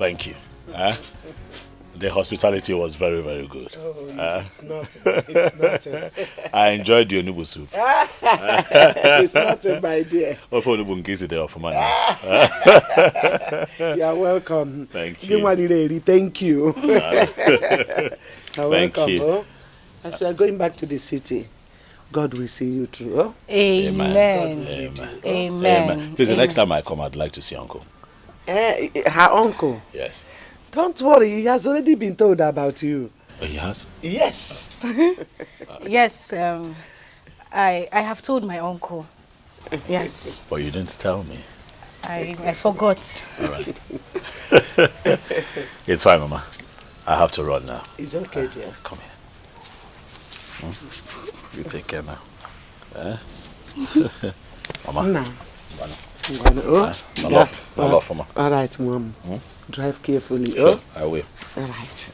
Thank you. The hospitality was very, very good. Oh, it's not. It's not. I enjoyed the onubu soup. It's not, my dear. You're welcome. Thank you. Thank you. You're welcome. You. Oh, as you are going back to the city, God will see you through. Oh? Amen. Amen. Amen. Please, the next time I come, I'd like to see Uncle. Her uncle? Yes. Don't worry, he has already been told about you. Oh, he has? Yes. Yes, I have told my uncle. Yes. But you didn't tell me. I forgot. All right. It's fine, Mama. I have to run now. It's okay, dear. Come here. You take care now. Mama. No. My love, Mama. All right, Mom. Drive carefully. Sure, oh? I will. All right.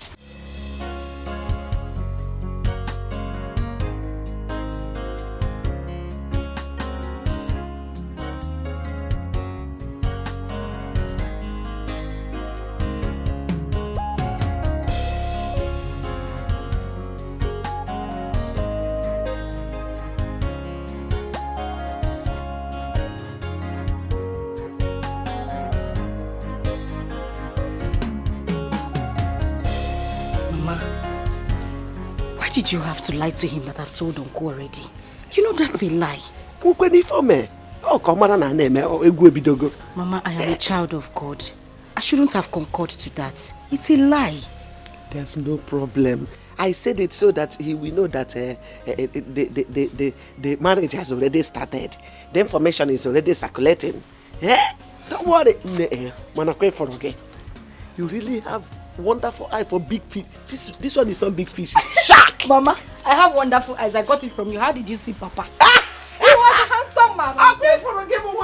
Did you have to lie to him that I've told Uncle already? You know that's a lie. Mama, I am a child of God. I shouldn't have concurred to that. It's a lie. There's no problem. I said it so that he will know that the marriage has already started. The information is already circulating. Don't worry. You really have wonderful eye for big fish. This one is not big fish, it's shark. Mama, I have wonderful eyes. I got it from you. How did you see Papa? He was a handsome man. I'll pay for a game of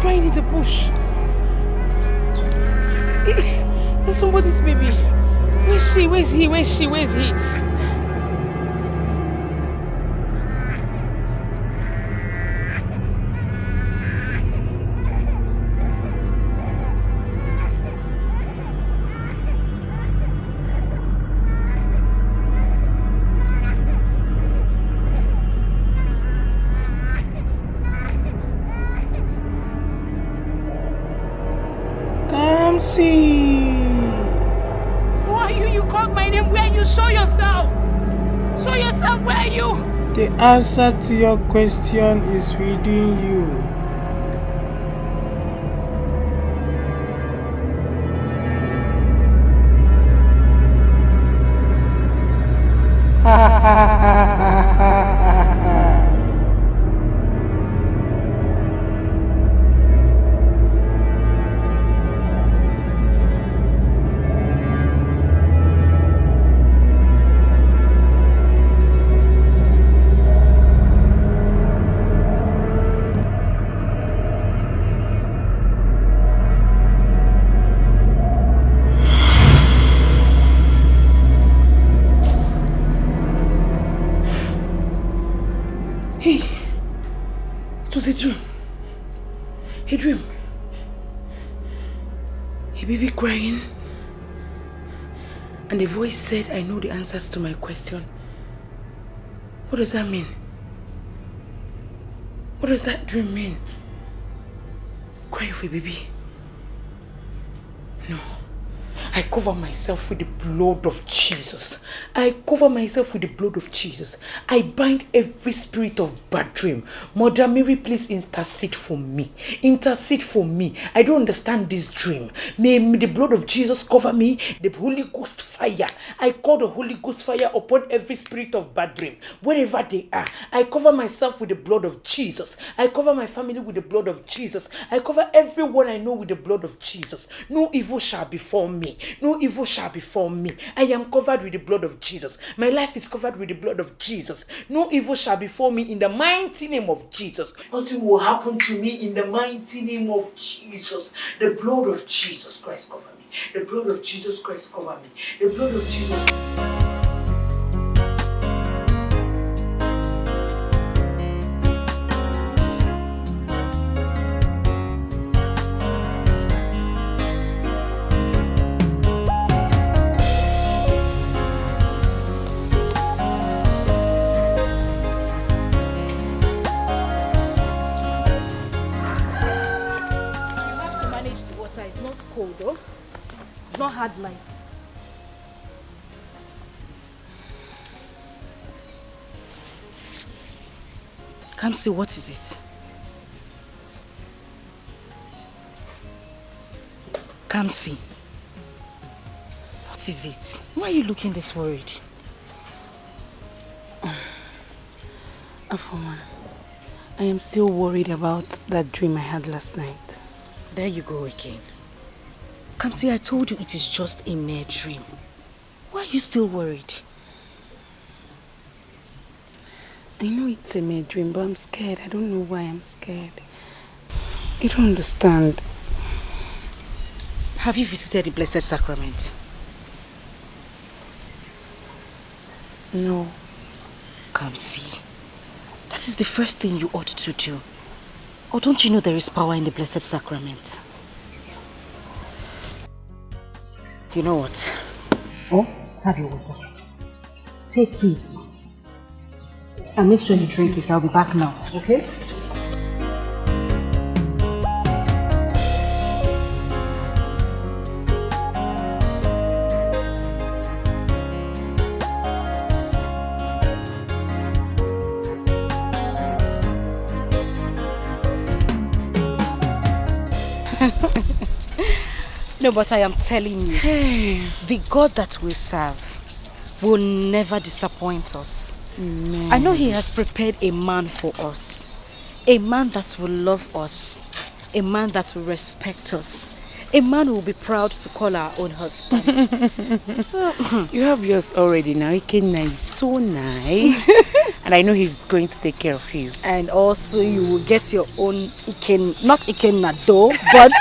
crying in the bush. There's somebody's baby. Where's she? Where's he? Where's she? Where's he? See. Who are you? You called my name. Where are you? Show yourself. Show yourself. Where are you? The answer to your question is within you. A dream. A dream. A baby crying. And the voice said, I know the answers to my question. What does that mean? What does that dream mean? Crying for a baby? No. I cover myself with the blood of Jesus. I cover myself with the blood of Jesus. I bind every spirit of bad dream. Mother Mary, please intercede for me. Intercede for me. I don't understand this dream. May the blood of Jesus cover me. The Holy Ghost fire. I call the Holy Ghost fire upon every spirit of bad dream. Wherever they are. I cover myself with the blood of Jesus. I cover my family with the blood of Jesus. I cover everyone I know with the blood of Jesus. No evil shall befall me. No evil shall befall me. I am covered with the blood of Jesus. My life is covered with the blood of Jesus. No evil shall befall me in the mighty name of Jesus. Nothing will happen to me in the mighty name of Jesus. The blood of Jesus Christ cover me. The blood of Jesus Christ cover me. The blood of Jesus. Not hard life. Kamsi, what is it? Kamsi, what is it? Why are you looking this worried? Afoma, I am still worried about that dream I had last night. There you go again. Kamsi, I told you it is just a mere dream. Why are you still worried? I know it's a mere dream, but I'm scared. I don't know why I'm scared. You don't understand. Have you visited the Blessed Sacrament? No. Kamsi, that is the first thing you ought to do. Or don't you know there is power in the Blessed Sacrament? You know what? Oh, have your water. Take it. And make sure you drink it. I'll be back now, okay? No, but I am telling you, the God that we serve will never disappoint us. Amen. I know He has prepared a man for us. A man that will love us. A man that will respect us. A man who will be proud to call our own husband. So, you have yours already now. Ikenna is so nice. And I know he's going to take care of you. And also you will get your own Ikenna, not Ikenna though, but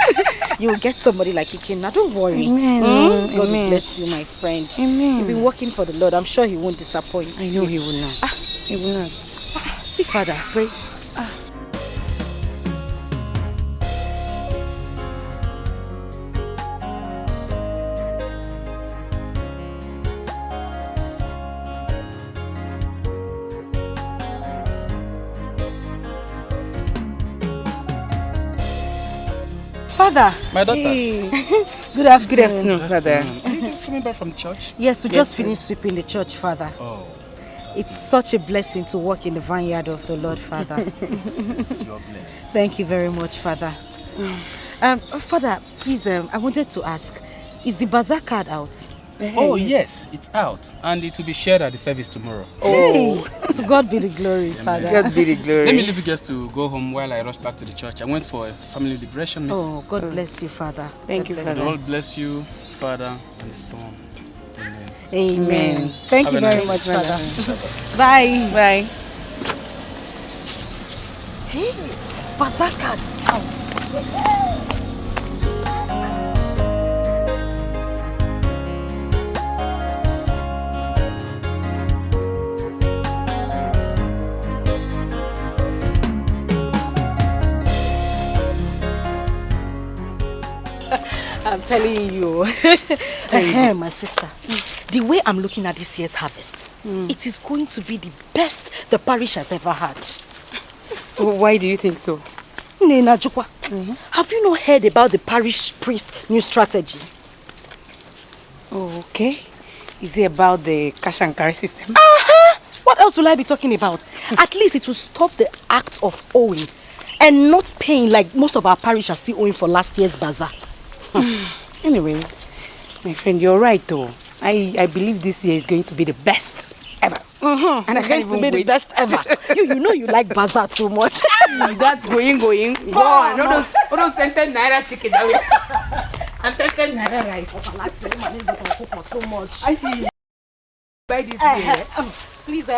you will get somebody like Ikenna. Don't worry. Amen. God will Amen. bless you, my friend. Amen. You've been working for the Lord. I'm sure He won't disappoint. I know He will not. He will not. See, Father, pray. Father. My daughters. Hey. Good afternoon. Good afternoon, Father. Are you guys coming back from church? Yes, we just finished sweeping the church, Father. Oh. It's such a blessing to work in the vineyard of the Lord, Father. Yes, you are blessed. Thank you very much, Father. Father, please, I wanted to ask, is the bazaar card out? Oh, yes, it's out. And it will be shared at the service tomorrow. Oh, to God be the glory, Father. God be the glory. Let me leave you guys to go home while I rush back to the church. I went for a family liberation meeting. Oh, God bless you, Father. Thank you, The Father. Lord bless you, Father and Son. Amen. Amen. Thank Have you a very nice much, day. Father. Bye. Bye. Hey, bazaar card is out. I'm telling you, my sister, the way I'm looking at this year's harvest, it is going to be the best the parish has ever had. Why do you think so? Nena Jukwa, have you not heard about the parish priest new strategy? Oh, okay. Is it about the cash and carry system? What else will I be talking about? At least it will stop the act of owing and not paying like most of our parish are still owing for last year's bazaar. Anyways, my friend, you're right though. I believe this year is going to be the best ever. And it's going to be the best ever. You know you like bazaar too much. That's going. Go on. All those 10 naira chicken. I'm taking another rice. Last time I didn't cook for too much. Buy this Please,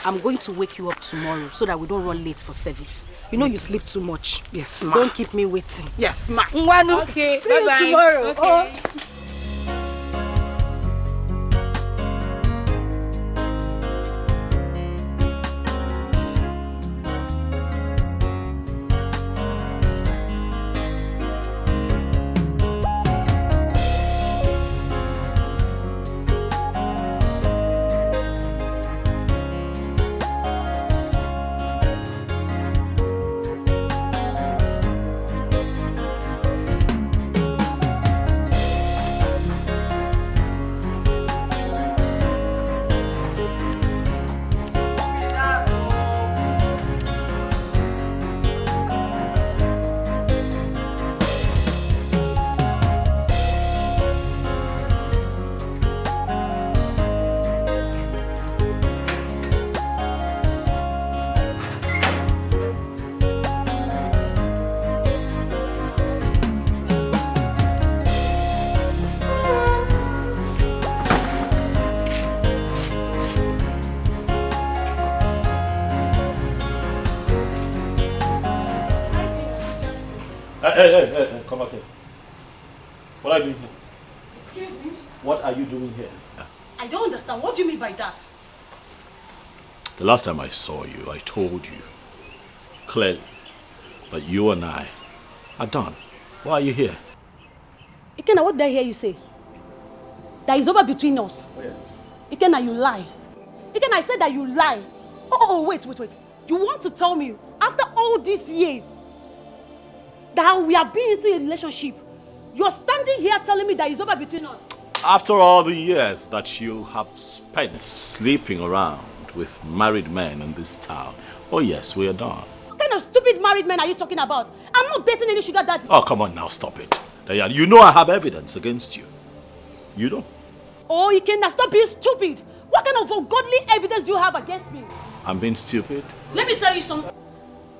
I'm going to wake you up tomorrow so that we don't run late for service. You know you sleep too much. Yes, ma. Don't keep me waiting. Yes, ma. Nwanu, Okay, see bye-bye. you tomorrow. Okay. Oh. Hey, come back here. What are you doing here? Excuse me? What are you doing here? I don't understand. What do you mean by that? The last time I saw you, I told you clearly that you and I are done. Why are you here? Ikenna, what did I hear you say? That is over between us. Oh, yes. Ikenna, you lie. Ikenna, I said that you lie. Oh, wait. You want to tell me, after all these years, that we have been into a relationship, you're standing here telling me that it's over between us? After all the years that you have spent sleeping around with married men in this town, oh yes, we are done. What kind of stupid married men are you talking about? I'm not dating any sugar daddy. Oh, come on now, stop it. Diane, you know I have evidence against you. You don't? Oh, Ikenna, stop being stupid. What kind of ungodly evidence do you have against me? I'm being stupid? Let me tell you something.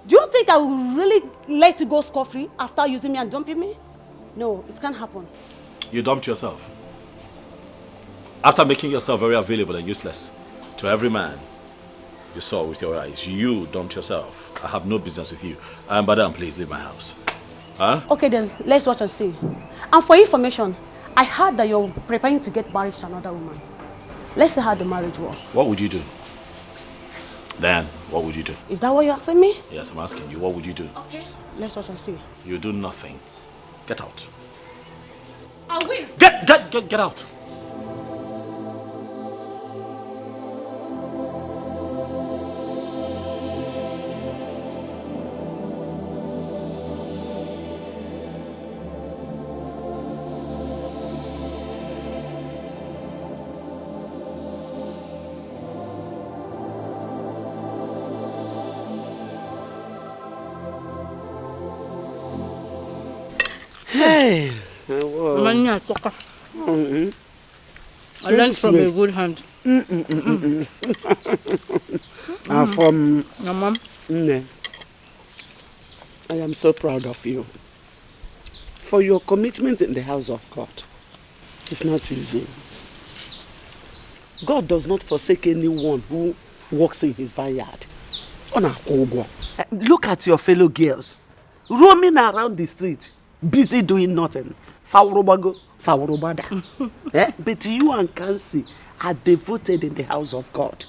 Do you think I will really let you go scot-free after using me and dumping me? No, it can't happen. You dumped yourself. After making yourself very available and useless to every man you saw with your eyes, you dumped yourself. I have no business with you. Madam, please leave my house. Huh? Okay then, let's watch and see. And for information, I heard that you're preparing to get married to another woman. Let's see how the marriage works. What would you do? Dan, what would you do? Is that what you're asking me? Yes, I'm asking you. What would you do? Okay, let's watch and see. You do nothing. Get out. I will. Get out. Hey. I learned from a good hand. From Your mom? Nne, I am so proud of you for your commitment in the house of God. It's not easy. God does not forsake anyone who walks in his vineyard. Look at your fellow girls roaming around the street, busy doing nothing. But you and Kansi are devoted in the house of God.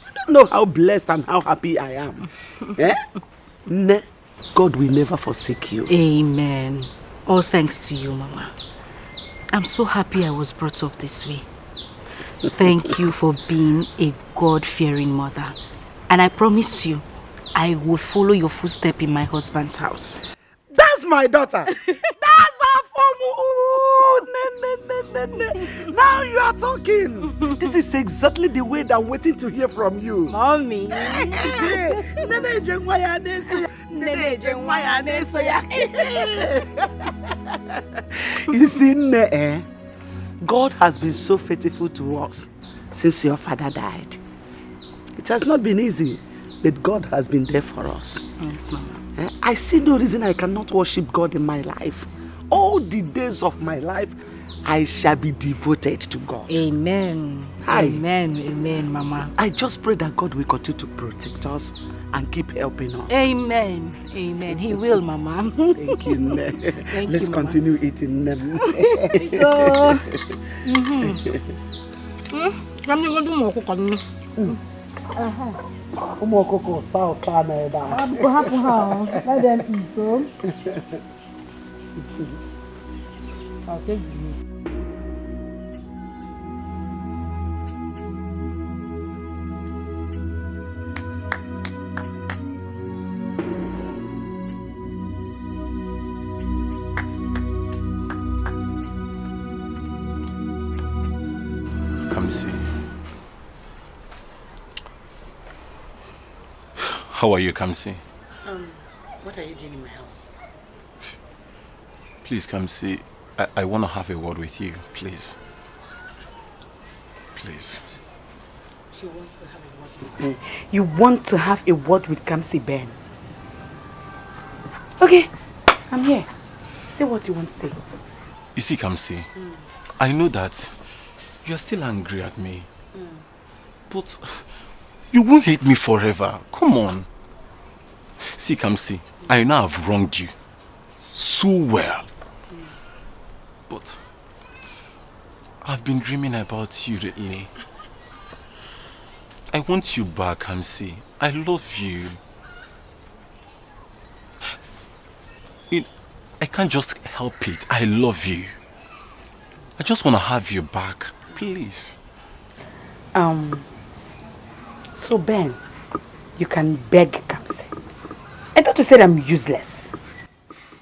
You don't know how blessed and how happy I am. God will never forsake you. Amen. All thanks to you, Mama. I'm so happy I was brought up this way. Thank you for being a God-fearing mother. And I promise you, I will follow your footsteps in my husband's house. That's my daughter. That's our form. Now you are talking. This is exactly the way that I'm waiting to hear from you. Mommy. You see, God has been so faithful to us since your father died. It has not been easy, but God has been there for us. Yes, Mama. I see no reason I cannot worship God in my life. All all the days of my life, I shall be devoted to God. Amen. Amen. Amen, Mama. I just pray that God will continue to protect us and keep helping us. Amen. Amen. He will, Mama. Thank you, Ne. Let's continue eating them. Go. Let them eat. I'll take you. Kamsi. How are you, Kamsi? What are you doing in my house? Please, Kamsi, I want to have a word with you, please. Please. He wants to have a word with me. You want to have a word with Kamsi, Ben? Okay, I'm here. Say what you want to say. You see, Kamsi, I know that you are still angry at me. But you won't hate me forever. Come on. See, Kamsi, I know I've wronged you so well. But I've been dreaming about you lately. I want you back, Kamsi. I love you. I can't just help it. I love you. I just want to have you back. Please. So Ben, you can beg Kamsi. I thought you said I'm useless.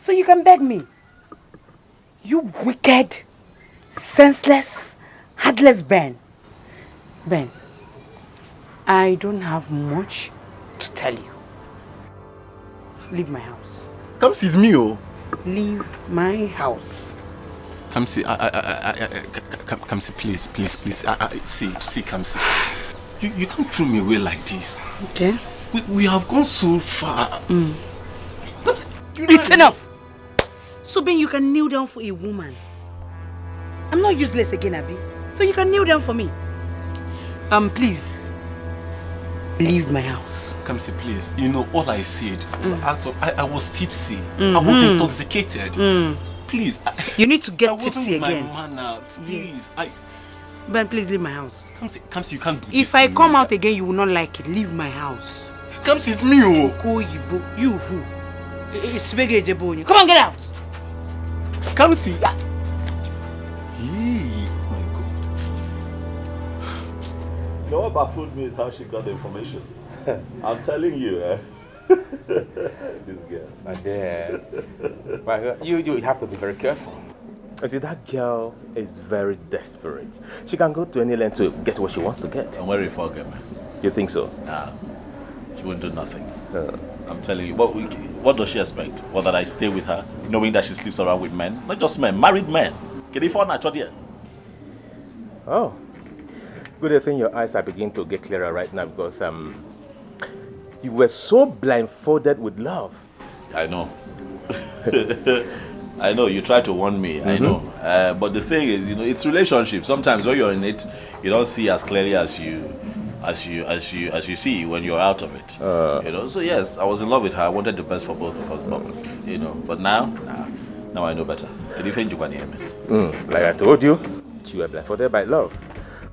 So you can beg me. You wicked, senseless, heartless Ben. Ben, I don't have much to tell you. Leave my house. Kamsi is me, oh. Leave my house. Kamsi, Kamsi, please. See, Kamsi. You can't throw me away like this. Okay. We have gone so far. It's enough. So Ben, you can kneel down for a woman. I'm not useless again, Abby. So you can kneel down for me. Please. Leave my house. Kamsi, please. You know, all I said was I was tipsy. I was intoxicated. Please. You need to get tipsy again. My manners, please. Ben, please leave my house. Kamsi, you can't do this. If I come out again, you will not like it. Leave my house. Kamsi, it's me, oh. You who? It's Bege Jebonyi. Come on, get out. Kamsi. My God. You know what baffled me is how she got the information. I'm telling you, this girl. My dear. You have to be very careful. I see, that girl is very desperate. She can go to any length to get what she wants to get. I'm worried for her, man. You think so? Nah. She won't do nothing. I'm telling you. What does she expect? What, that I stay with her, knowing that she sleeps around with men? Not just men, married men. Can you find that? Oh. Good thing your eyes are beginning to get clearer right now, because you were so blindfolded with love. I know. I know, you try to warn me, I know. But the thing is, you know, it's relationship. Sometimes when you're in it, you don't see as clearly as you see when you're out of it. You know, so yes, I was in love with her. I wanted the best for both of us, but you know, but now I know better. Like I told you, you were blindfolded by love.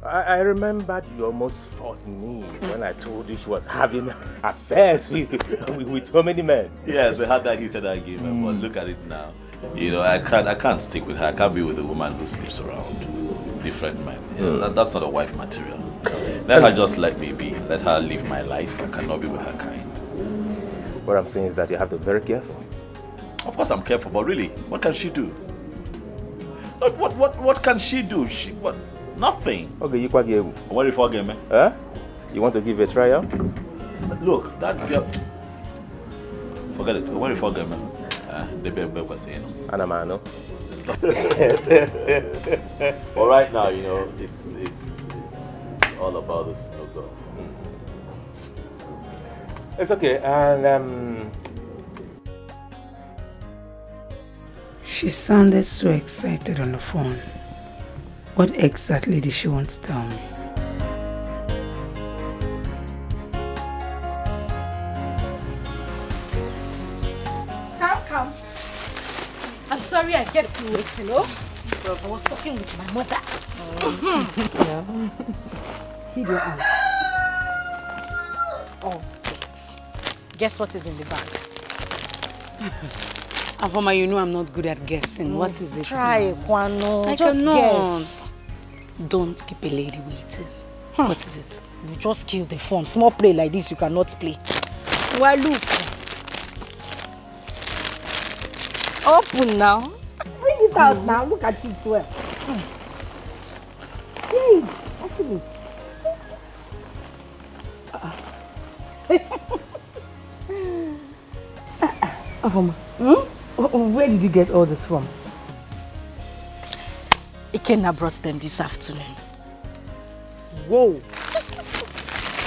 I remembered you almost fought me when I told you she was having affairs with so many men. Yes, we had that heated argument, but look at it now. You know, I can't stick with her. I can't be with a woman who sleeps around different men. You know, that's not a wife material. Let her just let me be. Let her live my life. I cannot be with her kind. What I'm saying is that you have to be very careful. Of course I'm careful, but really, what can she do? What can she do? Nothing. Okay, you quite give. What if I get me? Huh? You want to give it a try out? Look, that girl. Forget it. What if I get me? The baby was saying. Anamano. But right now, you know, it's all about the snow girl. It's okay, and She sounded so excited on the phone. What exactly did she want to tell me? Come. I'm sorry I kept you waiting, oh? I was talking with my mother. Hid your eye. Oh, wait. Guess what is in the bag? Afoma, you know I'm not good at guessing. What is it? Try, Kwano. I Just cannot. guess. Don't keep a lady waiting. What is it? You just kill the phone. Small play like this, you cannot play. Well, look. Open now. Bring it out now. Look at it well. See, open it. Afoma, where did you get all this from? Ikenna brought them this afternoon. Whoa!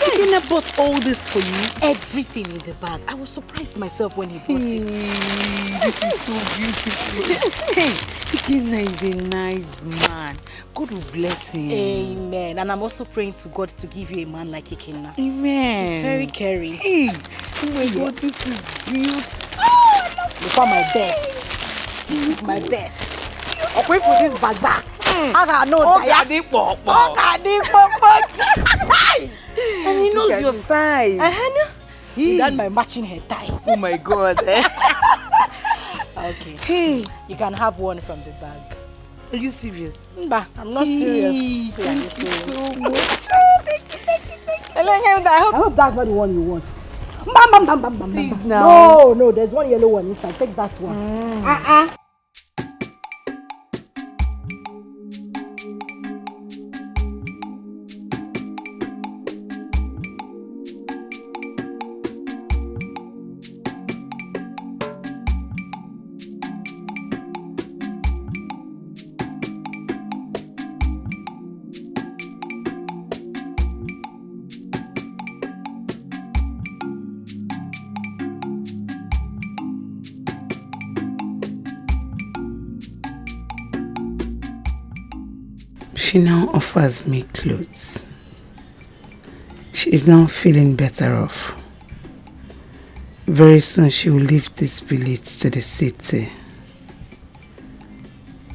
Ikenna bought all this for you? Everything in the bag. I was surprised myself when he brought it. This is so beautiful. Hey, Ikenna is a nice man. God will bless him. Amen. And I'm also praying to God to give you a man like Ikenna. Amen. He's very caring. Hey, oh my God, this is beautiful. You found my best. This is my best. I'll wait for this bazaar. I got no And he knows your size. He done my matching hair tie. Oh my God. Okay. Hey, you can have one from the bag. Are you serious? Mba, I'm not serious. Thank you so much. Thank you. I hope that's not the one you want. Please now. No, there's one yellow one inside. Take that one. She now offers me clothes. She is now feeling better off. Very soon she will leave this village to the city.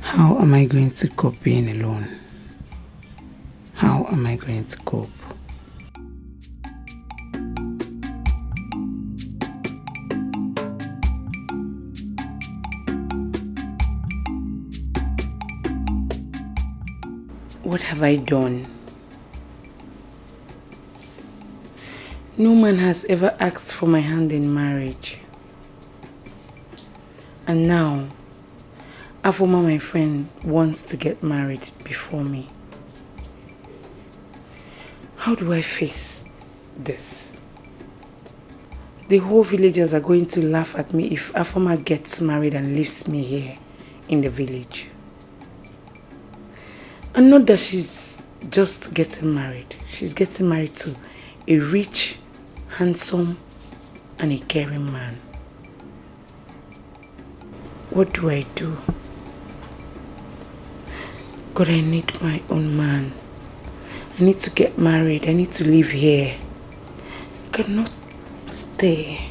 How am I going to cope being alone? How am I going to cope? What have I done? No man has ever asked for my hand in marriage. And now, Afoma, my friend, wants to get married before me. How do I face this? The whole villagers are going to laugh at me if Afoma gets married and leaves me here in the village. And not that she's just getting married. She's getting married to a rich, handsome, and a caring man. What do I do? God, I need my own man. I need to get married. I need to live here. I cannot stay.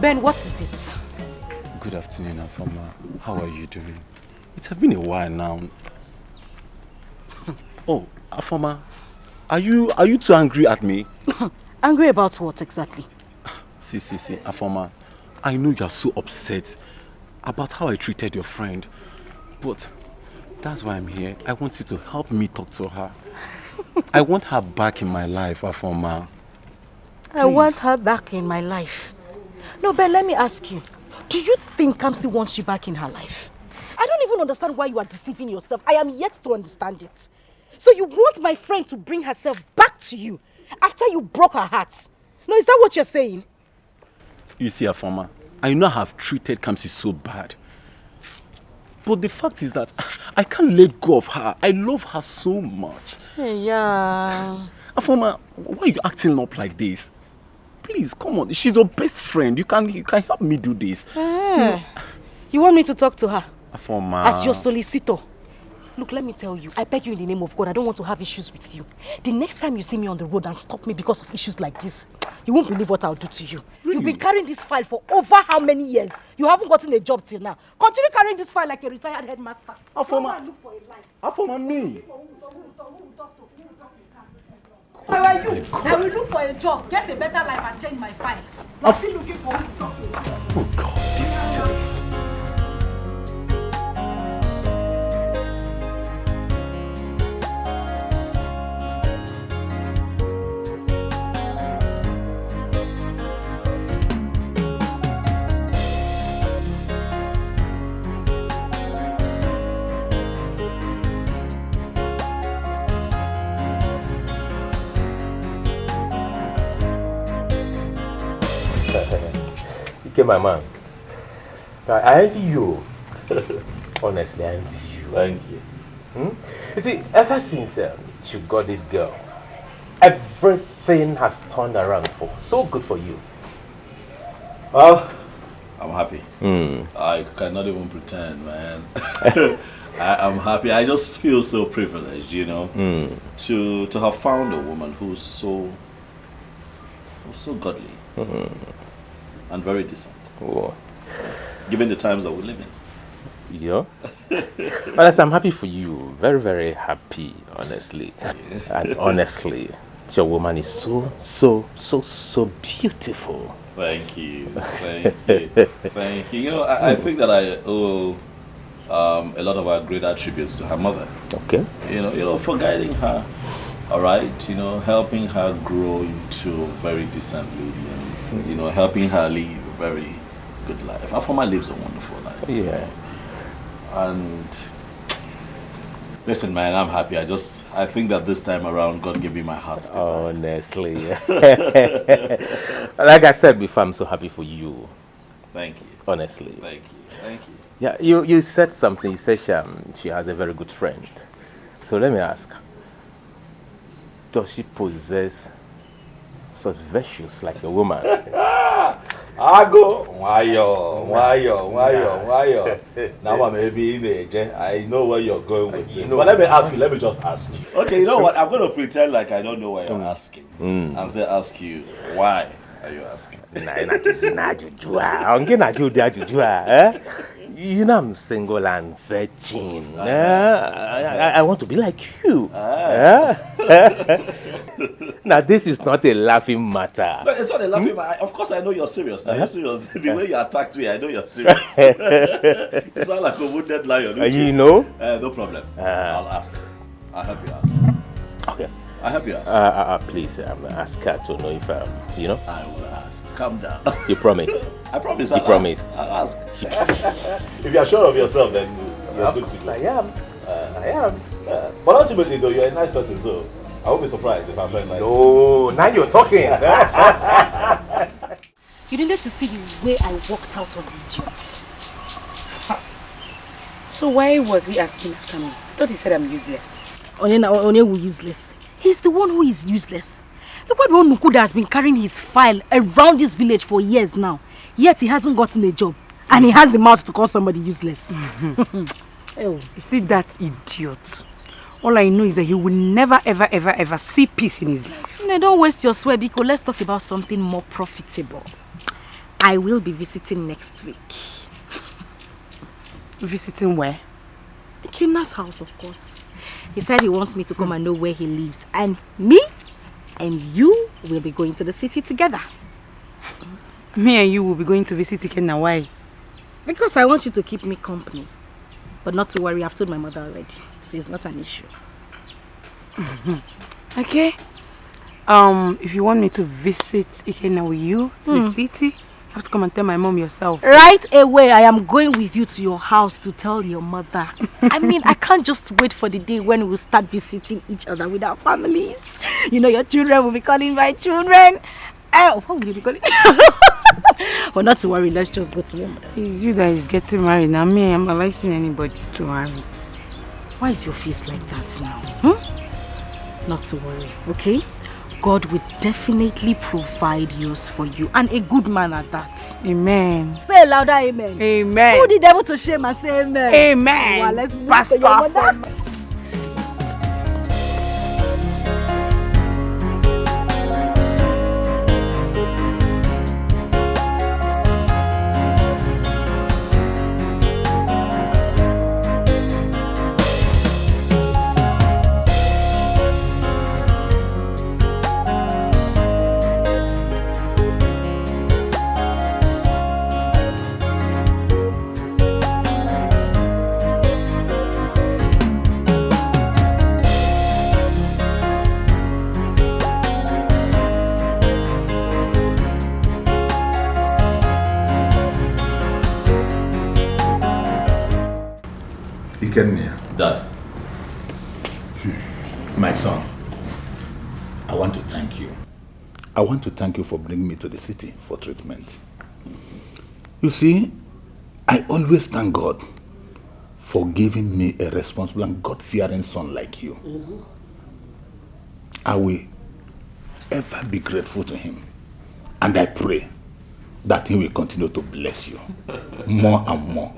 Ben, what is it? Good afternoon, Afoma. How are you doing? It has been a while now. Oh, Afoma, are you too angry at me? Angry about what exactly? See, Afoma, I know you're so upset about how I treated your friend, but that's why I'm here. I want you to help me talk to her. I want her back in my life, Afoma. I want her back in my life. No, Ben, let me ask you. Do you think Kamsi wants you back in her life? I don't even understand why you are deceiving yourself. I am yet to understand it. So you want my friend to bring herself back to you after you broke her heart? No, is that what you're saying? You see, Afoma, I know I have treated Kamsi so bad. But the fact is that I can't let go of her. I love her so much. Yeah. Afoma, why are you acting up like this? Please, come on. She's your best friend. You can help me do this. You want me to talk to her? Afoma. As your solicitor. Look, let me tell you. I beg you in the name of God, I don't want to have issues with you. The next time you see me on the road and stop me because of issues like this, you won't believe what I'll do to you. Really? You've been carrying this file for over how many years? You haven't gotten a job till now. Continue carrying this file like a retired headmaster. Afoma. Look for a life. Afoma, me. Where are you? I will look for a job, get a better life and change my file. I'm still looking for who to talk to. Oh God, this is terrible. My man, I envy you. Honestly, I envy you. Thank you. You see, ever since you got this girl, everything has turned around for so good for you. Well, I'm happy. I cannot even pretend, man. I'm happy. I just feel so privileged, you know, to have found a woman who's so godly. And very decent. Oh. Given the times that we live in. Yeah. Honestly, I'm happy for you. Very, very happy, honestly. And honestly, your woman is so beautiful. Thank you. Thank you. Thank you. You know, I think that I owe a lot of our great attributes to her mother. Okay. You know, for guiding her, all right, you know, helping her grow into a very decent lady and, you know, helping her live a very good life. Afoma lives a wonderful life. Yeah. And listen, man, I'm happy. I think that this time around, God gave me my heart's desire. Honestly. Like I said before, I'm so happy for you. Thank you. Honestly. Thank you. Thank you. Yeah, you said something. You said she has a very good friend. So let me ask, does she possess such virtues like a woman? Ago, wayo. Now I'm maybe in the I know where you're going with this. But let me just ask you. Okay, you know what? I'm going to pretend like I don't know what you're asking. And say ask you, why are you asking? You know I'm single and searching. I want to be like you. Now this is not a laughing matter. No, it's not a laughing matter. Of course I know you're serious. Now you're serious. The way you attacked me, I know you're serious. You sound like a wounded lion. You know? No problem. I'll ask. I'll help you ask. Okay. I'll help you ask. Please, ask her to know if you know. I will ask. Calm down. You promise? I promise. You promise? I'll ask. If you're sure of yourself, then you're good to go. I am. But ultimately, though, you're a nice person, so I won't be surprised if I'm very nice. No, now you're talking. You needed to see the way I walked out on the idiots. So why was he asking after me? I thought he said I'm useless. Onye useless. He's the one who is useless. Look what one Nukuda has been carrying his file around this village for years now. Yet he hasn't gotten a job. And he has the mouth to call somebody useless. You see that idiot? All I know is that he will never ever see peace in his life. No, don't waste your sweat, because let's talk about something more profitable. I will be visiting next week. Visiting where? Ikenna's house, of course. He said he wants me to come and know where he lives. And me and you will be going to the city together. Me and you will be going to visit Ikenna. Why? Because I want you to keep me company. But not to worry, I've told my mother already. So it's not an issue. Okay. If you want me to visit Ikenna with you to the city, you have to come and tell my mom yourself. Right away, I am going with you to your house to tell your mother. I mean, I can't just wait for the day when we'll start visiting each other with our families. You know, your children will be calling my children. What will you be calling? But not to worry, let's just go to your mother. It's you that is getting married. Now me, I'm not licensing anybody to marry. Why is your face like that now? Not to worry, okay? God will definitely provide yours for you, and a good man at that. Amen. Say louder, amen. Amen. Put the devil to shame and say amen. Amen. Well, let's move to your mother. Dad. My son, I want to thank you. I want to thank you for bringing me to the city for treatment. You see, I always thank God for giving me a responsible and God-fearing son like you. I will ever be grateful to him. And I pray that he will continue to bless you more and more.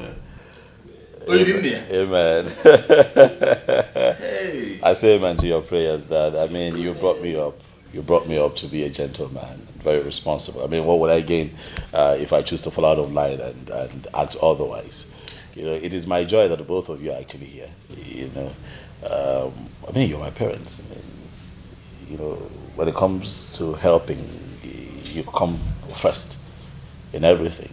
Amen. Hey. I say amen to your prayers, Dad. I mean, you brought me up. You brought me up to be a gentleman, very responsible. I mean, what would I gain if I choose to fall out of line and act otherwise? You know, it is my joy that both of you are actually here. You know, I mean, you're my parents. I mean, you know, when it comes to helping, you come first in everything.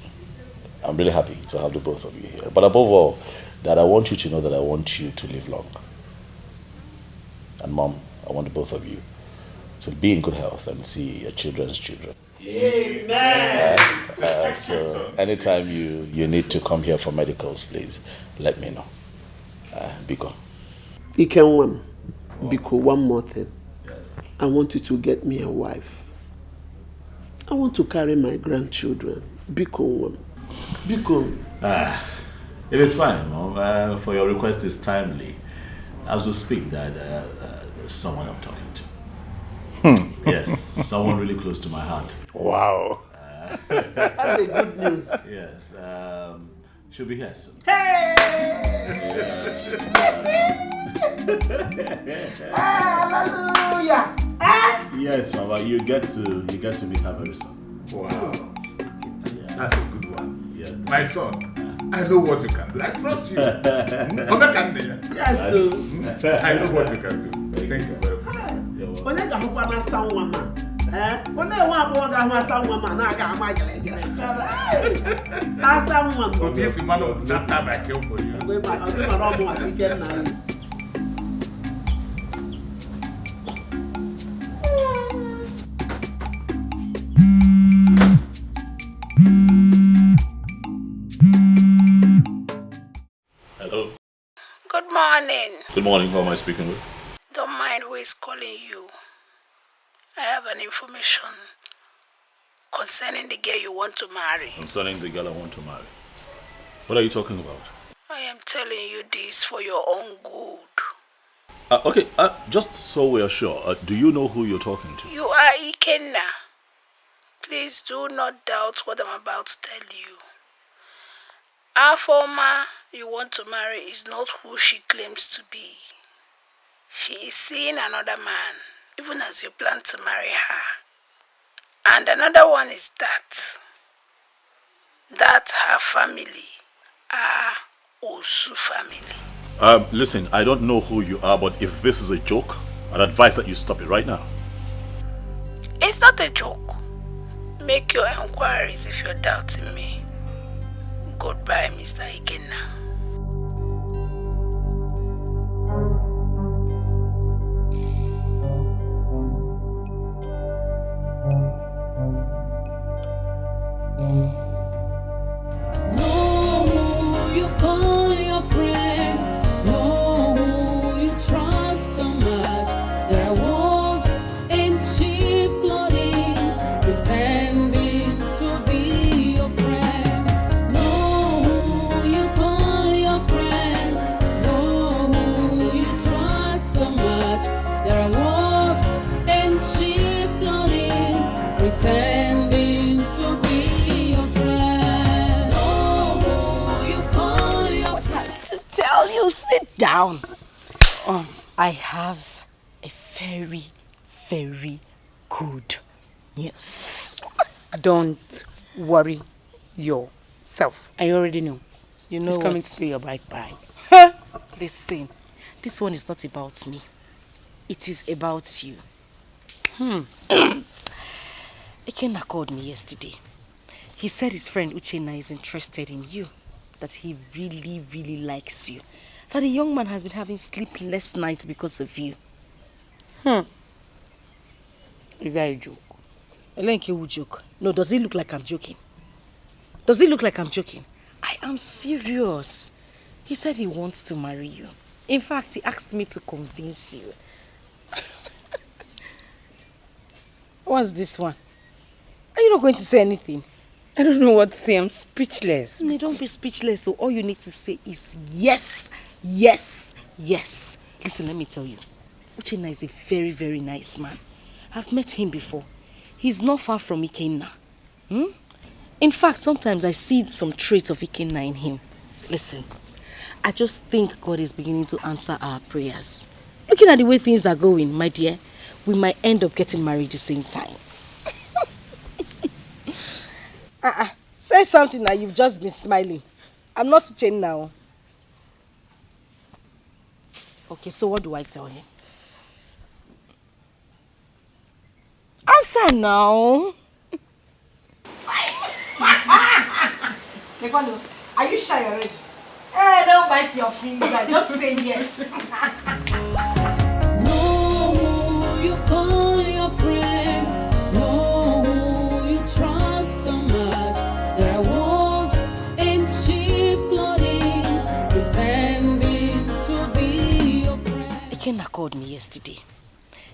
I'm really happy to have the both of you here. But above all, that I want you to know that I want you to live long. And Mom, I want the both of you to be in good health and see your children's children. Amen. So anytime you need to come here for medicals, please let me know. Biko. Biko, one more thing. Yes. I want you to get me a wife. I want to carry my grandchildren. Biko. It is fine, Mom. For your request is timely. As we speak, Dad, there's someone I'm talking to. Yes, someone really close to my heart. Wow. That's a good news. Yes. She'll be here soon. Hey! Hallelujah! Yes, Mama. You get to meet her very soon. Wow. That's a good one. Yes. My son, I know what you can do. I trust you. Yes, sir. I know what you can do. Thank you very much. When I go to someone, when I want to go to someone, I got my someone. So this man of that time I came for you. Hello. Good morning. Good morning. Who am I speaking with? Don't mind who is calling you. I have an information concerning the girl you want to marry. Concerning the girl I want to marry. What are you talking about? I am telling you this for your own good. Okay, just so we are sure, do you know who you're talking to? You are Ikenna. Please do not doubt what I'm about to tell you. Our former you want to marry is not who she claims to be. She is seeing another man, even as you plan to marry her. And another one is that that her family are Osu family. Listen, I don't know who you are, but if this is a joke, I'd advise that you stop it right now. It's not a joke. Make your inquiries if you're doubting me. Goodbye, Mr. Ikenna. No, you call your friend. No, you trust so much. There are wolves in sheep clothing, pretending to be your friend. No, you call your friend. No, you trust so much. There are wolves in sheep clothing, pretending to be your friend. No, you call your friend. To tell you, sit down. I have a very, very good news. Don't worry yourself. I already know. You know It's what? coming to your bright price. Listen, this one is not about me. It is about you. Ikenna called me yesterday. He said his friend Uchenna is interested in you. That he really, really likes you. That the young man has been having sleepless nights because of you. Is that a joke? Elenke will joke. No, does it look like I'm joking? Does it look like I'm joking? I am serious. He said he wants to marry you. In fact, he asked me to convince you. What's this one? Are you not going to say anything? I don't know what to say. I'm speechless. No, don't be speechless. So all you need to say is yes, yes, yes. Listen, let me tell you. Uchenna is a very, very nice man. I've met him before. He's not far from Ikenna. In fact, sometimes I see some traits of Ikenna in him. Listen, I just think God is beginning to answer our prayers. Looking at the way things are going, my dear, we might end up getting married at the same time. Say something now, you've just been smiling. I'm not Uchenna now. Okay, so what do I tell him? Answer now. Are you shy already? Don't bite your finger. Just say yes. No, you call your friend. No, you trust so much. There are wolves in sheep clothing, pretending to be your friend. Ikenna called me yesterday.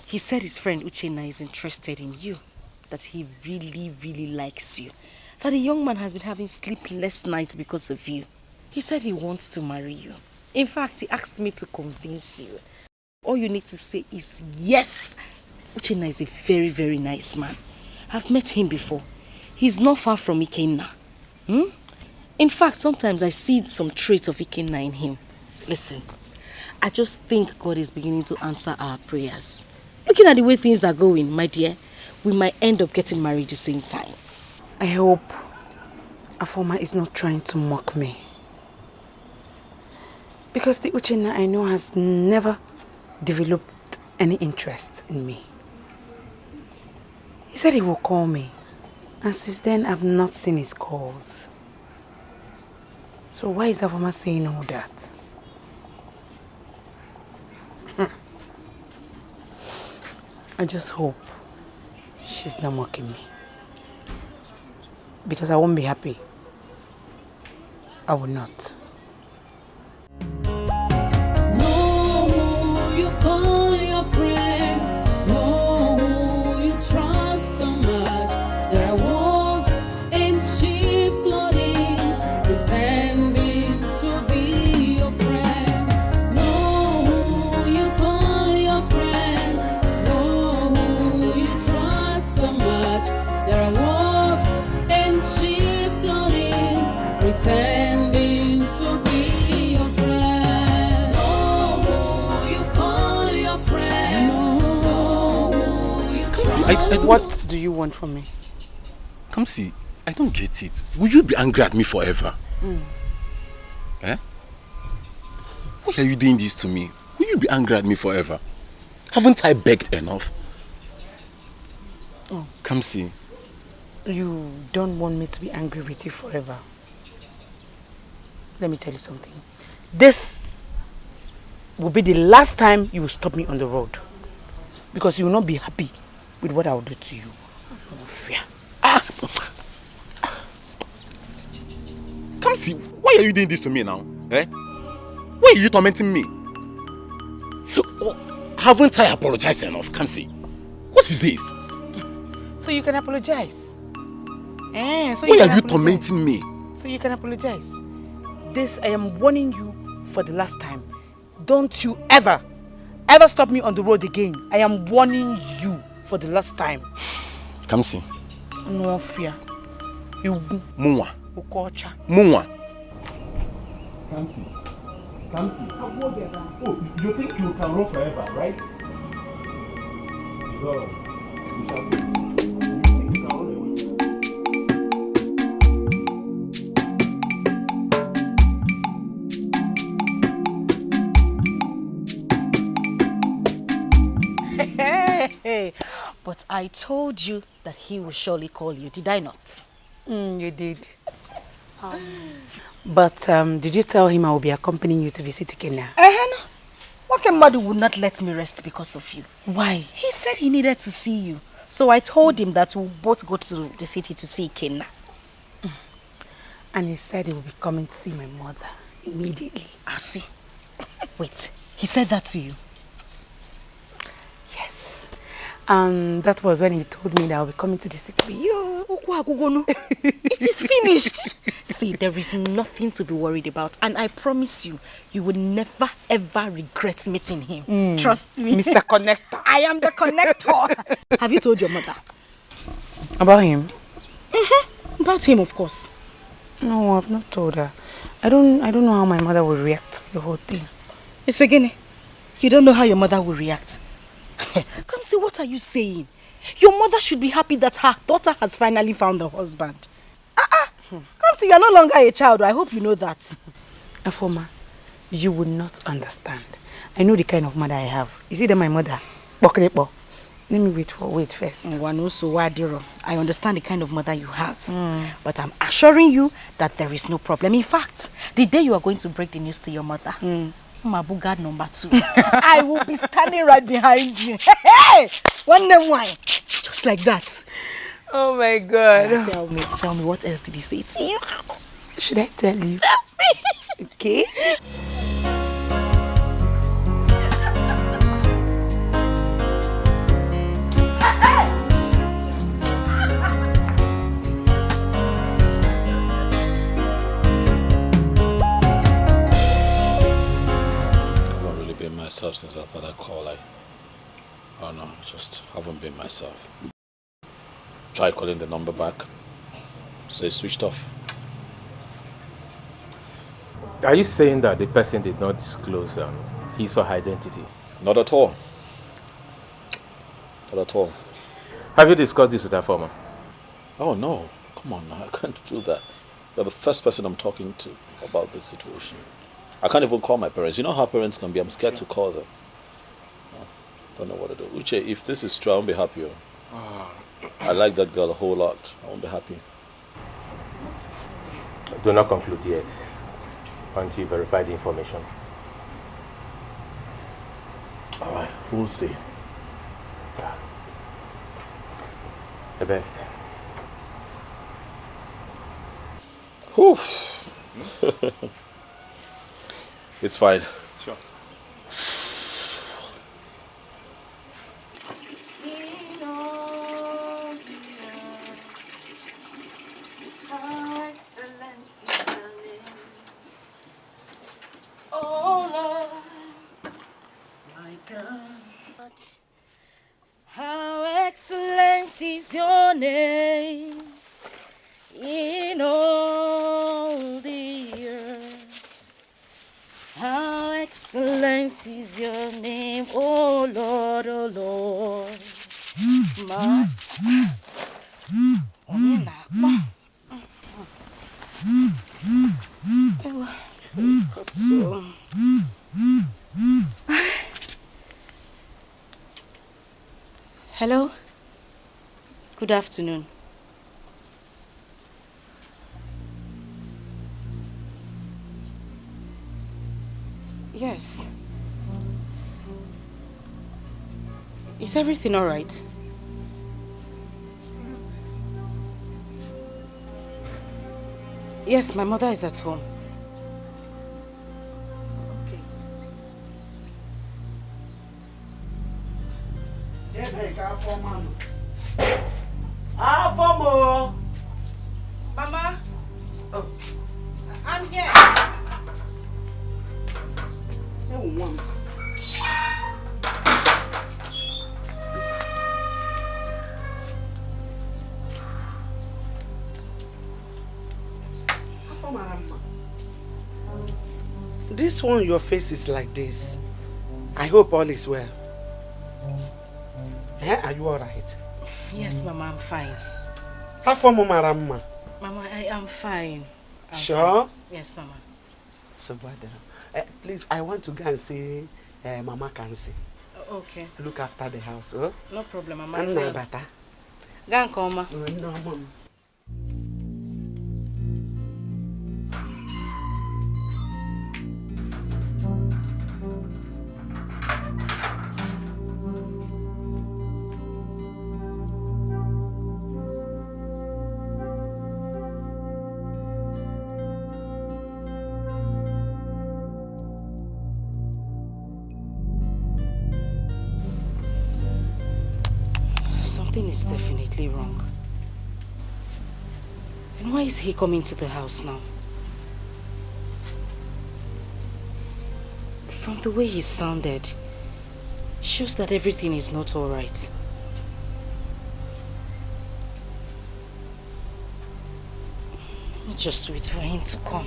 He said his friend Uchenna is interested in you. That he really, really likes you. That the young man has been having sleepless nights because of you. He said he wants to marry you. In fact, he asked me to convince you. All you need to say is yes. Uchenna is a very, very nice man. I've met him before. He's not far from Ikenna. In fact, sometimes I see some traits of Ikenna in him. Listen, I just think God is beginning to answer our prayers. Looking at the way things are going, my dear, we might end up getting married at the same time. I hope Afoma is not trying to mock me. Because the Uchenna I know has never developed any interest in me. He said he will call me. And since then, I've not seen his calls. So why is Afoma saying all that? I just hope she's not mocking me. Because I won't be happy. I will not. No, you call your friend. No, you trust so much. There are wolves in sheep clothing, pretending to be your friend. No, you call your friend. No, you trust so much. There are wolves in sheep clothing, pretending to be your friend. No, you call your friend. No, you trust. What do you want from me? Come see, I don't get it. Will you be angry at me forever? Eh? Why are you doing this to me? Will you be angry at me forever? Haven't I begged enough? Oh. Come see. You don't want me to be angry with you forever. Let me tell you something. This will be the last time you will stop me on the road. Because you will not be happy with what I will do to you. No fear. Come see. Why are you doing this to me now? Eh? Why are you tormenting me? Oh, haven't I apologized enough? Come see. What is this? So you can apologize. Why are you tormenting me? So you can apologize. This, I am warning you for the last time. Don't you ever stop me on the road again. I am warning you for the last time. Come see. No fear. Mwa. Ukocha. Mwa. Come see. Come see. Oh, you think you can run forever, right? Go. Hey, but I told you that he will surely call you, did I not? You did. But did you tell him I will be accompanying you to visit Kenya? What mother would not let me rest because of you? Why? He said he needed to see you. So I told him that we'll both go to the city to see Kenya. And he said he will be coming to see my mother immediately. I see. Wait, he said that to you? Yes. And that was when he told me that I'll be coming to the city with you. It is finished. See, there is nothing to be worried about. And I promise you, you will never ever regret meeting him. Trust me. Mr. Connector. I am the connector. Have you told your mother? About him? About him, of course. No, I've not told her. I don't know how my mother will react to the whole thing. It's again. You don't know how your mother will react. Come see, what are you saying? Your mother should be happy that her daughter has finally found a husband. Come see, you are no longer a child. I hope you know that. Afoma, you would not understand. I know the kind of mother I have. Is it that my mother? Let me wait first. I understand the kind of mother you have. But I'm assuring you that there is no problem. In fact, the day you are going to break the news to your mother, Mabu guard number 2, I will be standing right behind you. Hey! One name wine. Just like that. Oh my God. Tell me, what else did he say to you? Should I tell you? Tell me. Okay. Myself since after that call. I just haven't been myself. Try calling the number back. Say switched off. Are you saying that the person did not disclose his or her identity? Not at all. Not at all. Have you discussed this with her former? Oh no, come on now, I can't do that. You're the first person I'm talking to about this situation. I can't even call my parents. You know how parents can be. I'm scared to call them. Don't know what to do. Uche, if this is true, I won't be happy. I like that girl a whole lot. I won't be happy. Do not conclude yet until you verify the information. Alright, we'll see. Yeah. The best. Whew. It's fine. Sure. Oh Lord, my God, how excellent is your name in all the earth. How excellent is your name, oh Lord, oh Lord. My Hello? Good afternoon. Yes. Is everything all right? Yes, my mother is at home. Mama? Oh. I'm here. This one, your face is like this. I hope all is well. Are you alright? Yes, Mama, I'm fine. How far, Mama? Mama, I am fine. I'm Sure? fine. Yes, Mama. So bad. Please, I want to go and see Mama Kansi. Okay. Look after the house, oh? No problem, Mama. And my bata. Go and come, Ma. No, Mom. Something is definitely wrong. And why is he coming to the house now? From the way he sounded, shows that everything is not all right. Let's just wait for him to come.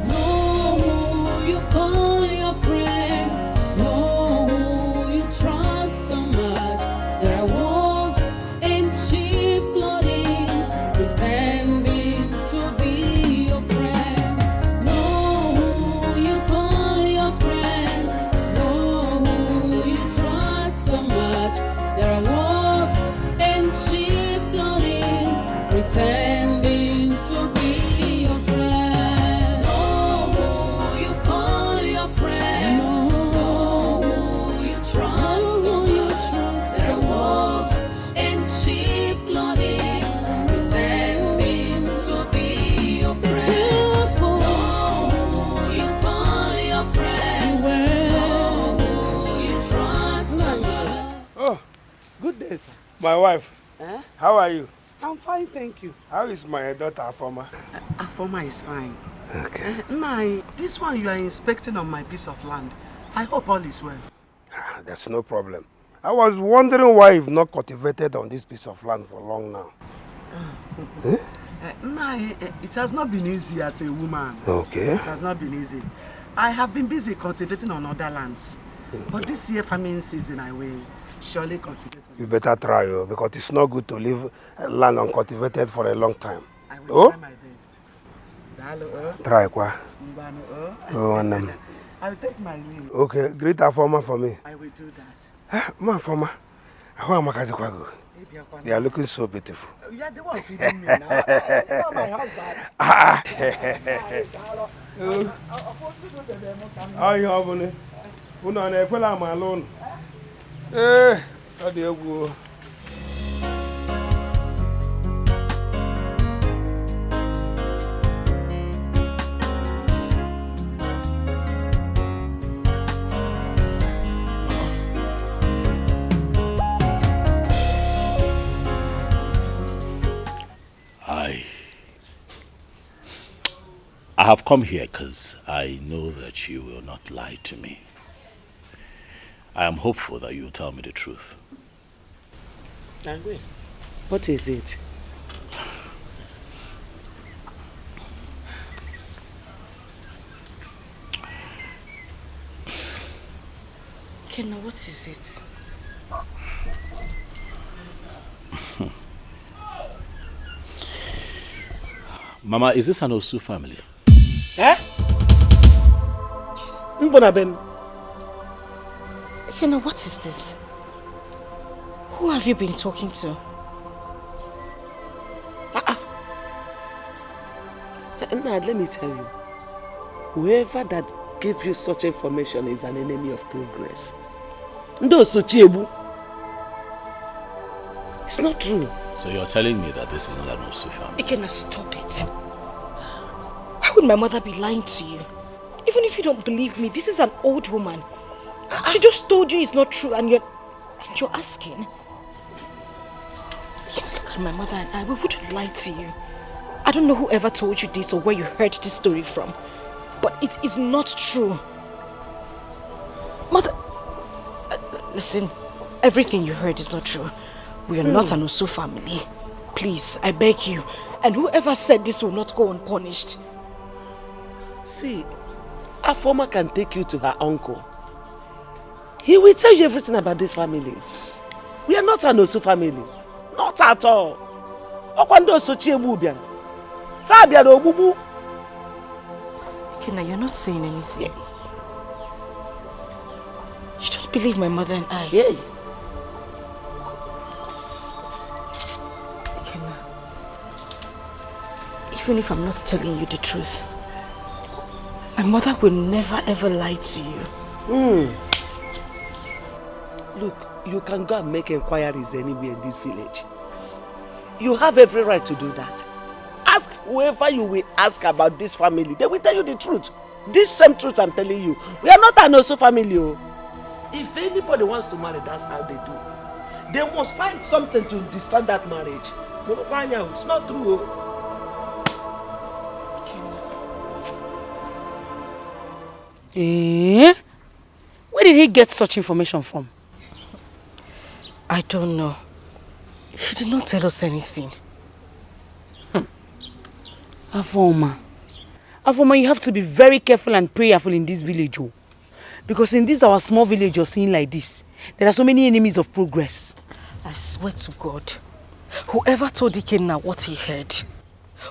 No, you call your friend. No, you trust so much. There are wolves in sheep clothing, pretending to be your friend. No, you call your friend. No, you trust so much. There are wolves in sheep clothing, pretending to be your friend. No, you call your friend. No, you trust so much. There are wolves in sheep clothing, pretending to be your friend. No, you call your friend. No, you trust so much. Oh, Good day, sir. my wife. How are you? I'm fine, thank you. How is my daughter, Afoma? Afoma is fine. Okay. This one you are inspecting on my piece of land. I hope all is well. There's no problem. I was wondering why you've not cultivated on this piece of land for long now. It has not been easy as a woman. Okay. It has not been easy. I have been busy cultivating on other lands. But this year farming season, I will surely cultivate. You better try, because it's not good to leave land uncultivated for a long time. I will try my best. Try, kwa. Oh, I will take my leave. okay, greet Afoma for me. I will do that. Ma Afoma, how am I? They are looking so beautiful. You are the one feeding me now. You are my husband. How you having? Una na ekwela ma alone. Eh, ọ dị egwu. I have come here because I know that you will not lie to me. I am hopeful that you will tell me the truth. What is it? Kenna, what is it? Mama, is this an Osu family? Eh? Kenna, what is this? Who have you been talking to? Now, let me tell you. Whoever that gave you such information is an enemy of progress. It's not true. So you're telling me that this is not an Osu family? Ikenna, stop it. Why would my mother be lying to you? Even if you don't believe me, this is an old woman. She just told you it's not true and you're asking. Look at my mother and I, we wouldn't lie to you. I don't know whoever told you this or where you heard this story from, but it is not true. Mother, listen, everything you heard is not true. We are not an Osu family. Please, I beg you. And whoever said this will not go unpunished. See, Afoma can take you to her uncle. He will tell you everything about this family. We are not an Osu family. Not at all. Ikenna, you're not saying anything. You don't believe my mother and I? Yeah. Ikenna, even if I'm not telling you the truth, my mother will never ever lie to you. Look, you can go and make inquiries anywhere in this village. You have every right to do that. Ask whoever you will ask about this family. They will tell you the truth. This same truth I'm telling you. We are not an Osu family. If anybody wants to marry, that's how they do. They must find something to destroy that marriage. It's not true. Eh? Where did he get such information from? I don't know. He did not tell us anything. Afoma, you have to be very careful and prayerful in this village. Oh. Because in this our small village you're seeing like this, there are so many enemies of progress. I swear to God, whoever told Ikenna what he heard,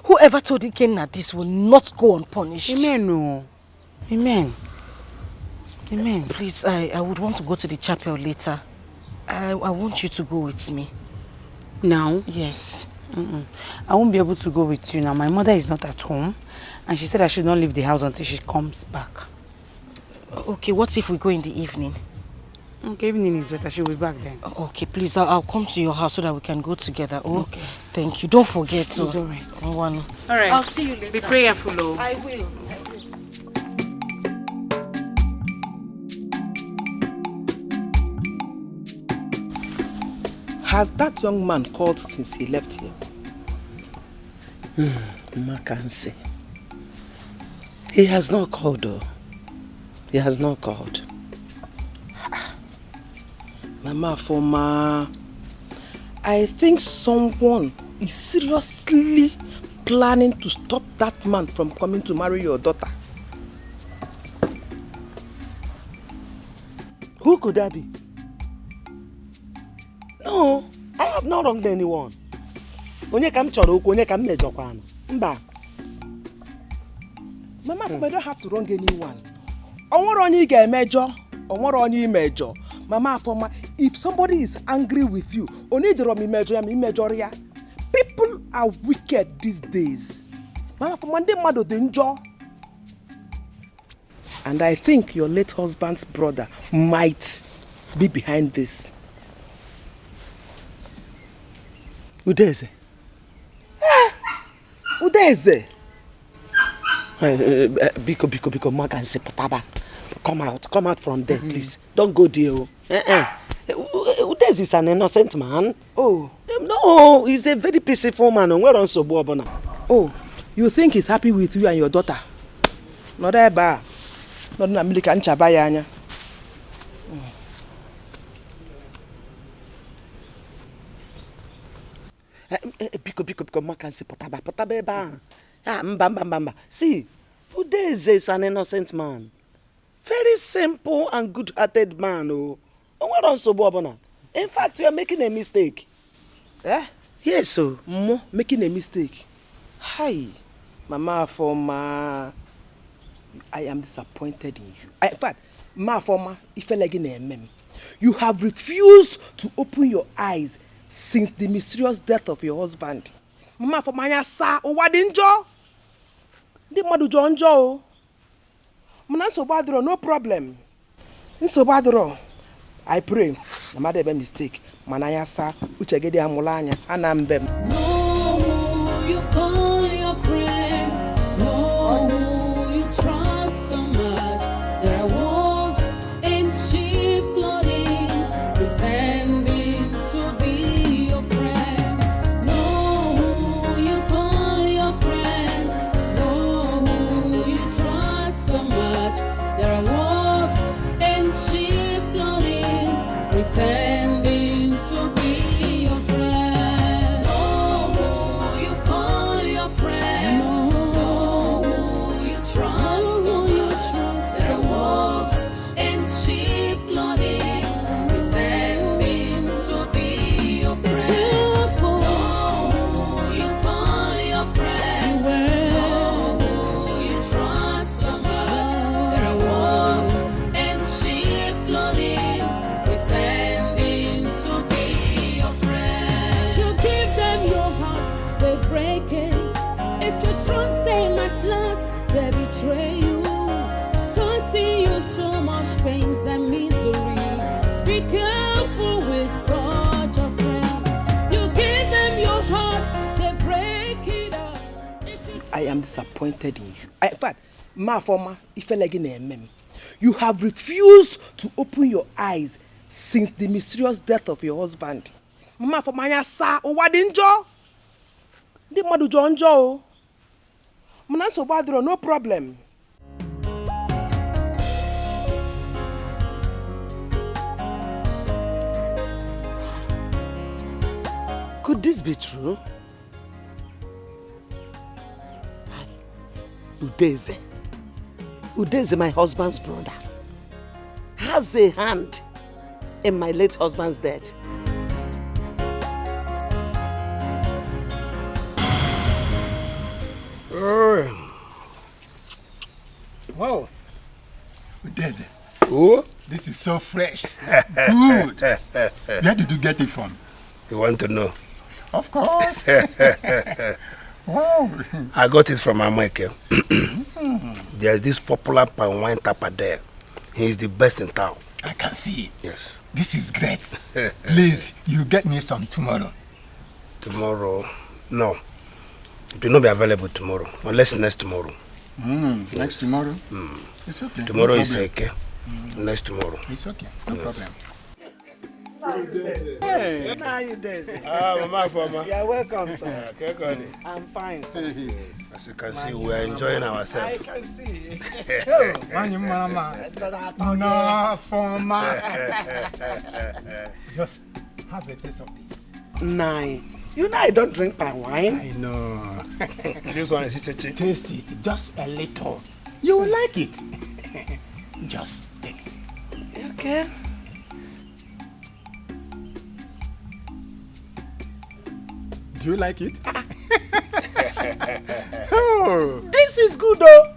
whoever told Ikenna this will not go unpunished. Amen. No. Amen. Amen. Please, I would want to go to the chapel later. I want you to go with me. Now? Yes. I won't be able to go with you now. My mother is not at home and she said I should not leave the house until she comes back. Okay, what if we go in the evening? Okay, evening is better. She'll be back then. Okay, please, I'll come to your house so that we can go together. Oh, okay. Thank you. Don't forget to. It's all right. All right. I'll see you later. Be prayerful, oh. I will. Has that young man called since he left here? I can't say. He has not called though. He has not called. Mama Afoma, I think someone is seriously planning to stop that man from coming to marry your daughter. Who could that be? No, I have not wronged anyone. Onye kam choro okwu, onye kam mejokwa. Mba. Mama, I don't have to wrong anyone. Onye ga-emejo, onye imejo. Mama Afoma, if somebody is angry with you, people are wicked these days. Mama Afoma, and I think your late husband's brother might be behind this. Udeze. Udeze. Biko, Mark and Sepataba. Come out from there, please. Don't go there. Udeze is an innocent man. Oh. No, he's a very peaceful man. We're on Sobobona. Oh, you think he's happy with you and your daughter? Not that bad. Not na milika nchabaya anya. Biko, Mark and Sepataba. Mba. See, Udeze is an innocent man. Very simple and good-hearted man. In fact, you are making a mistake. Eh? Yes, so. Making a mistake. Hi, Mama Afoma. I am disappointed in you. In fact, Mama Afoma, if you like in a meme. You have refused to open your eyes since the mysterious death of your husband. Mama for manya sa owadinjo. Di madu jonjo. Muna sobadro no problem. Nsobadro. I pray. Na made be mistake. Manaya sa uchegede amulanya anambem. No, you call your friend. No, you trust so much. There are wolves in sheep clothing, pretending to be your friend. No, you call your friend. No, you trust so much. There are wolves in sheep clothing, pretending to be your friend. No, you call your friend. No, you trust so much. There are wolves in sheep clothing, pretending to be your friend. No, you call your friend. No, you trust so much. There are wolves in sheep clothing, pretending to be your friend. You give them your heart, they break it. If you trust them at last, they betray you, causing you so much pains and misery. Be careful with such a friend. You give them your heart, they break it up. I am disappointed in you. In fact, ma forma ifelegi na emem. You have refused to open your eyes since the mysterious death of your husband. Mama for manya sa owadinjo. Di madu jonjo. Muna sobadro no problem. Could this be true? Udeze, my husband's brother, has a hand in my late husband's death. Wow. Udeze. Oh, this is so fresh. Good. Where did you get it from? You want to know? Of course. Wow. I got it from America. There's this popular palm wine tapper there. He's the best in town. I can see. Yes. This is great. Please, you get me some tomorrow. Tomorrow? No. It will not be available tomorrow. Unless next tomorrow. Yes. Next tomorrow? It's okay. Tomorrow no is okay. Next tomorrow. It's okay. No problem. Hey, how are you doing? Mama Foma. You're welcome, sir. Okay, I'm fine, sir. As you can see, we are enjoying ourselves. I can see. No, Foma. Just have a taste of this. Nine. You know I don't drink palm wine. I know. This one is chichi. Taste it, just a little. You will like it. Just take it. Okay. Do you like it? Oh. This is good though.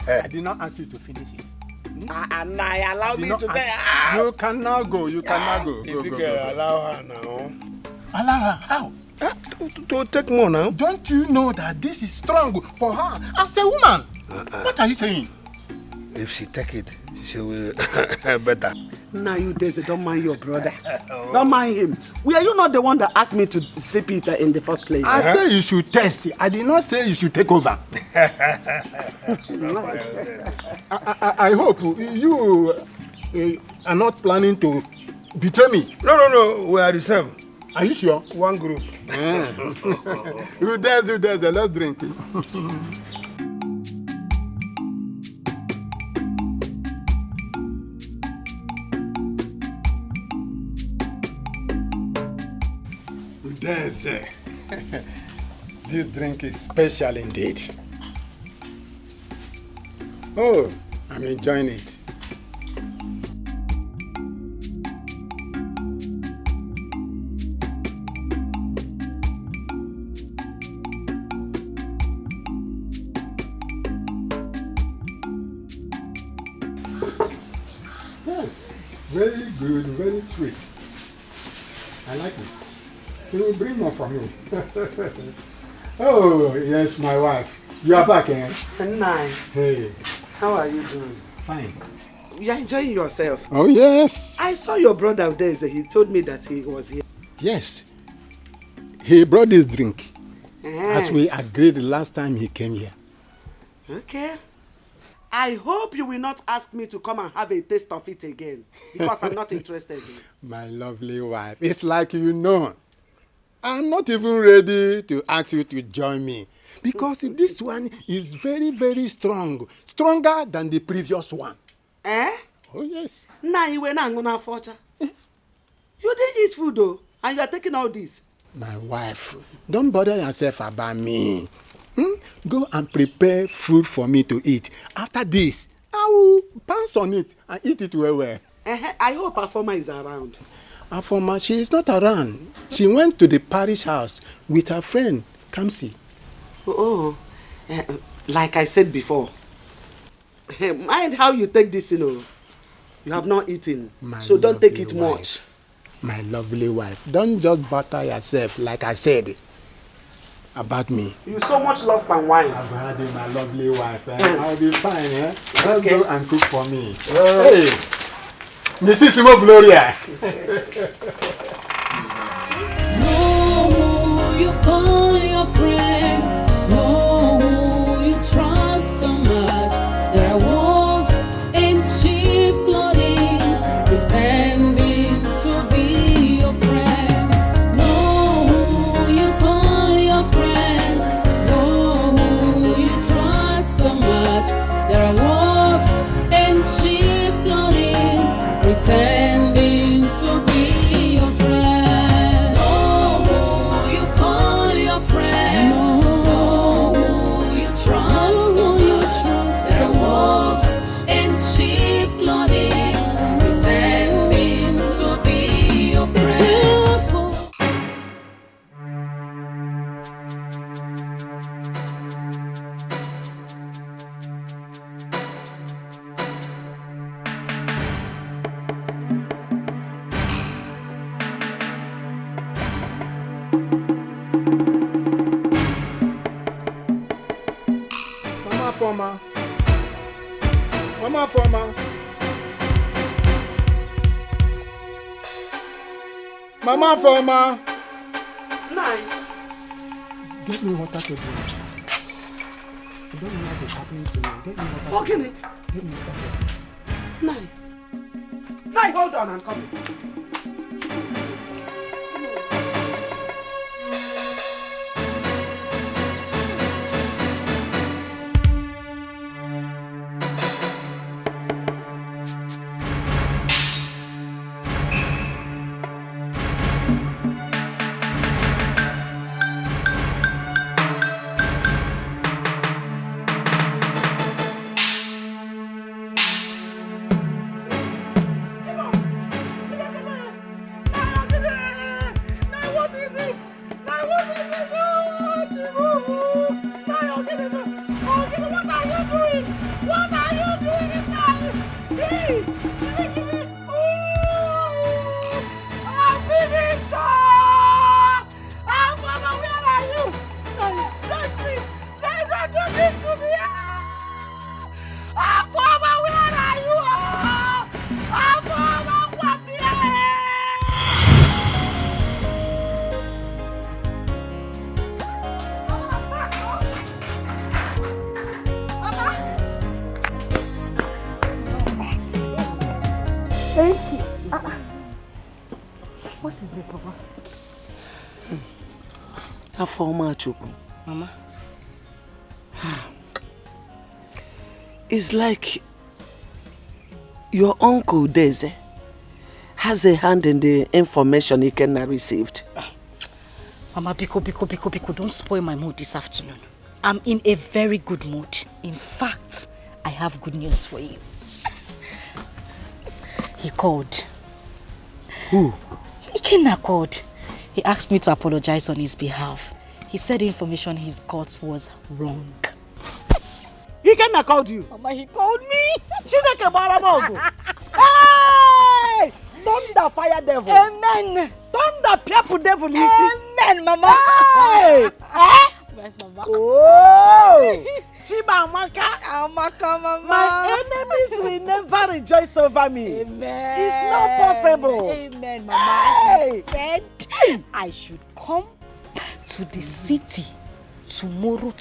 I did not ask you to finish it. And I allow me to there. You cannot go. You cannot go. Go, go. Allow her now. Allow her? How? To take more now. Don't you know that this is strong for her as a woman? What are you saying? If she take it, she will better. Now you Daisy, don't mind your brother. Don't mind him. Were you not the one that asked me to sip it in the first place? I said you should test it. I did not say you should take over. I hope you are not planning to betray me. No. We are the same. Are you sure? One group. You dare. Let's drink. This drink is special indeed. Oh, I'm enjoying it. Very good, very sweet. I like it. You will bring more for me. Oh, yes, my wife. You are back, eh? Nai. Hey. How are you doing? Fine. You are enjoying yourself? Oh, yes. I saw your brother there. He told me that he was here. Yes. He brought this drink. As we agreed the last time he came here. Okay. I hope you will not ask me to come and have a taste of it again. Because I'm not interested in it. My lovely wife, it's like you know. I'm not even ready to ask you to join me. Because this one is very, very strong. Stronger than the previous one. Eh? Oh, yes. Now you were not going to forge. You didn't eat food though, and you are taking all this. My wife, don't bother yourself about me. Go and prepare food for me to eat. After this, I will pounce on it and eat it well. I hope Afoma is around. Afoma, she is not around. She went to the parish house with her friend, Kamsi. Like I said before, mind how you take this, you have not eaten, so don't take it much. My lovely wife, don't just butter yourself like I said about me. You so much love and wine. I've had it, my lovely wife. I'll be fine, eh? Just go and cook for me. Hey, Mississimo Gloria. No, you call your friend. No, you trust so much. There are wolves in sheep clothing, pretending to be your friend. No, you call your friend. No, you trust so much. There are wolves in sheep clothing, pretending to be your friend. No, you call your friend. No, you trust so much. There are wolves in sheep clothing, pretending to be your friend. Mama Foma. Mama Foma. Nine. Get me water to drink. I don't know what is happening to me. Get me water. What can it? Get me water. Nine. Nine, hold on, I'm coming. Mama, it's like your uncle Deze has a hand in the information Ikenna received. Mama, Biko, don't spoil my mood this afternoon. I'm in a very good mood. In fact, I have good news for you. He called. Who? Ikenna called. He asked me to apologize on his behalf. He said the information he got was wrong. Ikenna called you? Mama, he called me. Chineke Baramogo. Hey! Thunder fire devil. Amen. Thunder people devil. Amen, Mama. Hey. Yes, Mama. Oh. Chiba Amaka. Amaka, Mama. My enemies will never rejoice over me. Amen. It's not possible. Amen, Mama. Hey. He said I should come to the city tomorrow.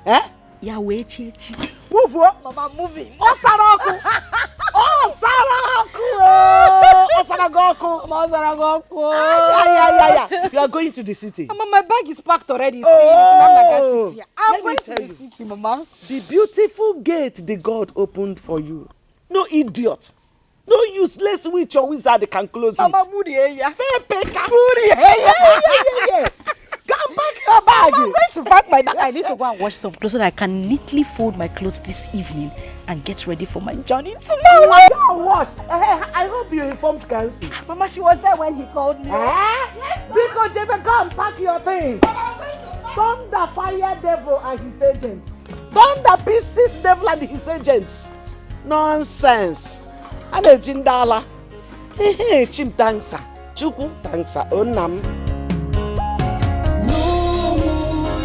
Eh? Yahweh Chichi. Move. Mama, moving. Osaraku. Osaragoku. You are going to the city. Mama, my bag is packed already. Oh. City. I'm going to the city, Mama. The beautiful gate the God opened for you. No idiot. No useless witch or wizard can close Mama, it. Mama, Come back your bag. I'm going to pack my bag. I need to go and wash some clothes so that I can neatly fold my clothes this evening and get ready for my journey tomorrow. Wash. I hope you informed Kansi. Mama, she was there when he called me. Yes, because Jebe, go and pack your things. Thunder fire devil and his agents. Thunder pieces devil and his agents. Nonsense. And a jindala. Chim dancer. Chuku dancer. Onam.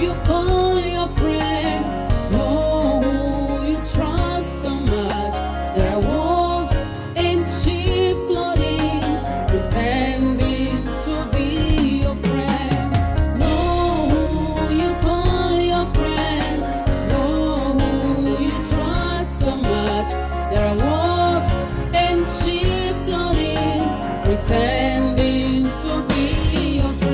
You call your friend, know who you trust so much. There are wolves in sheep clothing, pretending to be your friend. Know who you call your friend, know who you trust so much. There are wolves in sheep clothing, pretending to be your friend.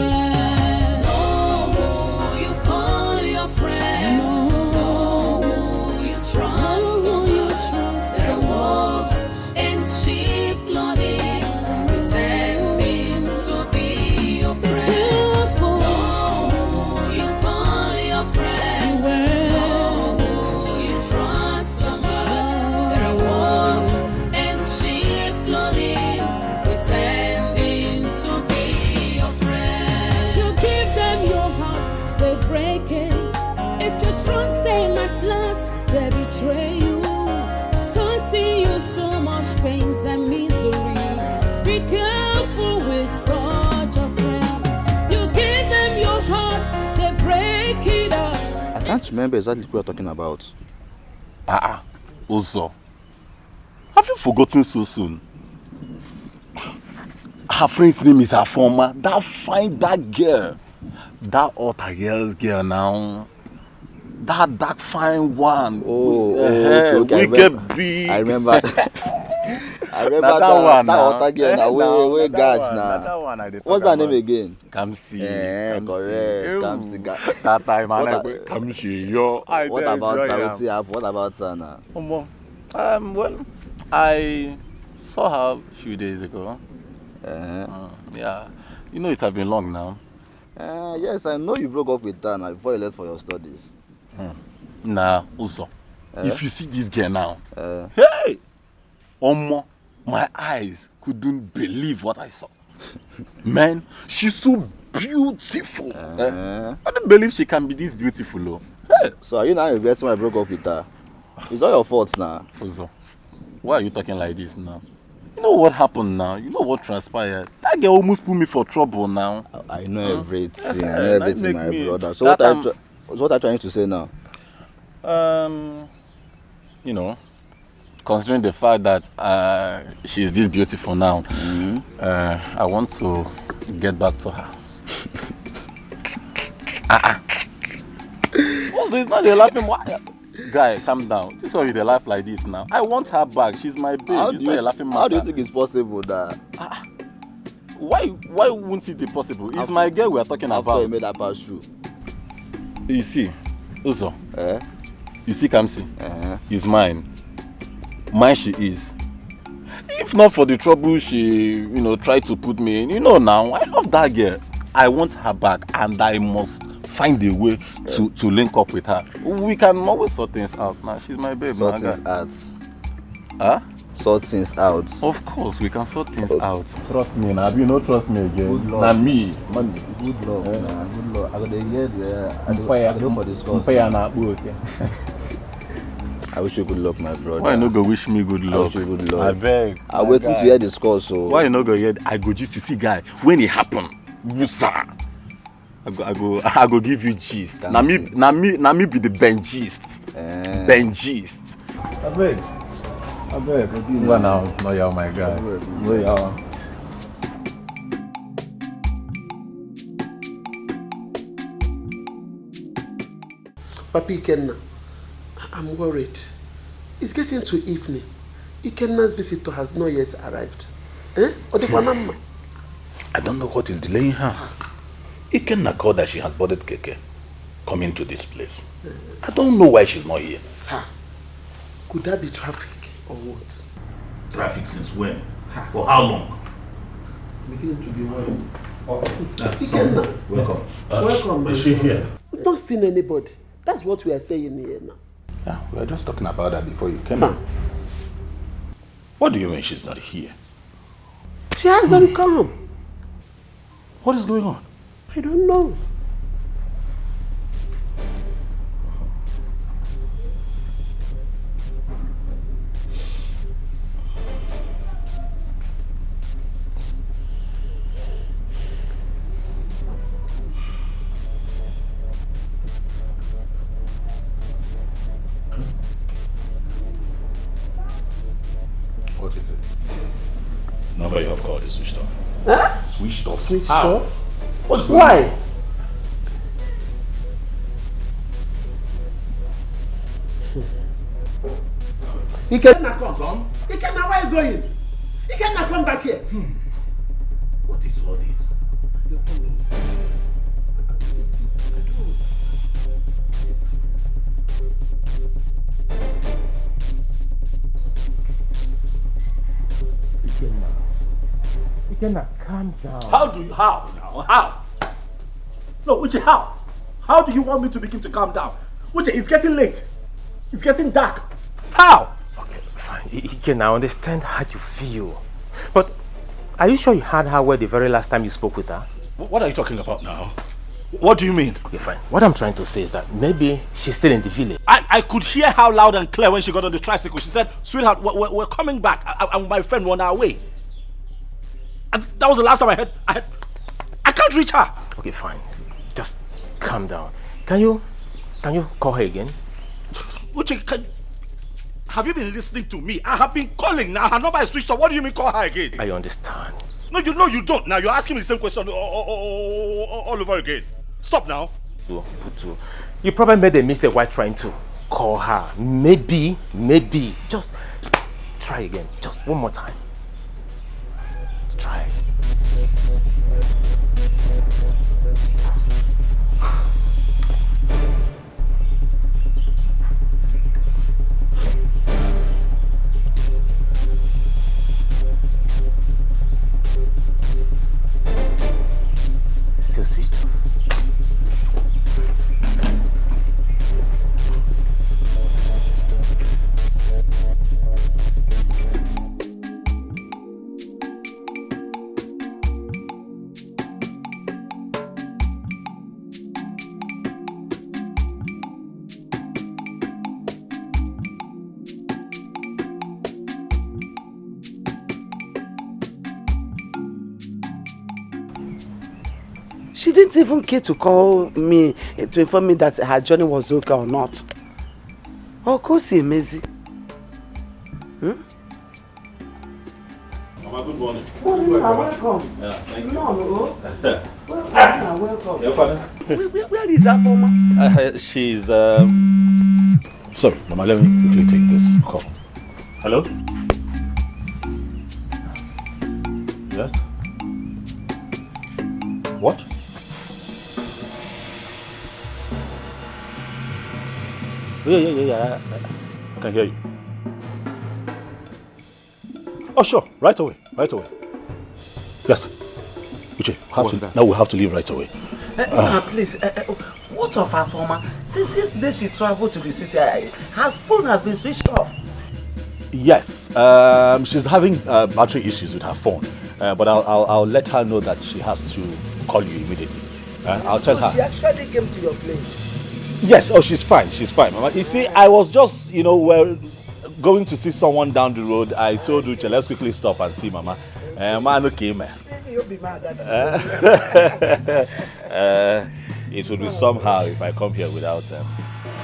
I can't remember exactly what we are talking about. Also, have you forgotten so soon? Her friend's name is Afoma. That fine dark girl. That other girl now. That dark fine one. Okay. I remember. I remember that one. That other girl now. Wait, guys now. What's that name again? Kamsi. Correct. Kamsi. That time, Kamsi. Yo. What about her? What about her now? Well, I saw her a few days ago. Yeah. You know it has been long now. Yes, I know you broke up with her now before you left for your studies. Nah, also. If you see this girl now, hey! My eyes couldn't believe what I saw. Man, she's so beautiful. I don't believe she can be this beautiful. Though. Hey. So are you now regretting why I broke up with her? It's not your fault now. Also, why are you talking like this now? You know what happened now? You know what transpired? That girl almost put me for trouble now. I know everything. Everything, my brother. So what are you trying to say now? You know, considering the fact that she's this beautiful now, I want to get back to her. Also, it's not a laughing. Guy, calm down. This is why you laugh like this now. I want her back. She's my babe. It's not a laughing matter. How do you think it's possible that? Why won't it be possible? It's my girl we are talking about. After you made that pass through. You see, Uzo. You see Kamsi? He's mine. Mine she is. If not for the trouble she, tried to put me in, now, I love that girl. I want her back and I must find a way to link up with her. We can always sort things out now. She's my baby. Sort things out. Huh? Sort things out. Of course, we can sort things out. Trust me now. You don't trust me again. Now me. Money. Good luck. Good luck. I got to hear I go for this course. I wish you good luck, my brother. Why you no go wish me good luck? I wish you good luck. I beg. I'm waiting to hear the score, so... Why you no go hear? I go just to see guy. When it happen, busa. I go give you gist. Na me be the Benjist. Benjist. I beg. Go now, no y'all my guy. No y'all. Papi Ikenna, I'm worried. It's getting to evening. Ikenna's visitor has not yet arrived. Eh? I don't know what is delaying her. Ikenna called that she has boarded Keke coming to this place. I don't know why she's not here. Could that be traffic or what? Traffic since when? For how long? Beginning to be worried. Ikenna. Welcome. Welcome. Is she here? We've not seen anybody. That's what we are saying here now. Yeah, we were just talking about that before you came in. What do you mean she's not here? She hasn't come. What is going on? I don't know. What is it? Number you have called is switched off. Huh? Switched off? Switched How? off? What's going Why? on? Ikenna, come. Ikenna, where are you going? Ikenna, come back here. What is all this? Ikenna, calm down. How now? How? No, Uche, how? How do you want me to begin to calm down? Uche, it's getting late. It's getting dark. How? Okay, fine. Ikenna, I understand how you feel. But are you sure you heard her well the very last time you spoke with her? What are you talking about now? What do you mean? Okay, fine. What I'm trying to say is that maybe she's still in the village. I could hear her loud and clear when she got on the tricycle. She said, sweetheart, we're coming back. And my friend on our way. And that was the last time I heard. I can't reach her. Okay, fine. Just calm down. Can you call her again? Uche, have you been listening to me? I have been calling now. Her number is switched off. What do you mean call her again? I understand. No, you don't. Now you're asking me the same question all over again. Stop now. Putu, you probably made a mistake while trying to call her. Maybe. Just try again. Just one more time. Try. Still switched off. She didn't even care to call me to inform me that her journey was okay or not. Of course, amazing. Mama, good morning. Welcome. Yeah, thank you. Welcome. Your father? Where is her mama? She's sorry, Mama, let me quickly take this call. Hello? Yes? What? Yeah. I can hear you. Oh, sure. Right away. Yes. Uche, now we have to leave right away. Please, what of her former? Since yesterday she traveled to the city, her phone has been switched off. Yes. She's having battery issues with her phone. But I'll let her know that she has to call you immediately. I'll tell her. She actually came to your place. Yes, oh, she's fine, Mama. You see, I was just, going to see someone down the road. I told Uche, let's quickly stop and see Mama. Man, okay, man. You'll be mad at It would be somehow if I come here without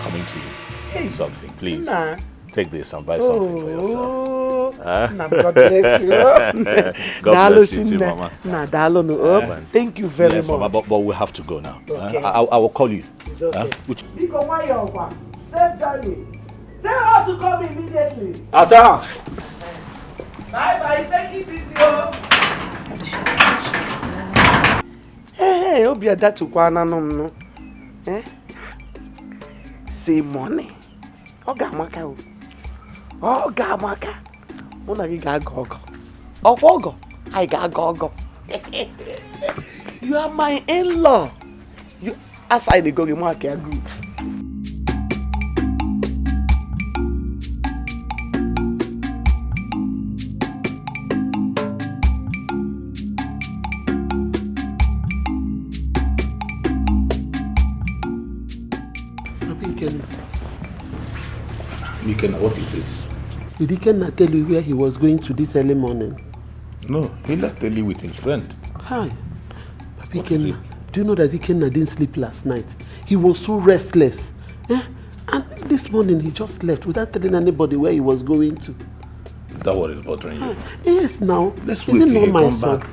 coming to you. Hey, something, please. Nah. Take this and buy something for yourself. God bless you. God bless you too, Mama. Thank you very much. Mama, but we have to go now. Okay. I will call you. It's okay. Biko, why you over? Save Johnny. Tell her to come immediately. Ada! Bye-bye. Take it easy. Hey, Obi Adatu Kwana no. Say money. Oga Maka. Oga Maka. Muna gi ga gogo. Ogogo. I ga gogo. You are my in-law. You aside the go market agree. Ikenna, what is it? Did Ikenna tell you where he was going to this early morning? No, he left early with his friend. Hi. Papi Ikenna, do you know that Ikenna didn't sleep last night? He was so restless. And this morning he just left without telling anybody where he was going to. Is that what is bothering you? Yes, now. Let's wait till he comes back.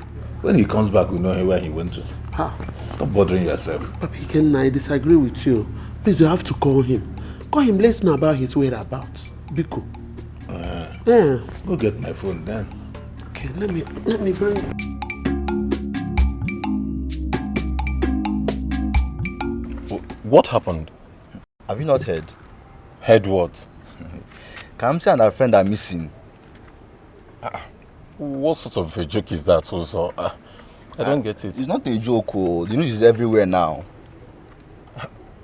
When he comes back, we know where he went to. Stop bothering yourself. Papi Ikenna, I disagree with you. Please, you have to call him. Call him, let's know about his whereabouts. Biko. Go get my phone then. Okay, let me bring it. What happened? Have you not heard? Heard what? Kamsi and her friend are missing. What sort of a joke is that also? I don't get it. It's not a joke. The news is everywhere now.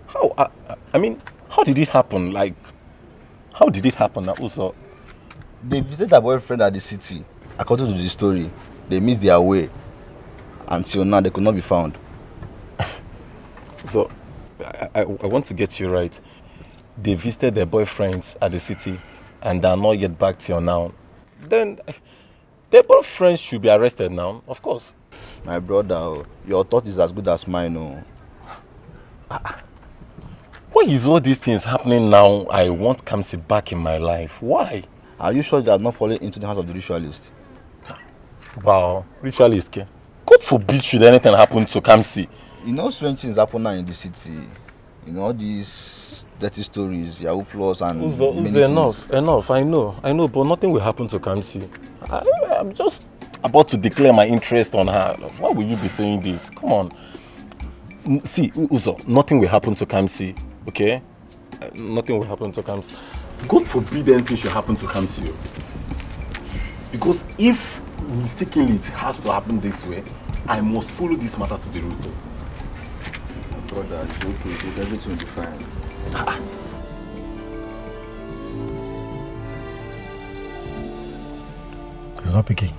How? I mean, how did it happen? Like, how did it happen also? They visited their boyfriend at the city. According to the story, they missed their way. Until now, they could not be found. So, I want to get you right. They visited their boyfriends at the city and they are not yet back till now. Then, their boyfriends should be arrested now, of course. My brother, your thought is as good as mine. Why is all these things happening now? I want Kamsi back in my life. Why? Are you sure you have not fallen into the hands of the ritualist? Wow, ritualist? God forbid should anything happen to Kamsi. You know strange things happen now in the city. You know all these dirty stories, Yahoo Plus and enough, I know, but nothing will happen to Kamsi. I'm just about to declare my interest on her. Why will you be saying this? Come on. See, Uzo, nothing will happen to Kamsi, okay? Nothing will happen to Kamsi. God forbid anything should happen to Kamsi. Because if mistakenly it has to happen this way, I must follow this matter to the root. Brother, it's okay, everything will be fine. He's not picking.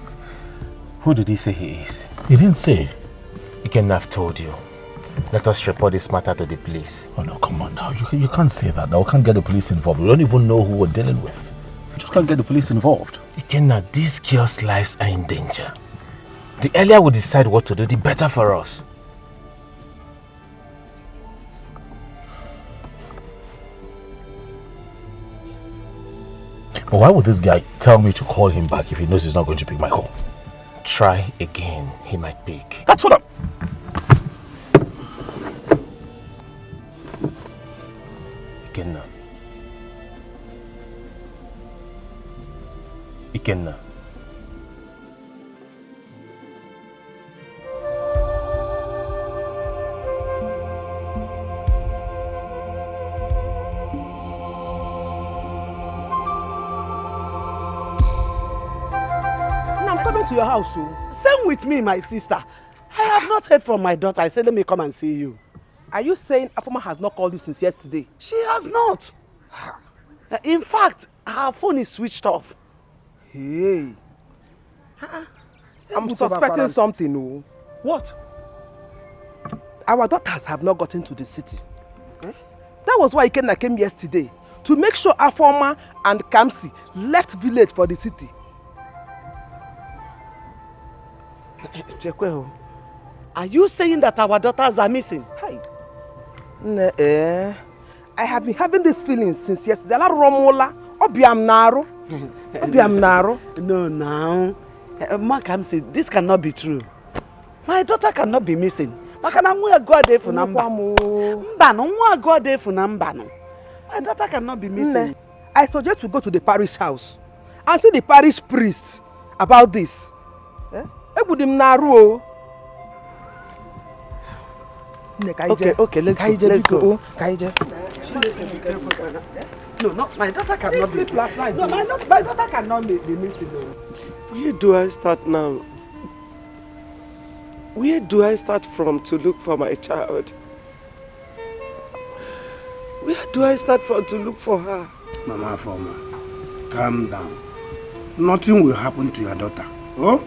Who did he say he is? He didn't say. He can have told you. Let us report this matter to the police. Oh no, come on now. You can't say that. Now we can't get the police involved. We don't even know who we're dealing with. We just can't get the police involved. Ikenna, these girls' lives are in danger. The earlier we decide what to do, the better for us. But why would this guy tell me to call him back if he knows he's not going to pick my call? Try again. He might pick. That's what I'm... Ikenna. Ikenna. To your house, same with me, my sister. I have not heard from my daughter. I said, let me come and see you. Are you saying Afoma has not called you since yesterday? She has not. In fact, her phone is switched off. Hey. I'm suspecting something. Oh. What? Our daughters have not gotten to the city. That was why Ikenna came yesterday, to make sure Afoma and Kamsi left village for the city. Chekweho, are you saying that our daughters are missing? Hi. I have been having these feelings since yesterday. Obiam Naro. No, now. Ma Kamsi, this cannot be true. My daughter cannot be missing. My daughter cannot be missing. I suggest we go to the parish house and see the parish priest about this. Okay, let's go. No, my daughter cannot be. No, my daughter cannot be missing. Where do I start now? Where do I start from to look for my child? Where do I start from to look for her? Mama Foma, calm down. Nothing will happen to your daughter. Oh?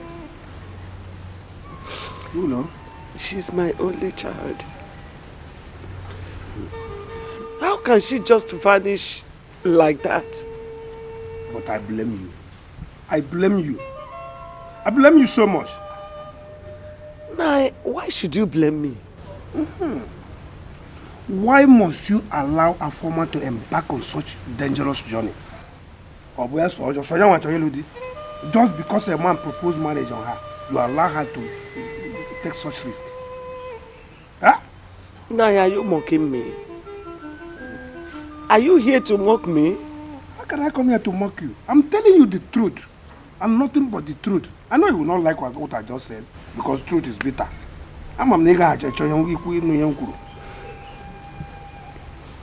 You know? She's my only child. How can she just vanish like that? But I blame you. I blame you. I blame you so much. Nah, why should you blame me? Why must you allow a farmer to embark on such dangerous journey? Just because a man proposed marriage on her, you allow her to take such risk? Huh? Naya, are you mocking me? Are you here to mock me? How can I come here to mock you? I'm telling you the truth. I'm nothing but the truth. I know you will not like what I just said, because truth is bitter. I'm a nigga.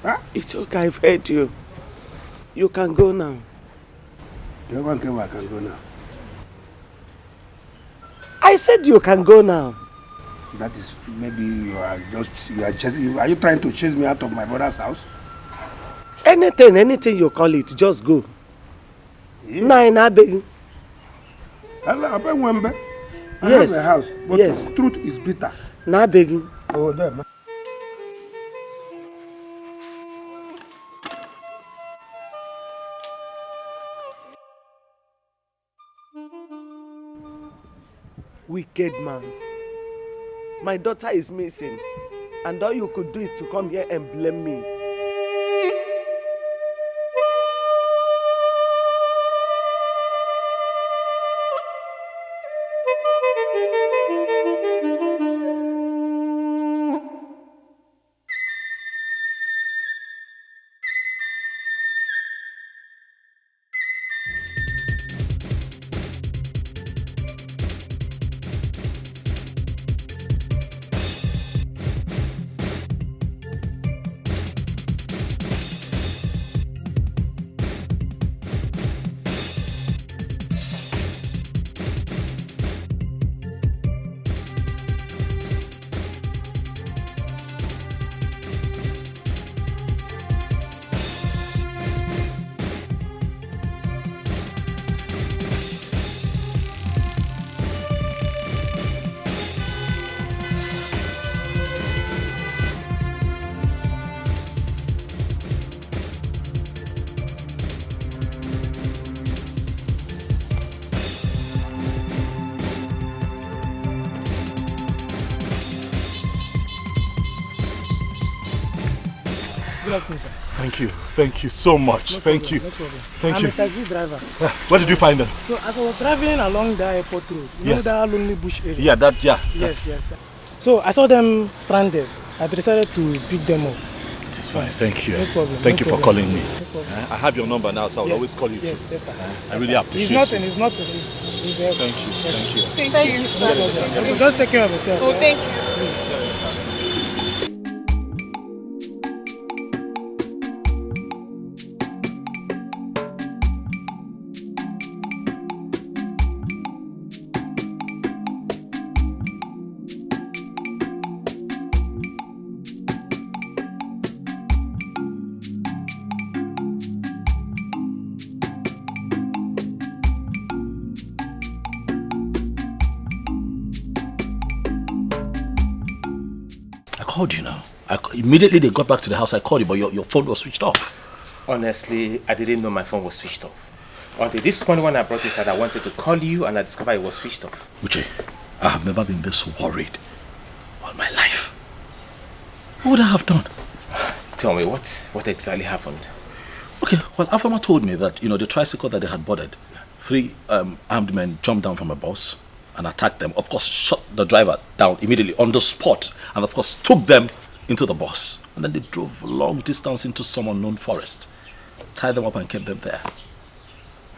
Huh? It's okay, I've heard you. You can go now. You don't care where I can go now. I said you can go now. That is, maybe are you trying to chase me out of my brother's house? Anything you call it, just go. Yeah. Nine, I beg. I have a house, but the truth is bitter. Now begging. Oh, there, man. Wicked man. My daughter is missing, and all you could do is to come here and blame me. Good afternoon, sir. Thank you so much. No Thank problem, you. no problem. Thank I'm you. a taxi driver. Where did you find them? So as I was driving along the airport road, you know that lonely bush area? Yeah, Yes, yes. So I saw them stranded. I decided to pick them up. It is fine. Thank you. No problem. Thank you for calling me. No problem. I have your number now, so I'll always call you too. Yes, sir. I really appreciate it. It's nothing. It's Thank you. Yes. Thank you. Thank you, sir. Just take care of yourself. Oh, thank you. Please. I called you now. Immediately they got back to the house, I called you, but your phone was switched off. Honestly, I didn't know my phone was switched off. Until this morning when I brought it out, I wanted to call you and I discovered it was switched off. Uche, I have never been this worried all my life. What would I have done? Tell me, what exactly happened? Okay, well, Afama told me that, the tricycle that they had boarded, 3 armed men jumped down from a bus and attacked them. Of course, shot the driver down immediately on the spot and, of course, took them into the bus. And then they drove a long distance into some unknown forest, tied them up and kept them there.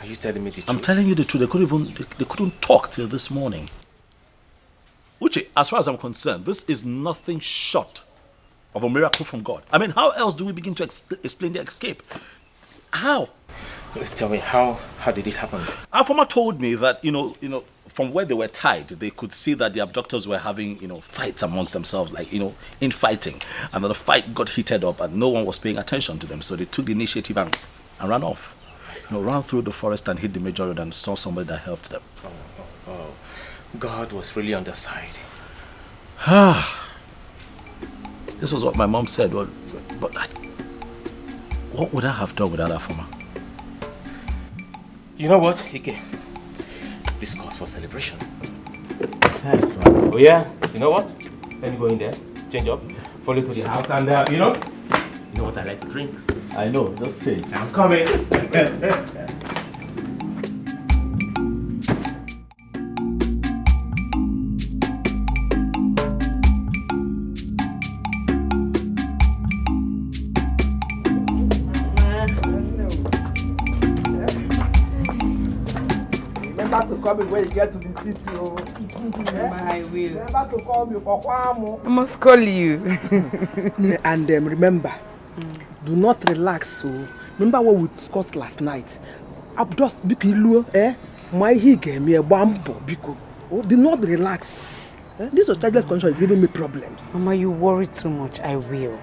Are you telling me the truth? I'm telling you the truth. They couldn't talk till this morning. Uche, as far as I'm concerned, this is nothing short of a miracle from God. I mean, how else do we begin to explain the escape? How? Tell me, how did it happen? Afama told me that, from where they were tied, they could see that the abductors were having, fights amongst themselves, like, infighting. And that the fight got heated up and no one was paying attention to them. So they took the initiative and ran off. Ran through the forest and hit the major road and saw somebody that helped them. Oh. God was really on their side. This was what my mom said, but what would I have done without Afama? You know what, Ike? This calls for celebration. Thanks, man. Oh yeah, you know what? Let me go in there, change up, follow to the house, and you know what I like to drink. I know, just change. I'm coming. Remember to call me when you get to the city. Oh. I will. Remember to call me for Kwamo. I must call you. And remember, do not relax. So remember what we discussed last night. Just because my he gave me a bambo because do not relax. This childless condition is giving me problems. Mama, you worry too much. I will.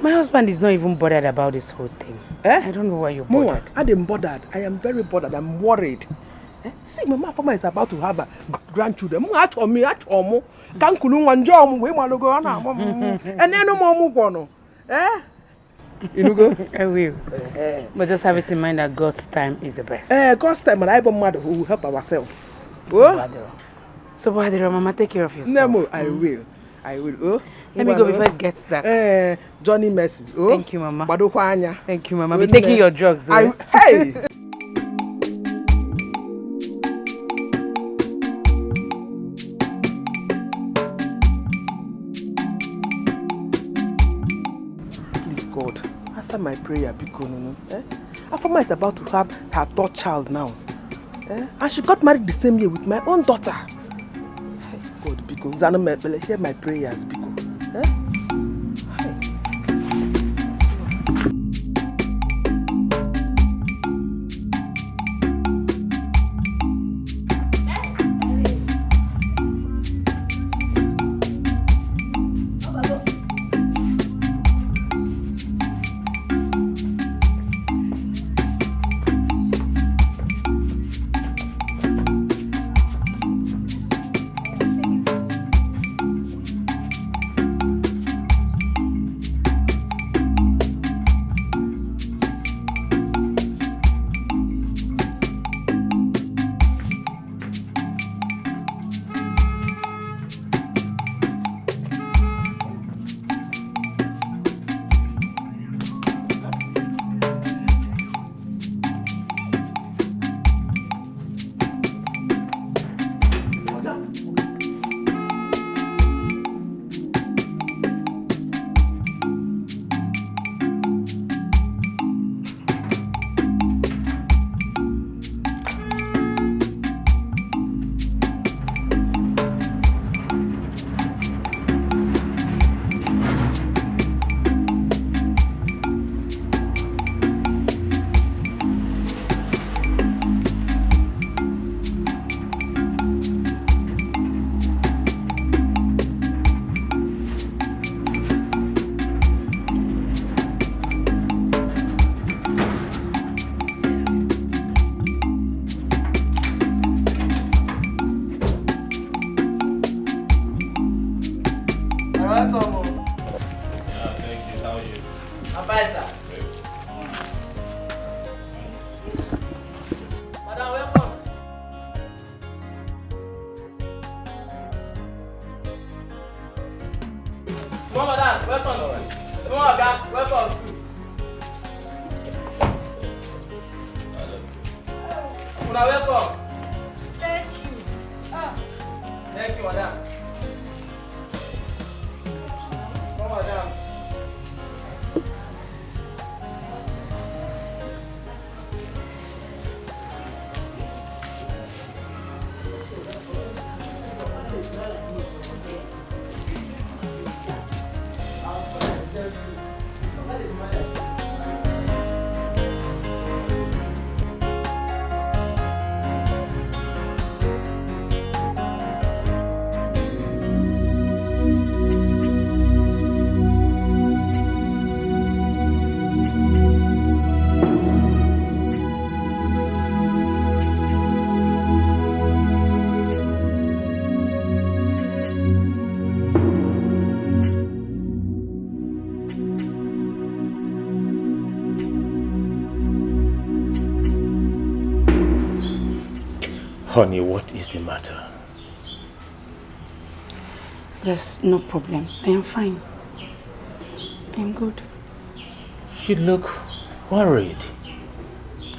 My husband is not even bothered about this whole thing. I don't know why you're bothered. I am bothered. I am very bothered. I'm worried. See, my mama is about to have a grandchildren. At me. Can't we want to go on. And then no more. You go? I will. But just have it in mind that God's time is the best. God's time, and I am mother who will help ourselves. So, Mama, take care of yourself. No, I will. Oh, let me go before it gets dark. Johnny messes. Oh, thank you, Mama. Thank you, Mama. Be taking your drugs. Hey! Please, God, answer my prayer because Afama is about to have her third child now. And she got married the same year with my own daughter. God, because Zano, hear my prayers because. Una welcome. Thank you. Thank you, madam. No, madam. Honey, what is the matter? Yes, no problems. I am fine. I am good. You look worried.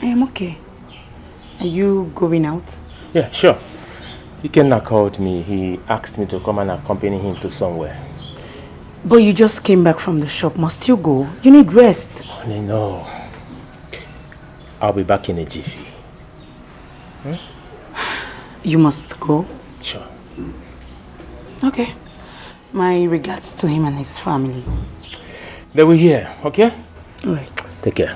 I am okay. Are you going out? Yeah, sure. Ikenna called me. He asked me to come and accompany him to somewhere. But you just came back from the shop. Must you go? You need rest. Honey, no. I'll be back in a jiffy. Hmm? You must go? Sure. Okay. My regards to him and his family. They were here, okay? All right. Take care.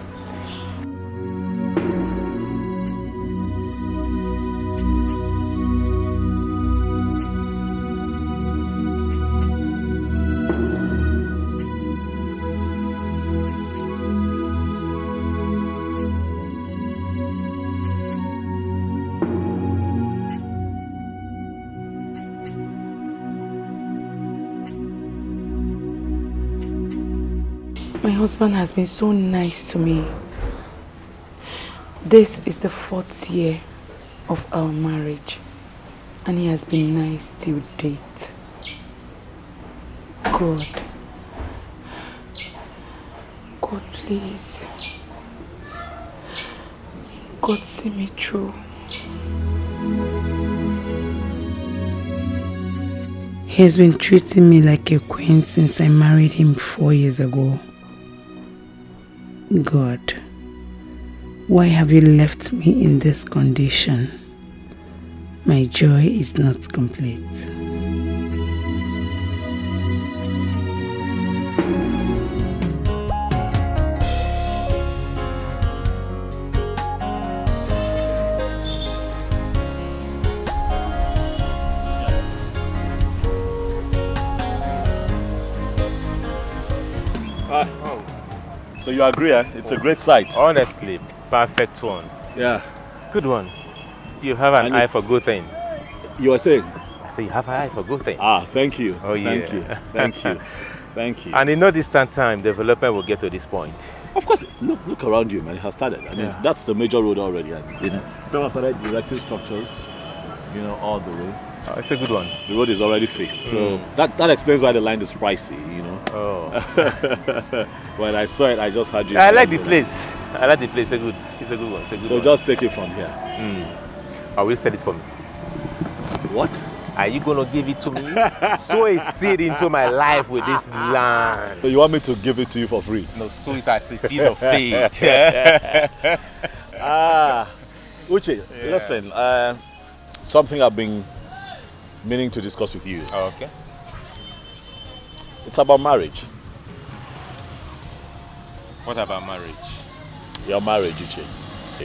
My husband has been so nice to me. This is the 4th year of our marriage, and he has been nice till date. God, please. God, see me through. He has been treating me like a queen since I married him 4 years ago. God, why have you left me in this condition? My joy is not complete. So you agree, eh? It's a great sight. Honestly, perfect one. Yeah. Good one. You have an eye for good things. You were saying? I say you have an eye for good things. Ah, thank you. Oh, yeah. Thank you. Thank you. Thank you. And in no distant time, development will get to this point. Of course, look around you, man. It has started. I mean, that's the major road already. And, you know, people have started erecting structures, you know, all the way. It's a good one. The road is already fixed. So that explains why the land is pricey, you know. Oh. When I saw it, I just had you. I like the place. I like the place. It's a good one. It's a good so one. just take it from here. I will sell it for me. What? Are you going to give it to me? Sow a seed into my life with this land. So you want me to give it to you for free? No, sow it as a seed of faith. Uche, listen. Something I've been meaning to discuss with you. Oh, okay. It's about marriage. What about marriage? Your marriage, Uche.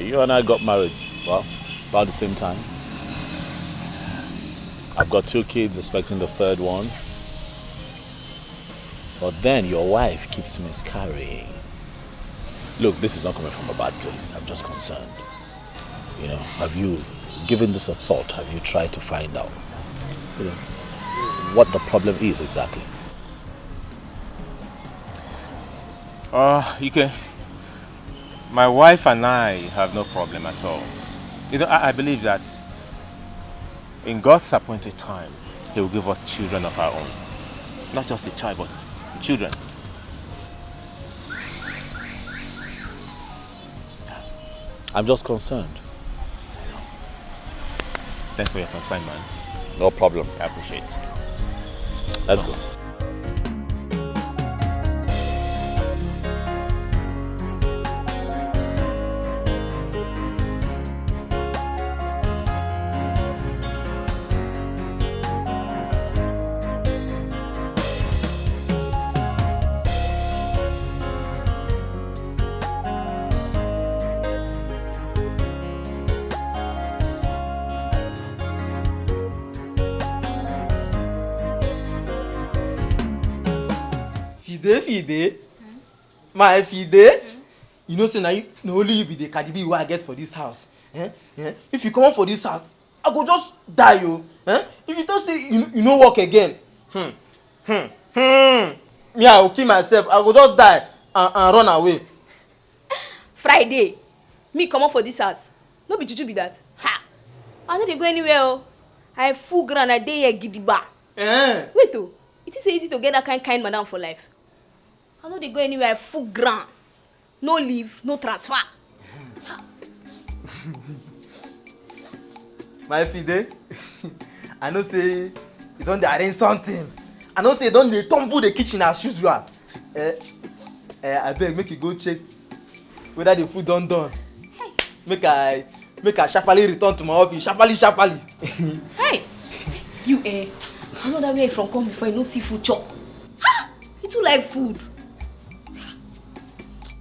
You and I got married, well, about the same time. I've got 2 kids, expecting the 3rd one. But then your wife keeps miscarrying. Look, this is not coming from a bad place. I'm just concerned. You know, have you given this a thought? Have you tried to find out, you know, what the problem is exactly? Ike, my wife and I have no problem at all. You know, I believe that in God's appointed time, He will give us children of our own. Not just a child, but children. I'm just concerned. Thanks for your concern, man. No problem. I appreciate it. Let's go. Fide, my Fide, you know, say now only you be the Cardi B I get for this house. If you come out for this house, I go just die, yo. If you don't say you no work again, me I will kill myself. I go just die and run away. Friday, me come out for this house. No be juju be that. Ha! I no dey go anywhere. Oh. I full ground. I dey here gidigba. Wait oh, it is easy to get that kind madam for life. I no dey go anywhere. I full ground. No leave, no transfer. My Fide, I know say you don dey arrange something. I know say you don dey tumble the kitchen as usual. I beg make you go check whether the food done. Hey. Make I sharply return to my office. Sharply. Hey, you I know that where you from come before you no see food chop. Ha! You too like food.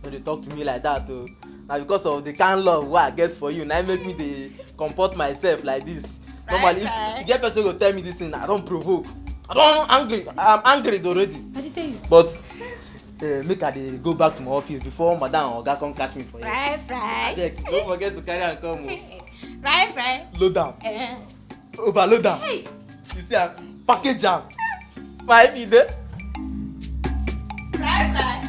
No dey talk to me like that oh. Na because of the kind love wey I get for you na make me dey comport myself like this. Normally if you get person go tell me this thing I don provoke. I don angry. I'm angry already. I dey tell you. But make I dey go back to my office before madam or oga come catch me for here. Fry. Don't forget to carry am come o. Fry. Load down. Overload am. Hey. You see am, package am. My Fide. Fry.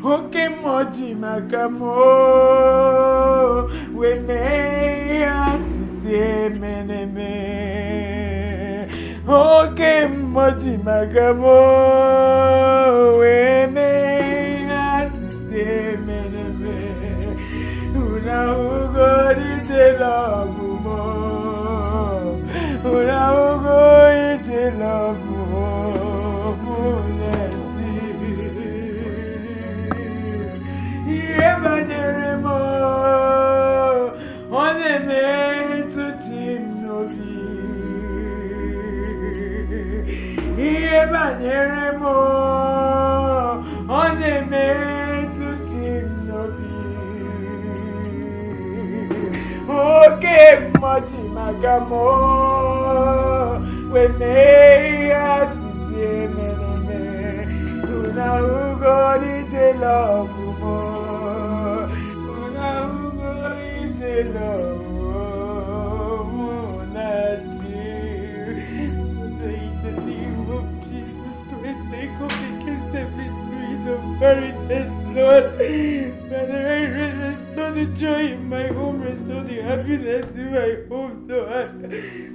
Oke moji magamo we me asise meneme. Oke moji magamo we me asise meneme. Una ugo ite lovu mo. Una ugo ite lovu mo. Ebanyeremo, oneme tutim nobi. Ebanyeremo, oneme tutim nobi. Oke moji magamo, we me asise meneme. Una ugo lite lovu. Lord, Father, restore the joy in my home, restore the happiness in my home, Lord.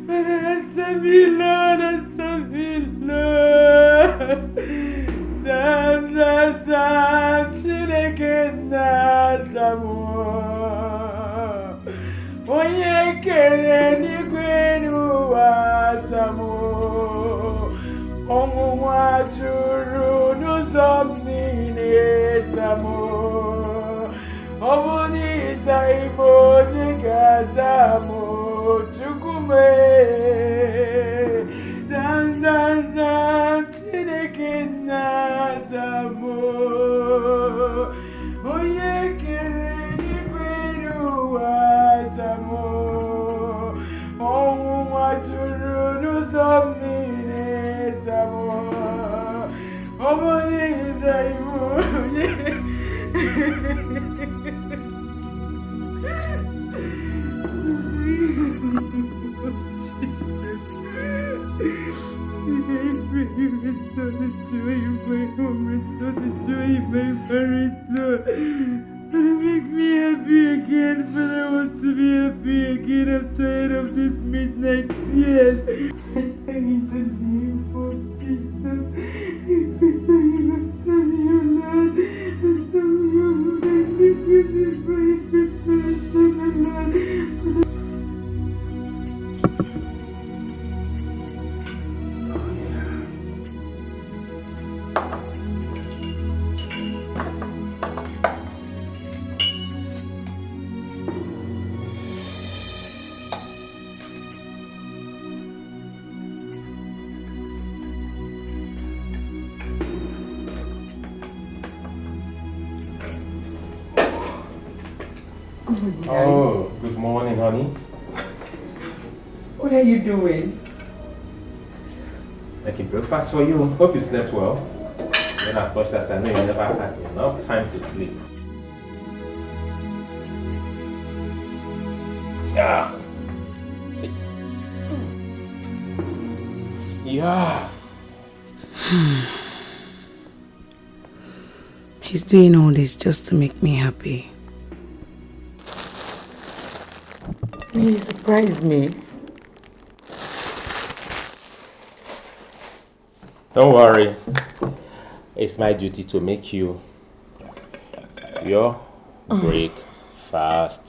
Father, answer me, Lord, answer me, Lord. Sam, Chineke na Samu. Onye kere n'igwe n'ụwa Samu. Ọnwụnwa juru n'ụzọ m niile Samu. Ọ bụ n'ịza Igbo onye ga-aza m Chukwu mee. Sam, Chineke na Samu. Onye kere n'igwe n'ụwa Samu. Ọnwụnwa juru n'ụzọ m niile Samu. Ọ bụ n'ịza Igbo onye with my tears. In the name of Jesus. Oh, good morning, honey. What are you doing? Making breakfast for you. Hope you slept well. Then as much as I know, you never had enough time to sleep. Yeah. Sit. Yeah. He's doing all this just to make me happy. You surprised me. Don't worry. It's my duty to make you your breakfast.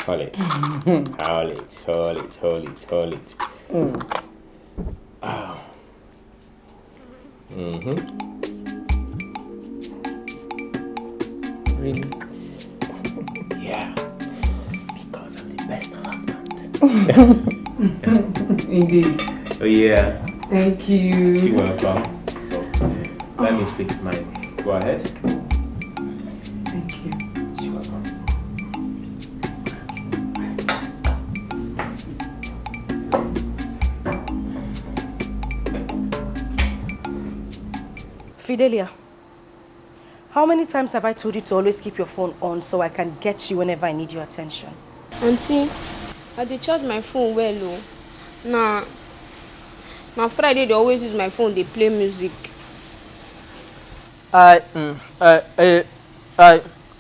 Hold it. Hold it. Hold it. Hold it. Hold it. Oh. Really? Yeah. Because I'm the best husband. Indeed. Oh yeah. Thank you. You're welcome. So let me fix mine. Go ahead. Thank you. You're welcome. Fidelia, how many times have I told you to always keep your phone on so I can get you whenever I need your attention? Auntie, I dey charge my phone well oh. Na Friday they always use my phone, they play music.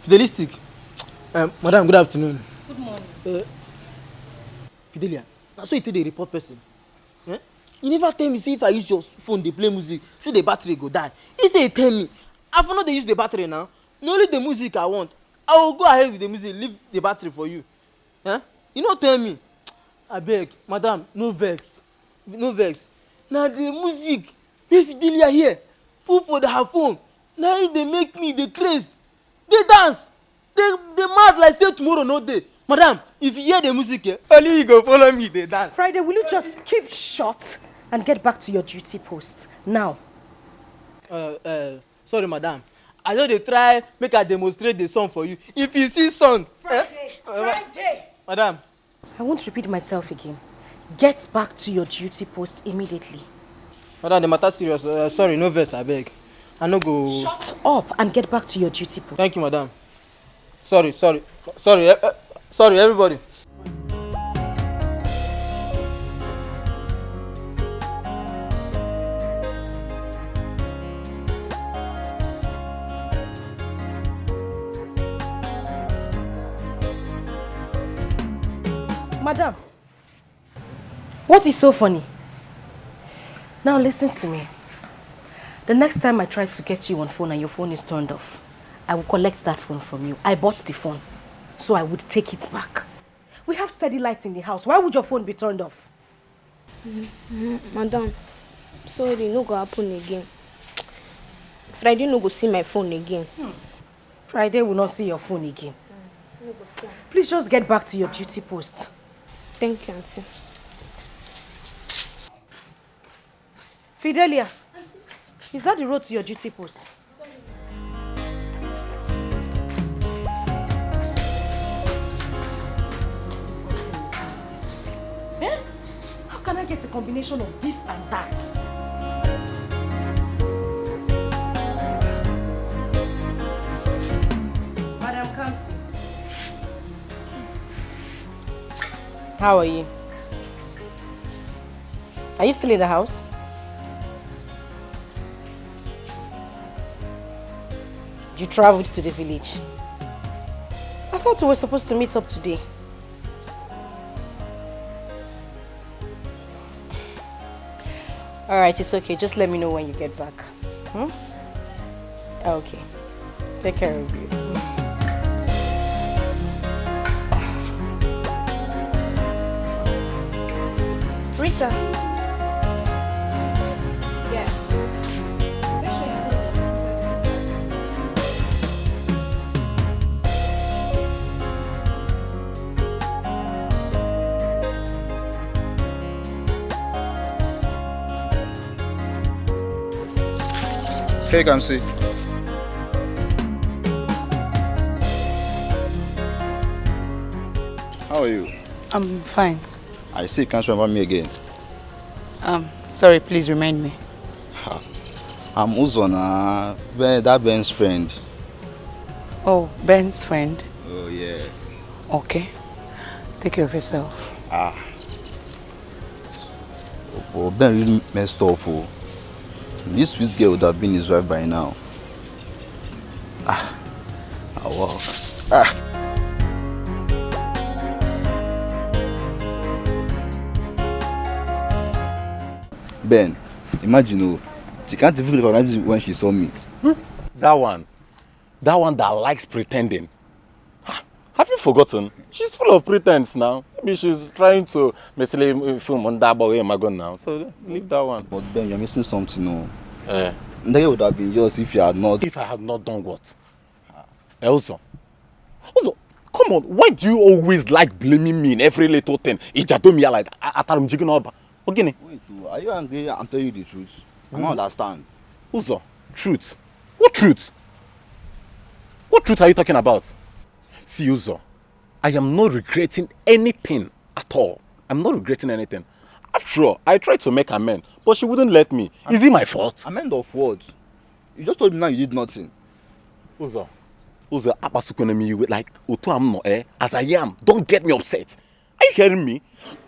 Fidelistic. Madam, good afternoon. Good morning. Fidelia, that's why you take the report person. You never tell me say if I use your phone, they play music, see the battery go die. You say you tell me. I for not they use the battery now. Not only the music I want. I will go ahead with the music, leave the battery for you. You not tell me. I beg, madam, no vex. No vex. Now the music, if Fidelia here, put for her phone. Now they make me the craze. They dance. They mad like say tomorrow no day. Madam, if you hear the music, only you go follow me, they dance. Friday, will you just keep short and get back to your duty post now? Sorry, madam. I know they try make I demonstrate the song for you. If you see song, Friday. Madam. I won't repeat myself again. Get back to your duty post immediately. Madam, the matter serious. Sorry, no verse, I beg. I no go. Shut up and get back to your duty post. Thank you, madam. Sorry, everybody. Madam, what is so funny? Now listen to me. The next time I try to get you on phone and your phone is turned off, I will collect that phone from you. I bought the phone, so I would take it back. We have steady lights in the house. Why would your phone be turned off? Madam, sorry, no go happen again. Friday no go see my phone again. Friday will not see your phone again. Please just get back to your duty post. Thank you, Auntie. Fidelia, is that the road to your duty post? How can I get a combination of this and that? Madam Kamsi. How are you? Are you still in the house? You traveled to the village. I thought we were supposed to meet up today. Alright, it's okay. Just let me know when you get back. Okay. Take care of you. Rita. Yes. Hey, Kamsi. How are you? I'm fine. I see you can't remember me again. Sorry, please remind me. I'm Uzona, that Ben's friend. Oh, Ben's friend? Oh, yeah. Okay. Take care of yourself. Oh, Ben really messed up. Oh. This sweet girl would have been his wife by now. Wow. Ben, imagine, she can't even recognize me when she saw me. That one that likes pretending. Have you forgotten? She's full of pretense now. Maybe she's trying to mislead film on that boy now. So leave that one. But Ben, you're missing something, no? That would have been yours if you had not. If I had not done what? Also, come on. Why do you always like blaming me in every little thing? It's just me like atarum jigging up. Okay. Wait, are you angry? I'm telling you the truth. I don't understand. Uzo, truth? What truth? What truth are you talking about? See, Uzo, I am not regretting anything at all. I'm not regretting anything. After all, I tried to make amends, but she wouldn't let me. Is it my fault? Amend of what? You just told me now you did nothing. Uzo, like as I am. Don't get me upset. Are you hearing me?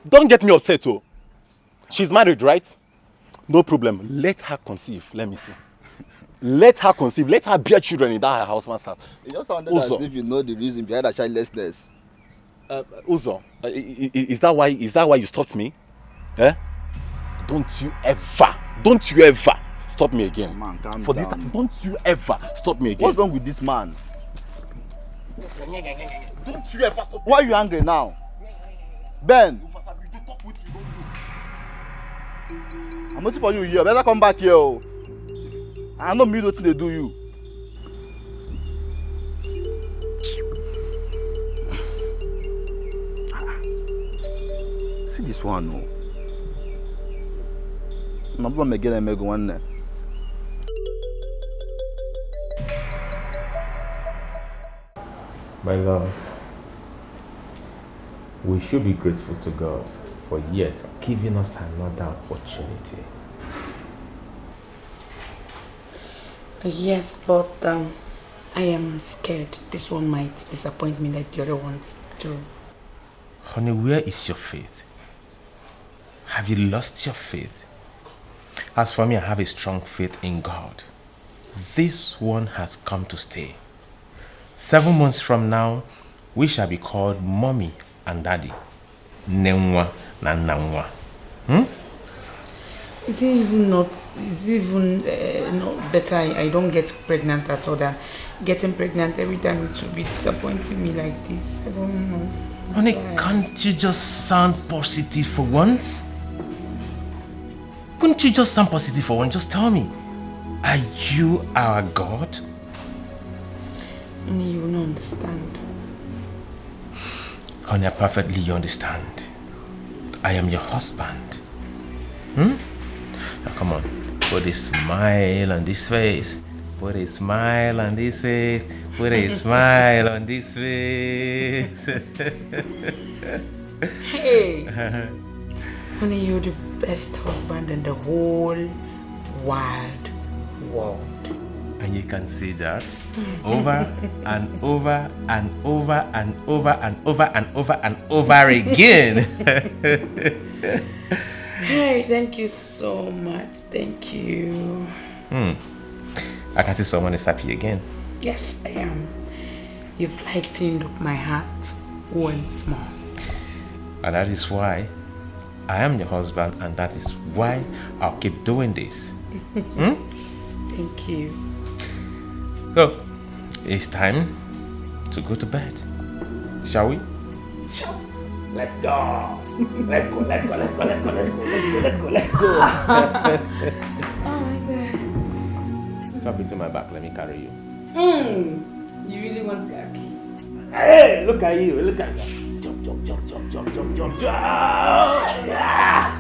Don't get me upset, oh. She's married, right? No problem. Let her conceive. Let me see. Let her conceive. Let her bear children in that houseman's house. It just sounded as if you know the reason behind her childlessness. Uzo, is that why you stopped me? Don't you ever stop me again. Man, calm For down. this, don't you ever stop me again. What's wrong with this man? Don't you ever stop. Why are you angry now? Ben! I'm waiting for you here. Better come back here. Oh. I know me nothing they do you. See this one, no. I'm going to get a mega one there. My love, we should be grateful to God for yet giving us another opportunity. Yes, but I am scared this one might disappoint me like the other ones do. Honey, where is your faith? Have you lost your faith? As for me, I have a strong faith in God. This one has come to stay. 7 months from now, we shall be called Mommy and Daddy. Nenwa na Nanwa. Is it even not better I don't get pregnant at all? That getting pregnant every time it will be disappointing me like this. I don't know. Honey, can't you just sound positive for once? Couldn't you just sound positive for once? Just tell me. Are you our God? Honey, you will not understand. Honey, I perfectly understand. I am your husband. Now come on, put a smile on this face. Put a smile on this face. Put a smile on this face. Hey! Honey, you're the best husband in the whole wide world. And you can see that over and over and over and over and over and over and over again. Hey, thank you so much. Thank you. I can see someone is happy again. Yes, I am. You've lightened up my heart once more. And that is why I am your husband, and that is why I'll keep doing this. Thank you. So, it's time to go to bed. Shall we? Let's go. Let's go. Oh my God. Jump into my back. Let me carry you. You really want that? Hey, look at you. Look at you. Jump. Yeah.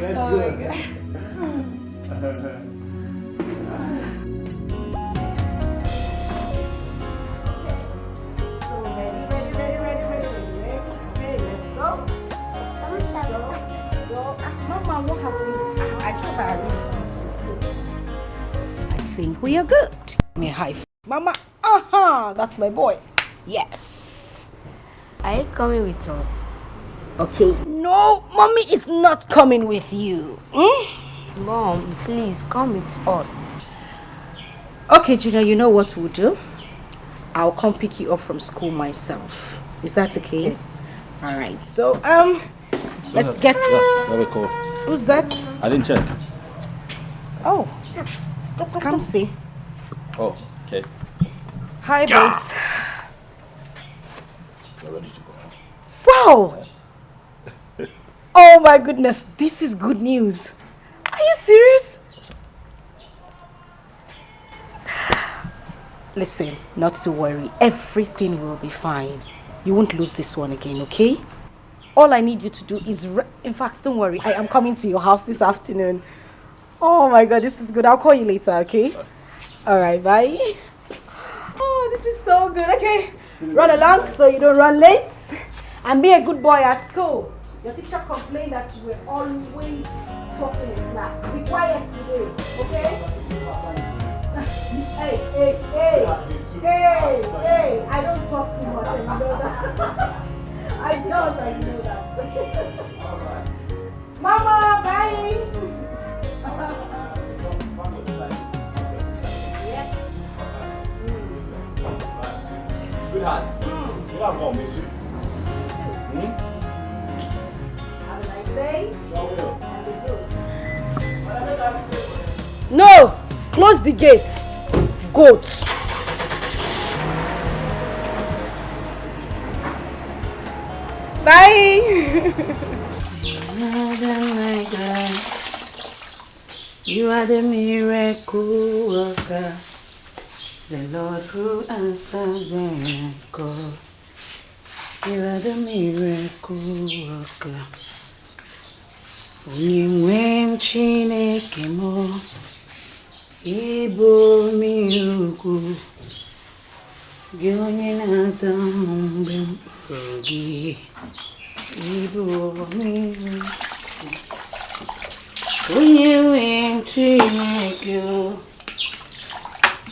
Let's Oh go. my God. Mama, what happened? I thought I arranged this. I think we are good. Give me a high five. Mama, that's my boy. Yes. Are you coming with us? Okay. No, mommy is not coming with you. Mom, please come with us. Okay, Junior, you know what we'll do? I'll come pick you up from school myself. Is that okay? All right. So, let's get... Yeah, very cool. Who's that? I didn't check. Oh, let's come see. Oh, okay. Hi, babes. You're ready to go. Wow! Oh my goodness, this is good news. Are you serious? Listen, not to worry. Everything will be fine. You won't lose this one again, okay? All I need you to do is... In fact, don't worry. I am coming to your house this afternoon. Oh my God, this is good. I'll call you later, okay? Alright, bye. Oh, this is so good. Okay, run along so you don't run late. And be a good boy at school. Your teacher complained that you were always talking in class. Be quiet today, okay? Hey, I don't talk too much, and you know that. I know that. Mama, bye! Yes. Sweetheart, you have more, miss you. Have a nice day. No! Close the gate. Goat. Bye! My God, you are the miracle worker, the Lord who answers when I call. You are the miracle worker. Onye Chineke mo, Ibo miuku, gị onye na-aza mgbe mkpụrụ gị. Ibo miuku, onye nwe Chineke,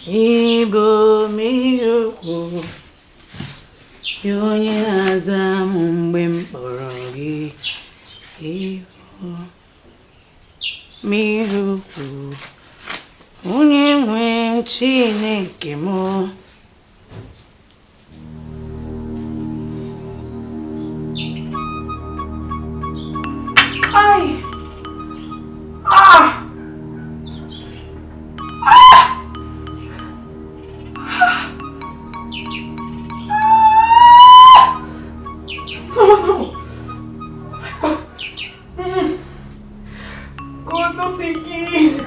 Ibo miuku, gị onye na-aza mgbe mkpụrụ gị. Ibo miuku, onye nwe Chineke mo. Ai! Ah! God, no thinking.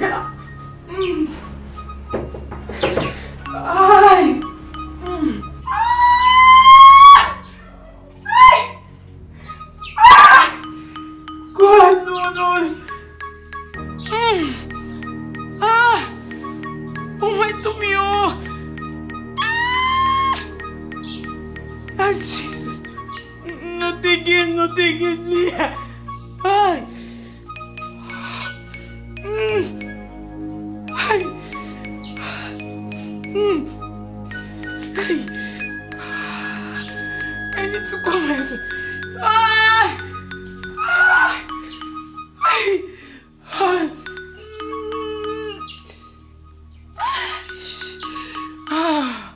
Ai! God, no. Oh my tumio. Ah, Jesus. No thinking, Leah. Ay. Ay. I need to go myself. Ay. Ay. Ay. Ay.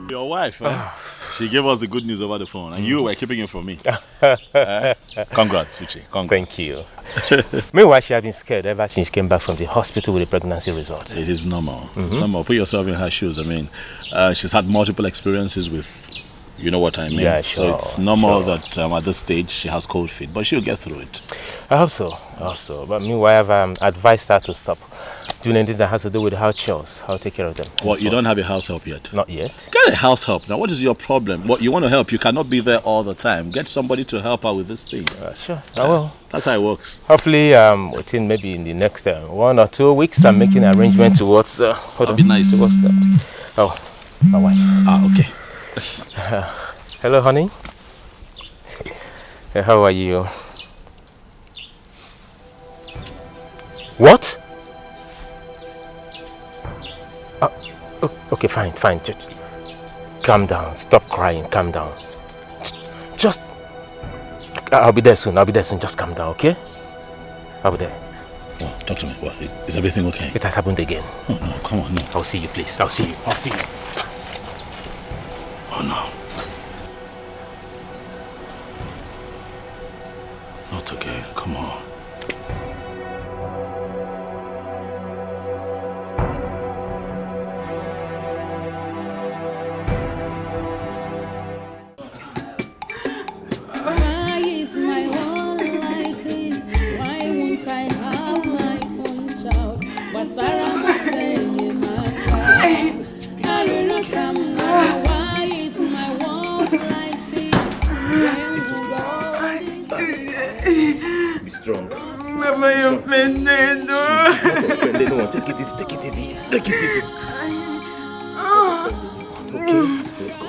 Your wife, she gave us the good news over the phone, and you were keeping it from me. Congrats, Uche. Congrats. Thank you. Meanwhile, she had been scared ever since she came back from the hospital with the pregnancy result. It is normal. Normal. Put yourself in her shoes. I mean, she's had multiple experiences with, you know what I mean? Yeah, sure. So it's normal that at this stage she has cold feet, but she'll get through it. I hope so. But meanwhile, I've advised her to stop doing anything that has to do with house chores. I'll take care of them. What, you don't have a house help yet? Not yet. Get a house help. Now, what is your problem? What, you want to help, you cannot be there all the time. Get somebody to help her with these things. Sure, I will. That's how it works. Hopefully, within maybe in the next 1 or 2 weeks, I'm making an arrangement towards... That'd be nice. Towards that. Oh, my wife. Okay. Hello, honey. How are you? What? Okay, fine. Just calm down. Stop crying. Calm down. Just... I'll be there soon. Just calm down, okay? I'll be there. Oh, talk to me. What? Is everything okay? It has happened again. Oh, no. Come on, no. I'll see you, please. I'll see you. Oh, no. Not again. Come on. Why is my world like this? Why won't I have my own child? But Sarah must say, my child, I will not come now. Why is my world like this? Be strong. Am I offended? No, take it easy. Okay, let's go.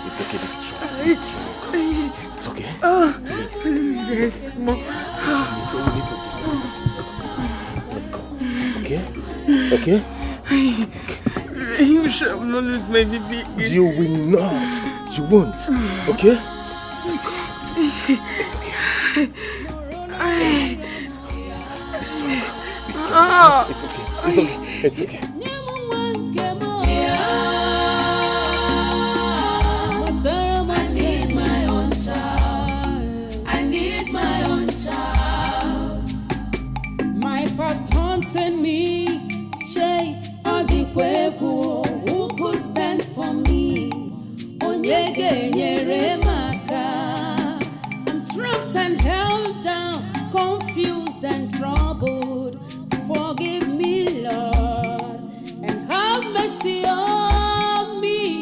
It's okay, be strong. It's okay. Very small. Let's go. Okay? You shall not lose my baby. You will not. You won't. Okay? Let's go. It's okay. Be strong. It's okay. Past haunting me, Shay, who could stand for me? Onyege nyere maka. I'm trapped and held down, confused and troubled. Forgive me, Lord, and have mercy on me.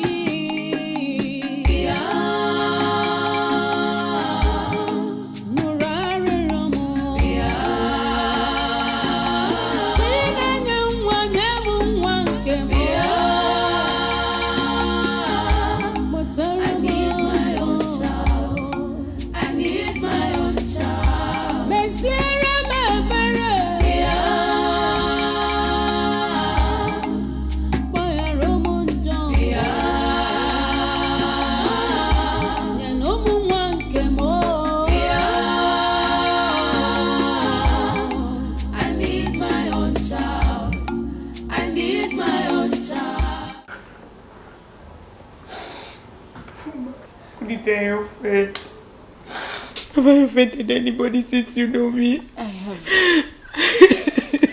Have I offended anybody since you know me? I have.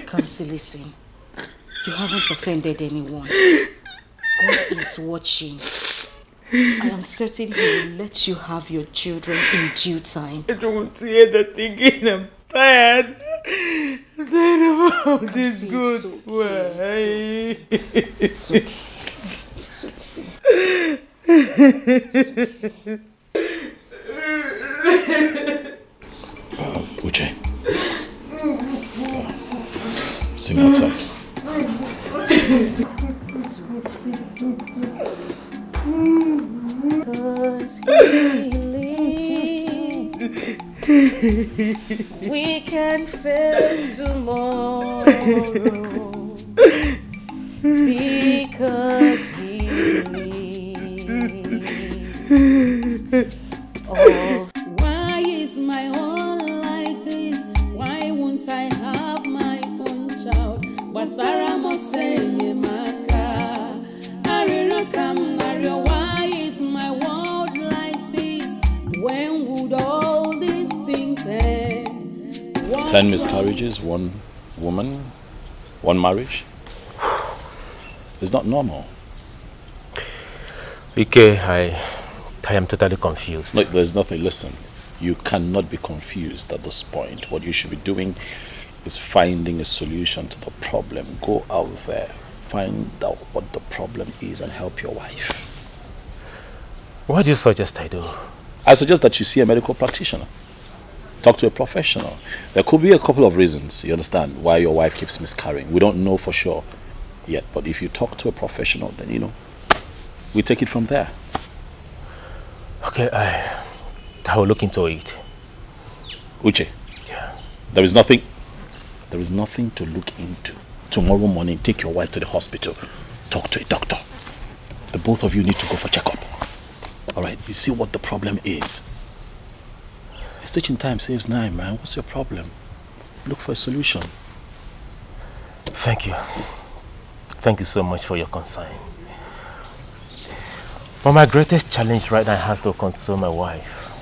Kamsi, listen. You haven't offended anyone. God is watching. I am certain He will let you have your children in due time. I don't want to hear that again. I'm tired. I'm tired of all this good. Why? It's okay. It's okay. Uche. Sing outside. Because we can face tomorrow. Because He lives. 10 miscarriages, one woman, one marriage. It's not normal. Okay, I am totally confused. Look, there's nothing. Listen, you cannot be confused at this point. What you should be doing is finding a solution to the problem. Go out there, find out what the problem is and help your wife. What do you suggest I do? I suggest that you see a medical practitioner. Talk to a professional. There could be a couple of reasons, you understand, why your wife keeps miscarrying. We don't know for sure yet, but if you talk to a professional, then, you know, we take it from there. Okay, I will look into it. Uche. Yeah. There is nothing to look into. Tomorrow morning, take your wife to the hospital. Talk to a doctor. The both of you need to go for checkup. All right, you see what the problem is. Stitching time saves 9, man. What's your problem? Look for a solution. Thank you. Thank you so much for your concern. But my greatest challenge right now has to console my wife.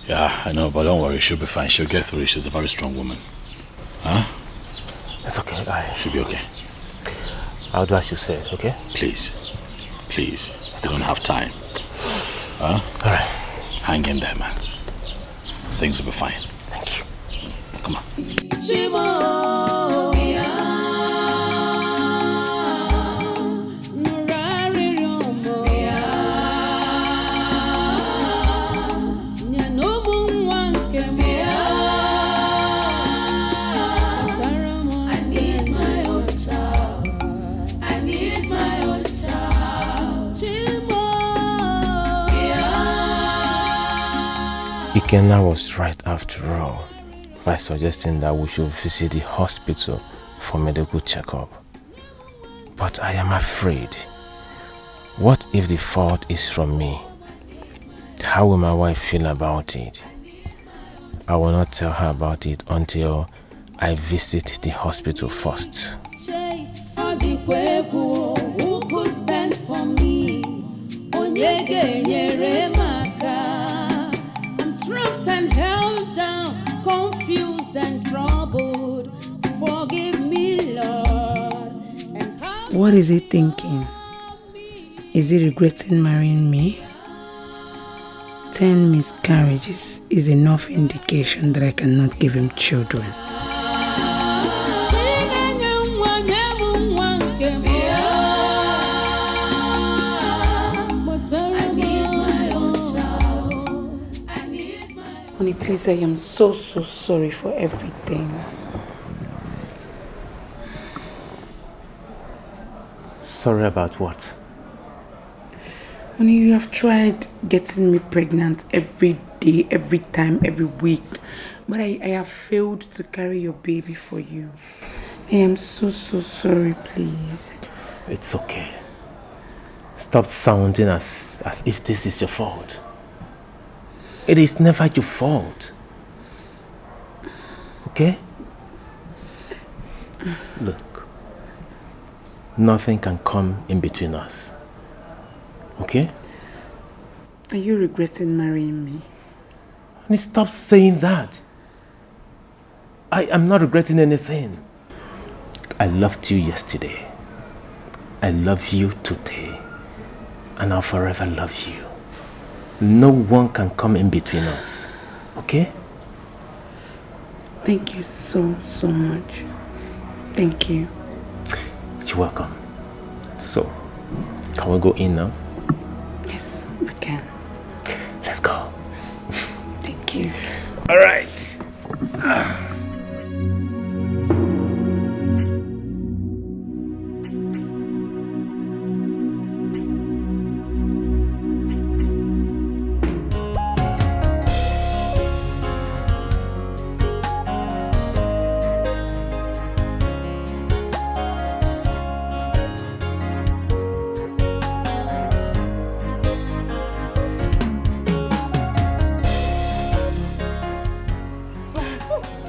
Yeah, I know, but don't worry. She'll be fine. She'll get through it. She's a very strong woman. Huh? It's okay. She'll be okay. I'll do as you said, okay? Please. Please. You don't have time. Huh? All right. Hang in there, man. Things will be fine. Thank you. Come on. Ikenna was right after all by suggesting that we should visit the hospital for medical checkup. But I am afraid. What if the fault is from me? How will my wife feel about it? I will not tell her about it until I visit the hospital first. Who could stand for me? Trapped and held down, confused and troubled. Forgive me, Lord. What is he thinking? Is he regretting marrying me? 10 miscarriages is enough indication that I cannot give him children. Honey, please, I am so sorry for everything. Sorry about what? Honey, you have tried getting me pregnant every day, every time, every week. But I have failed to carry your baby for you. I am so sorry, please. It's okay. Stop sounding as if this is your fault. It is never your fault. Okay? Look. Nothing can come in between us. Okay? Are you regretting marrying me? Honey, stop saying that. I am not regretting anything. I loved you yesterday. I love you today. And I'll forever love you. No one can come in between us. Okay? Thank you so much. Thank you. You're welcome. So, can we go in now? Yes, we can. Let's go. Thank you. All right.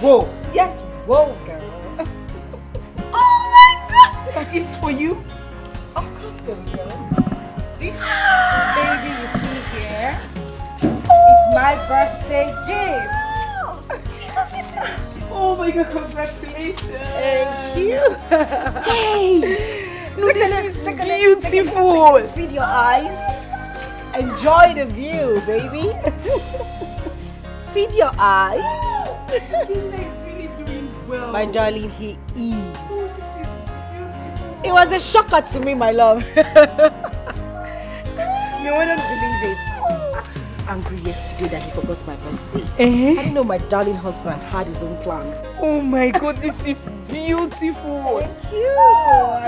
Whoa. Yes, whoa, girl. Oh my God! That is for you. Of course, girl. This baby you see here is my birthday gift. Jesus, this is... Oh my God, congratulations. Thank you. Hey, no, this is beautiful. Feed your eyes. Enjoy the view, baby. Feed your eyes. He's really doing well. My darling, he is. It was a shocker to me, my love. You wouldn't believe it. I was actually angry yesterday that he forgot my birthday. I didn't know my darling husband had his own plans. Oh my God, this is beautiful. Thank you.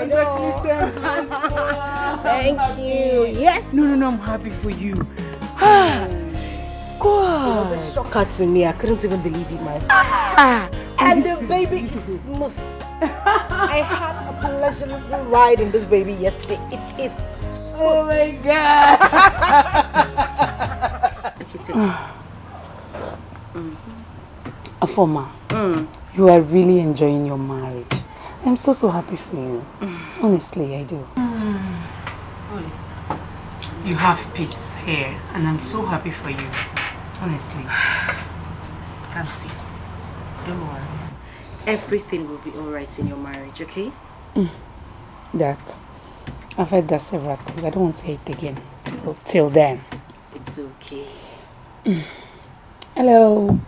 Congratulations. Thank you. Yes. No, I'm happy for you. It was a shocker to me. I couldn't even believe it myself. And the baby is smooth. I had a pleasurable ride in this baby yesterday. It is smooth. Oh my God. Afoma, you are really enjoying your marriage. I'm so happy for you. Honestly, I do. You have peace here, and I'm so happy for you. Honestly. Come see. Don't worry. Everything will be alright in your marriage, okay? That. I've heard that several times. I don't want to hear it again. Till then. It's okay. Hello,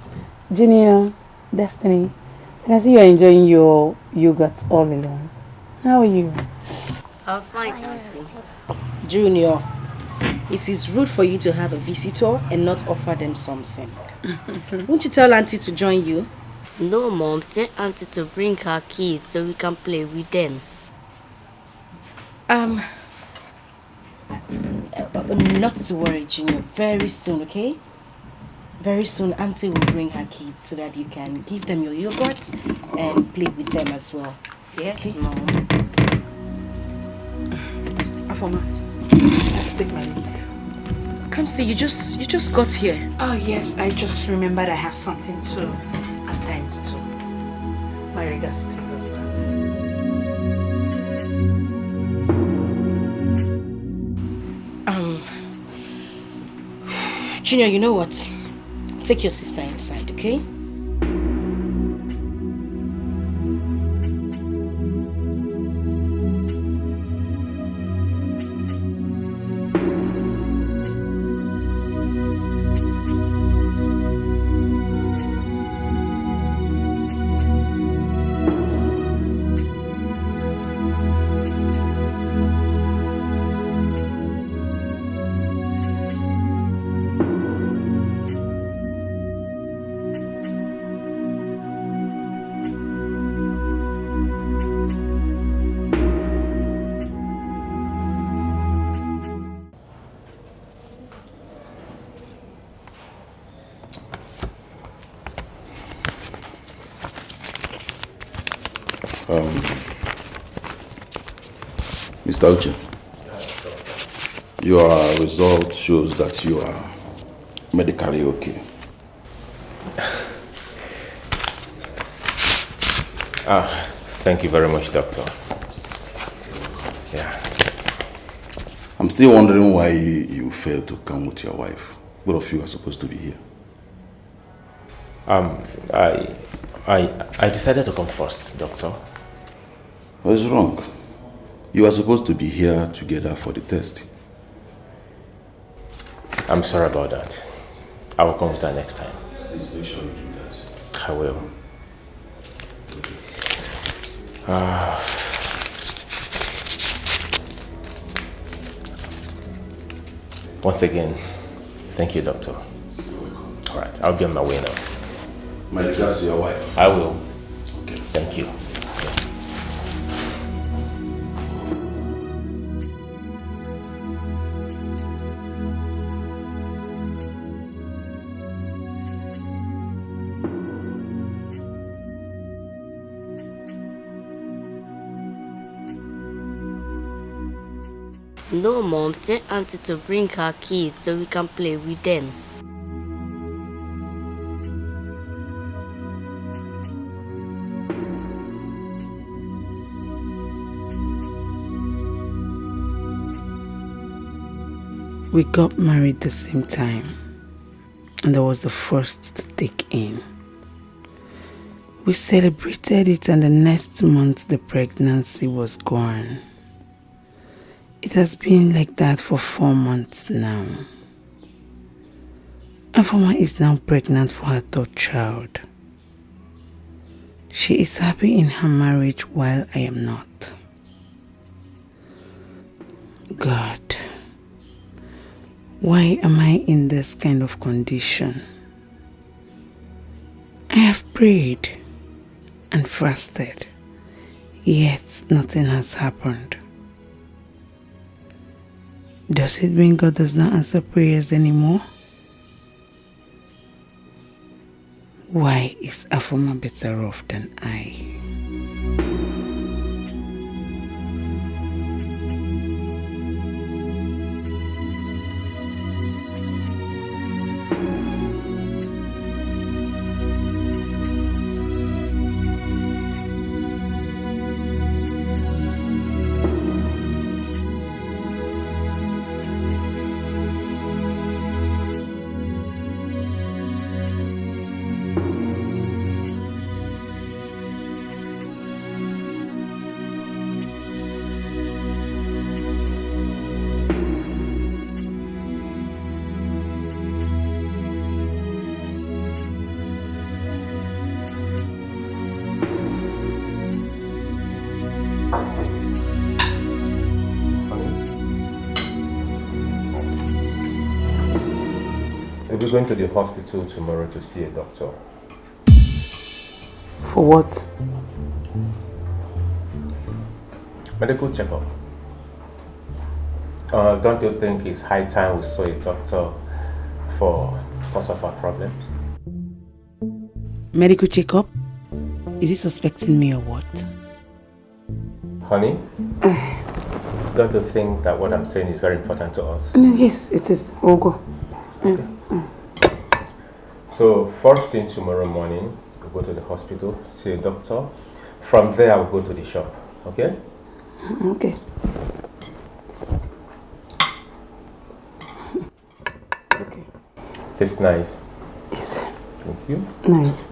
Junior, Destiny. I can see you're enjoying your yogurt all alone. How are you? I'm fine, Auntie. Junior, it is rude for you to have a visitor and not offer them something. Won't you tell Auntie to join you? No, Mom. Tell Auntie to bring her kids so we can play with them. Not to worry, Junior. Very soon, okay? Very soon, Auntie will bring her kids so that you can give them your yogurt and play with them as well. Yes, okay? Mom. Afoma, let's take my leave. Come see, you just got here. Oh yes, I just remembered I have something to attend to. My regards to you as well. Junior, you know what? Take your sister inside, okay? Mr. Uju, your result shows that you are medically okay. Thank you very much, Doctor. Yeah. I'm still wondering why you failed to come with your wife. Both of you are supposed to be here. I decided to come first, Doctor. What's wrong? You are supposed to be here together for the test. I'm sorry about that. I will come with her next time. Please make sure you do that. I will. Once again, thank you, Doctor. All right, I'll be on my way now. My regards to your wife. I will. Okay. Thank you. No, Mom. Tell Auntie to bring her kids so we can play with them. We got married the same time, and I was the first to take in. We celebrated it, and the next month the pregnancy was gone. It has been like that for 4 months now. Afoma is now pregnant for her 3rd child. She is happy in her marriage while I am not. God, why am I in this kind of condition? I have prayed and fasted, yet nothing has happened. Does it mean God does not answer prayers anymore? Why is Afoma better off than I? We're going to the hospital tomorrow to see a doctor. For what? Medical checkup. Don't you think it's high time we saw a doctor for cause of our problems? Medical checkup? Is he suspecting me or what? Honey, don't you think that what I'm saying is very important to us? Yes, it is. We'll go. Okay. So first thing tomorrow morning, we'll go to the hospital, see a doctor. From there, I'll go to the shop. Okay? Okay. Okay. Tastes nice. Yes. Thank you. Nice.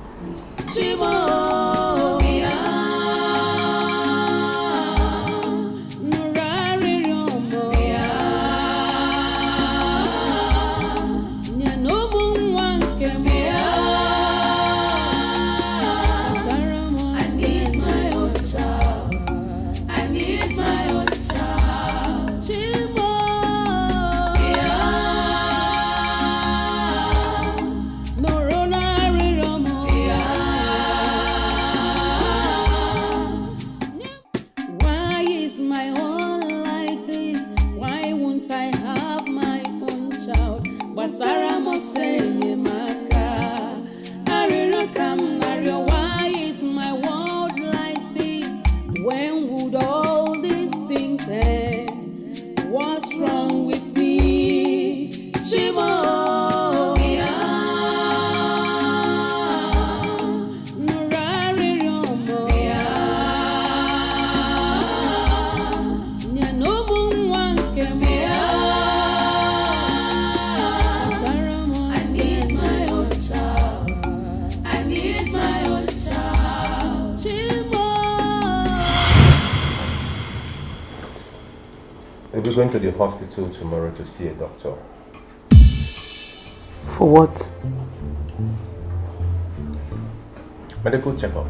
We're going to the hospital tomorrow to see a doctor. For what? Medical checkup.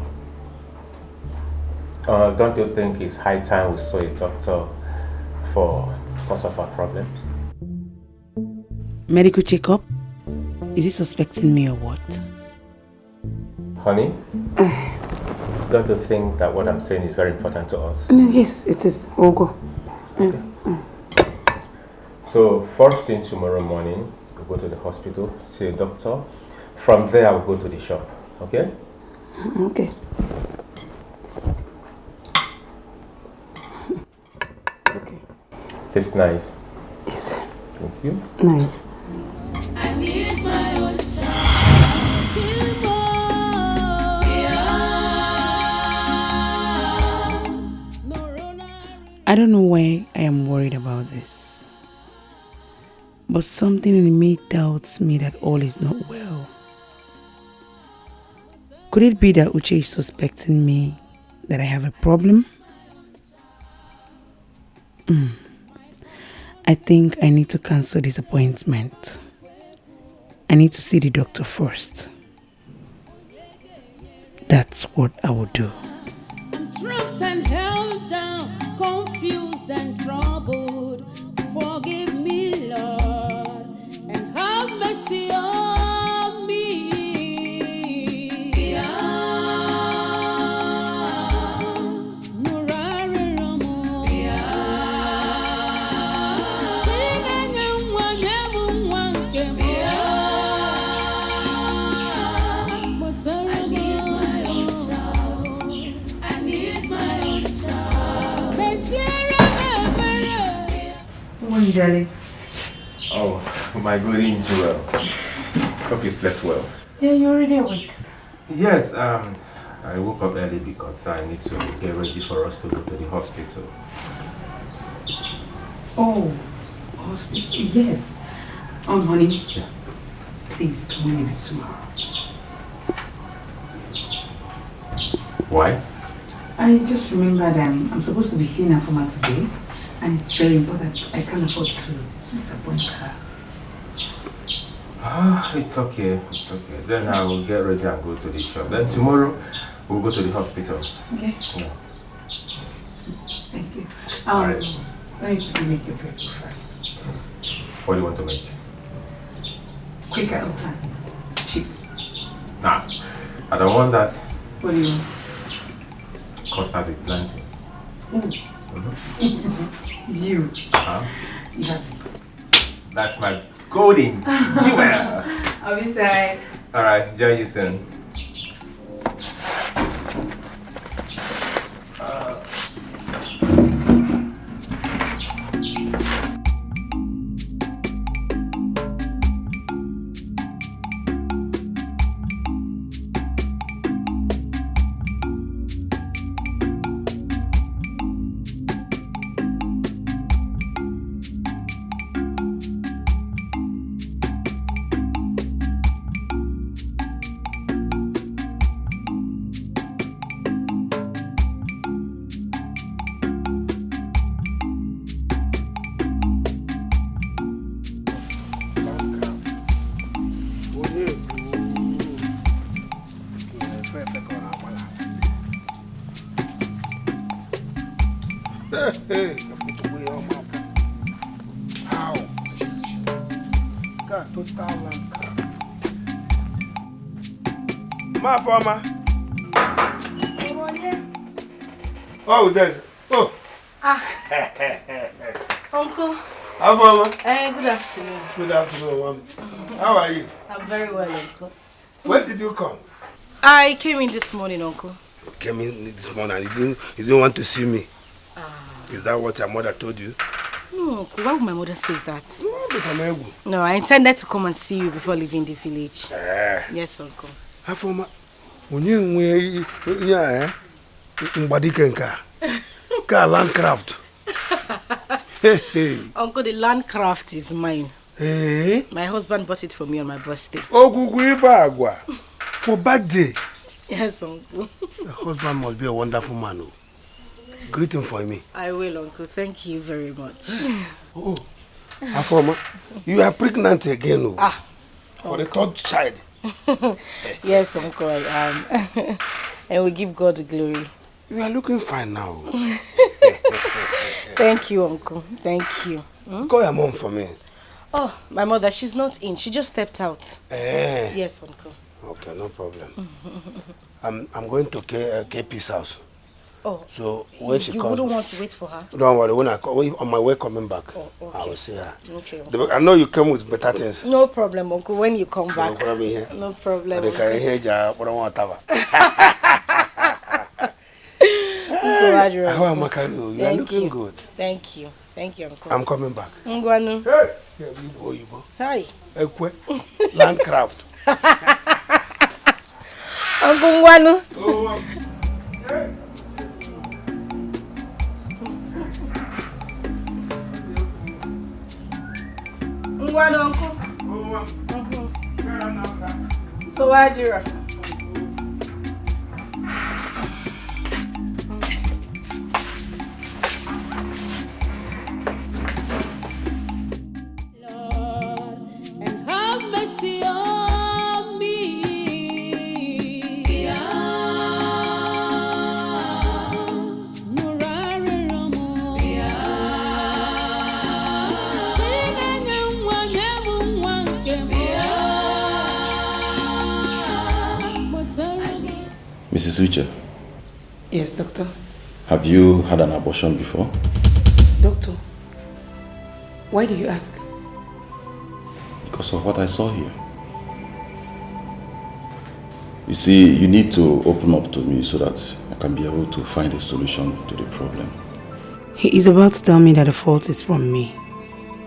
Don't you think it's high time we saw a doctor for cause of our problems? Medical checkup? Is he suspecting me or what? Honey, don't you think that what I'm saying is very important to us? Yes, it is. We'll go. Okay. So first thing tomorrow morning, we'll go to the hospital, see a doctor. From there, I'll go to the shop. Okay? Okay. Okay. Tastes nice. Yes. Thank you. Nice. I need my own child. I don't know why I am worried about this, but something in me tells me that all is not well. Could it be that Uche is suspecting me that I have a problem? I think I need to cancel this appointment. I need to see the doctor first. That's what I will do. I'm trapped and held down, confused and troubled. Forgive me, Lord, and have mercy on me. Darling. Oh, my good angel. Hope you slept well. Yeah, you're already awake. Yes, I woke up early because I need to get ready for us to go to the hospital. Oh, hospital? Yes. Honey. Yeah. Please don't leave it tomorrow. Why? I just remembered I'm supposed to be seeing her from her today. And it's very important. I can't afford to disappoint her. It's okay. It's okay. Then I will get ready and go to the shop. Then tomorrow we'll go to the hospital. Okay. Yeah. Thank you. Alright. Let me quickly make your breakfast first. What do you want to make? Quick out time. Chips. Nah, I don't want that. What do you want? Custard with plenty. Ooh. You. Huh? Yeah. That's my golden jewel. I'll be inside. Alright, enjoy you soon. Hey, how? God, total land. Ma farmer. Oh, there's. Oh. Uncle. How farmer? Good afternoon. Good afternoon, Mom. How are you? I'm very well, Uncle. When did you come? I came in this morning, Uncle. You came in this morning and you didn't want to see me. Is that what your mother told you? No, Uncle, why would my mother say that? No, I intended to come and see you before leaving the village. Yes, Uncle. Afoma, when you landcraft. Uncle, the landcraft is mine. Hey? My husband bought it for me on my birthday. Oh, for birthday. Yes, Uncle. The husband must be a wonderful man. Oh. Greet him for me. I will, Uncle. Thank you very much. Oh, Afoma, you are pregnant again. Oh. For Uncle. the third child. Yes, Uncle, I am. And we give God the glory. You are looking fine now. Thank you, Uncle. Thank you. Call your mom for me. Oh, my mother, she's not in. She just stepped out. Yes, Uncle. Okay, no problem. I'm going to KP's house. Oh, so when she you comes, wouldn't want to wait for her? Don't worry. When on my way coming back, okay. I will see her. Okay. I know you came with better things. No problem, Uncle. When you come back. No problem. They can hear you. So, Adrian. How am I? You are looking good. Thank you. Thank you, Uncle. I'm coming back. Ngwanu. Hey. Yibo. Hi. Ekwe. Landcraft. Uncle Ngwanu. Oh, hey. Ngwanu, Uncle. So, Adrian. Mrs. Uche. Yes, doctor. Have you had an abortion before? Doctor, why do you ask? Because of what I saw here. You see, you need to open up to me so that I can be able to find a solution to the problem. He is about to tell me that the fault is from me.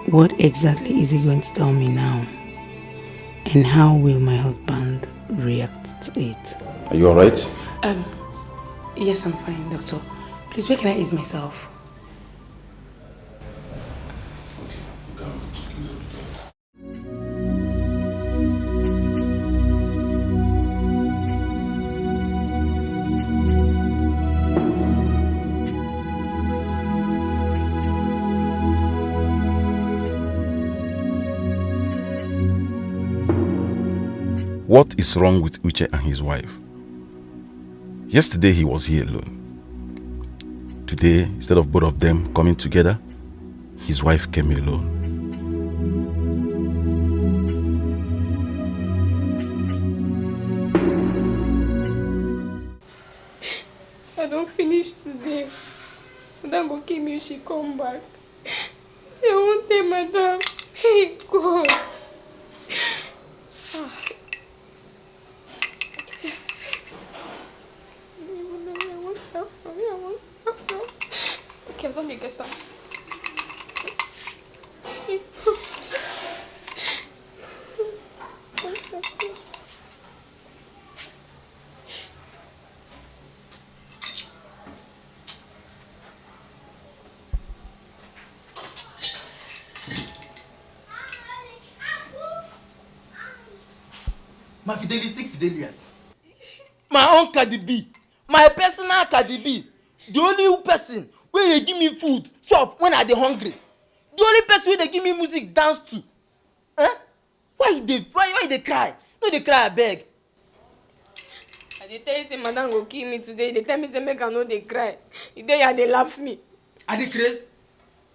What exactly is he going to tell me now? And how will my husband react to it? Are you alright? Yes, I'm fine, doctor. Please, where can I ease myself? What is wrong with Uche and his wife? Yesterday he was here alone. Today, instead of both of them coming together, his wife came alone. I don't finish today. Madam go kill me if she come back. Say I won't tell Madam. Hey God. Okay, let me get that. My fidelistic Fidelia. My own Cardi B. My personal Cardi B. The only person where they give me food, chop when I dey hungry. The only person where they give me music, dance to. Why they cry? No, they cry, I beg. I dey tell you say Madam go kill me today. They tell me say make I no dey cry. They laugh me. Are they crazy?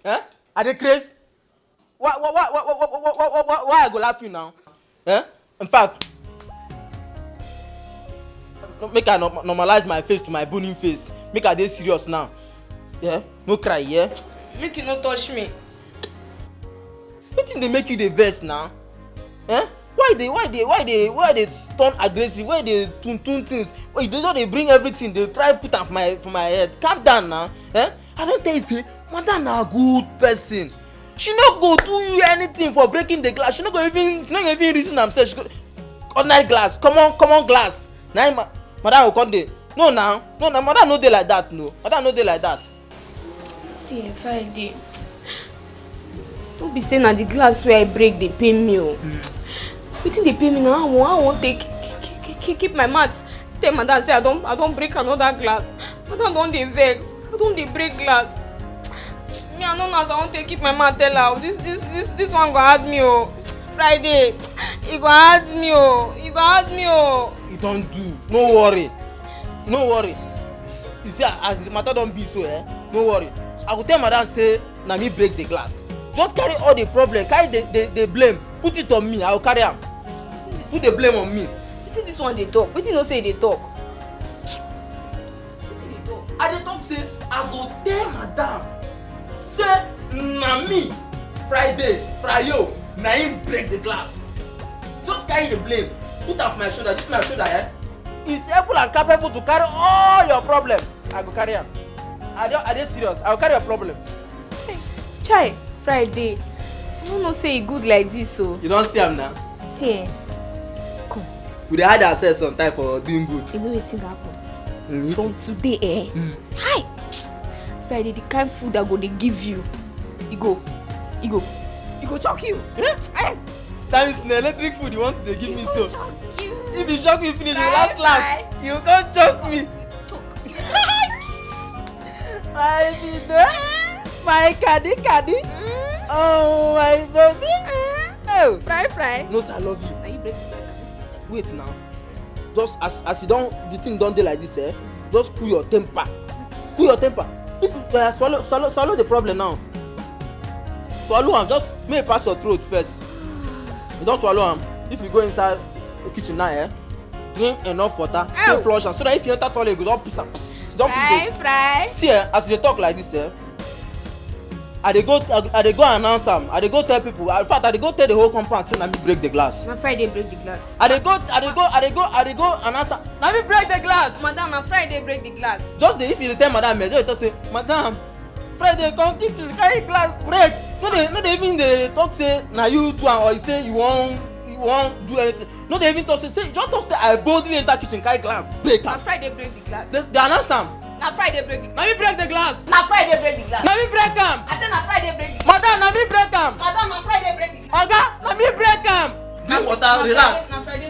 Are they crazy? Why I go laugh you now? In fact, make I normalize my face to my boning face. Make I dey serious now. Yeah, no cry, yeah. Make you no touch me. Wetin dey make you dey vex now? Why they turn aggressive? Why they tune things? Why they just bring everything? They try put am for my head. Calm down now. I don't tell you say, Madam na good person. She no go do you anything for breaking the glass. She no go even reason herself. She go ordinary glass, common glass. Now Madam go come dey. No, Madam no dey like that. No, Madam no dey like that. See, Friday. Don't be saying that the glass where I break they pay me. Wetin dey pay me now? I won't keep my mouth. Tell Madam say I don't break another glass. Madam don't dey vex. I don't dey break glass. Me I know as I won't keep my mouth tell her. This one go hurt me Friday. It go hurt me It go hurt me You don't do. No worry. You see as the matter don't be so no worry. I will tell Madam say na me break the glass. Just carry all the problem, carry the blame, put it on me. I will carry am. Put the blame on me. Wetin this one dey talk? Wetin no say dey talk? I dey talk say I go tell Madam say na me Friday na him break the glass. Just carry the blame, put am for my shoulder. This my shoulder is able and capable to carry all your problem. I go carry am. I dey serious. I will carry your problem. Hey, Chai, Friday. I don't know say e good like this so. You don't see am now? See come. We dey hide ourselves sometimes for doing good. You know wetin go happen? From today hi! Friday, the kind food I go dey give you, e go shock you. That is the electric food you want to give me so. If you shock me finish, you last. You can't choke me. My baby, my caddy. Oh my baby. Oh. Fry. No sir, I love you. Now you break the glass. Wait now. Just as you don't, the thing don't do like this, just cool your temper. If you swallow the problem now. Swallow am, just make it pass your throat first. You don't swallow am. If you go inside the kitchen now, drink enough water, take flush am so that if you enter toilet you go don piss am. Don piss Fry. See as you dey talk like this I dey go announce am. I dey go tell people. In fact, I dey go tell the whole compound say na me break the glass. Na Friday break the glass. I dey go announce am. Na me break the glass. Madam, na Friday break the glass. Just if you dey tell madam, just talk say, madam, Friday come kitchen carry glass break. No dey even dey talk say na you do am or you say you wan do anything. No dey even talk say just talk say I boldly enter kitchen carry glass break am. Na Friday break the glass. They announce am. Na Friday break the glass. Na me break the glass. Na Friday break the glass. Na me break am. I say na Friday break the glass. Madam, na me break am. Madam, na Friday break the glass. Oga, na me break am. Drink water, relax.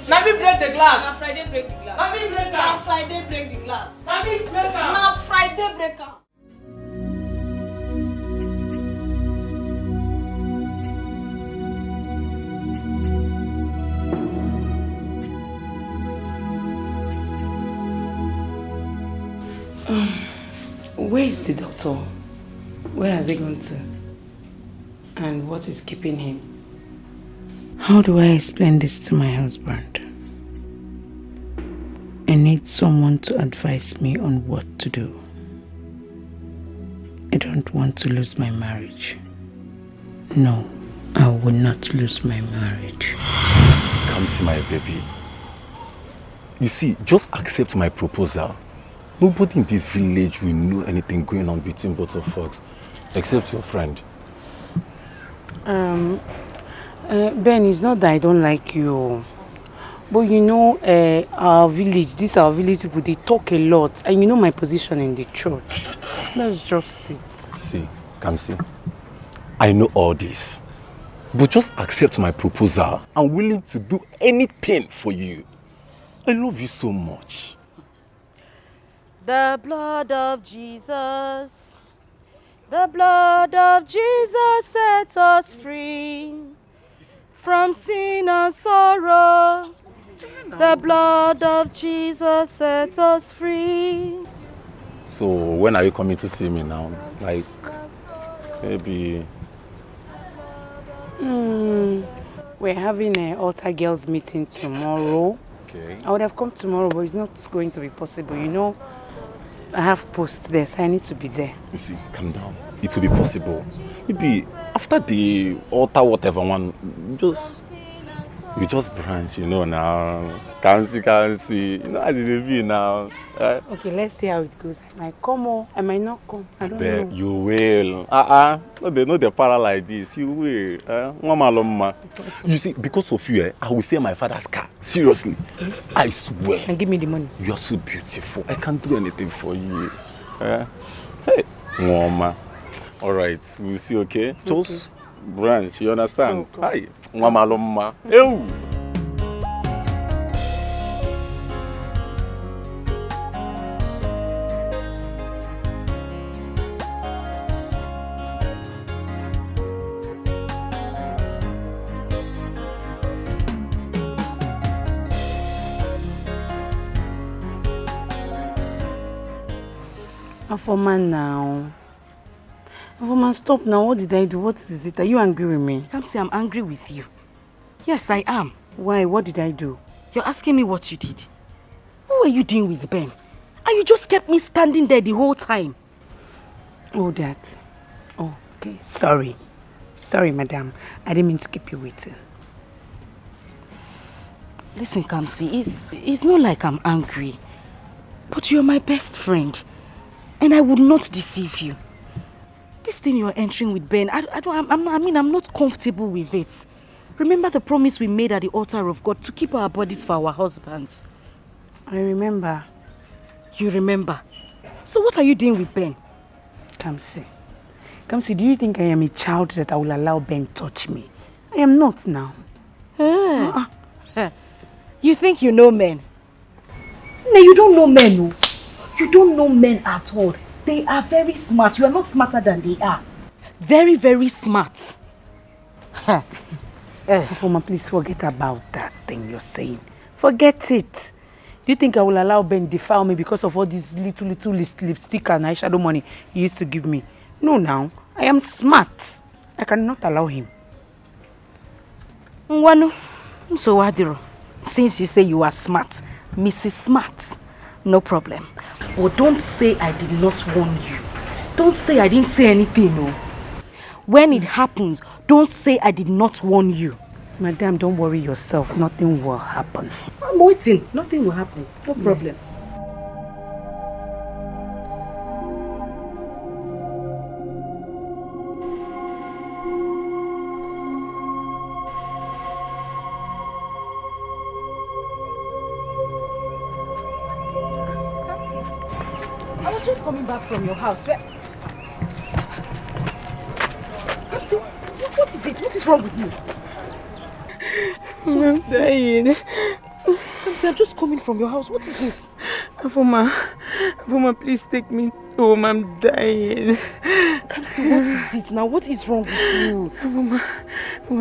Na me break the glass. Na Friday break the glass. Na me break am. Na Friday break the glass. Na me break am. Na Friday break am. Where is the doctor? Where has he gone to? And what is keeping him? How do I explain this to my husband? I need someone to advise me on what to do. I don't want to lose my marriage. No, I will not lose my marriage. Come see my baby. You see, just accept my proposal. Nobody in this village will know anything going on between both of us, except your friend. Ben, it's not that I don't like you. But you know, our village people, they talk a lot. And you know my position in the church. That's just it. See, Kamsi, I know all this. But just accept my proposal. I'm willing to do anything for you. I love you so much. The blood of Jesus, the blood of Jesus sets us free from sin and sorrow. The blood of Jesus sets us free. So when are you coming to see me now? Like, maybe... We're having an altar girls meeting tomorrow. Okay. I would have come tomorrow, but it's not going to be possible. You know, I have post there, so I need to be there. You see, calm down. It will be possible. Maybe after the altar, whatever one, you just branch, you know now. Can't see. You know as it will be now. Okay, let's see how it goes. I might come or I might not come. I don't know. You will. They know the para like this. You will. You see, because of you, I will sell my father's car. Seriously. I swear. And give me the money. You are so beautiful. I can't do anything for you. Hey, Mama. All right, we'll see, okay? Just branch, you understand? Hi, Mama Loma. Ew. Afoman now. Afoman, stop now. What did I do? What is it? Are you angry with me? Come say I'm angry with you. Yes, I am. Why? What did I do? You're asking me what you did. What were you doing with Ben? And you just kept me standing there the whole time. Oh, that. Oh, okay. Sorry. Sorry, madam. I didn't mean to keep you waiting. Listen, Kamsi, it's not like I'm angry. But you're my best friend. And I would not deceive you. This thing you're entering with Ben, I'm not comfortable with it. Remember the promise we made at the altar of God to keep our bodies for our husbands? I remember. You remember? So what are you doing with Ben? Kamsi, do you think I am a child that I will allow Ben touch me? I am not now. You think you know men? No, you don't know men. No. You don't know men at all. They are very smart. You are not smarter than they are. Very, very smart. Foma, please forget about that thing you're saying. Forget it. Do you think I will allow Ben defile me because of all this little lipstick and eyeshadow money he used to give me? No, now. I am smart. I cannot allow him. Nwanu, so Wadiro, since you say you are smart, Mrs. Smart, no problem. But don't say I did not warn you. Don't say I didn't say anything, no. When it happens, don't say I did not warn you. Madam, don't worry yourself. Nothing will happen. I'm waiting. Nothing will happen. No problem. I was just coming back from your house. What is it? What is wrong with you? I'm dying. I'm just coming from your house. What is it? Afoma, please take me home. I'm dying. Kamsi, what is it now? What is wrong with you? Afoma,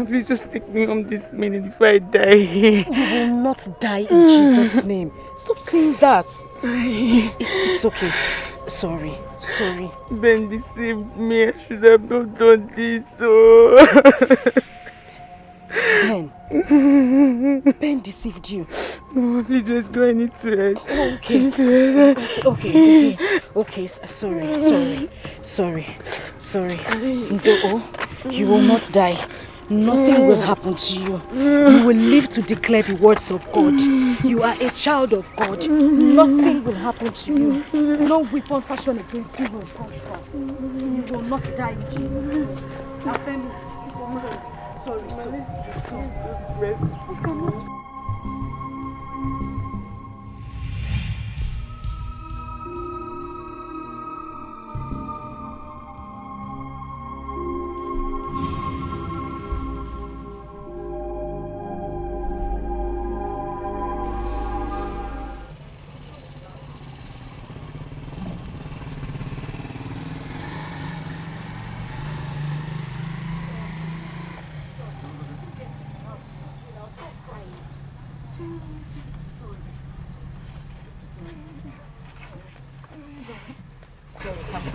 please just take me home this minute before I die. You will not die in Jesus' name. Stop saying that. It's okay. Sorry. Ben deceived me. I should have not done this. Ben deceived you. No, please, let's go. I need to rest. Okay. Sorry. Ndo, you will not die. Nothing will happen to you. You will live to declare the words of God. You are a child of God. Nothing will happen to you. No weapon fashioned against you will prosper. You will not die in Jesus. Affirm it. Sorry.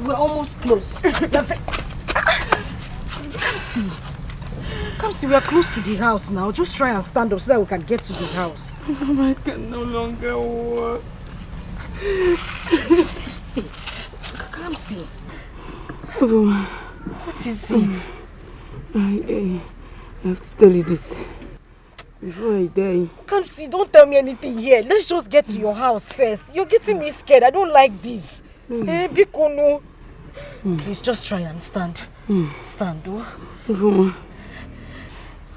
We're almost close. Come see, we are close to the house now. Just try and stand up so that we can get to the house. I can no longer walk. Come see. What is it? I have to tell you this before I die. Come see, don't tell me anything here. Let's just get to your house first. You're getting me scared. I don't like this. Biko, no. Please just try and stand. Stand, oh.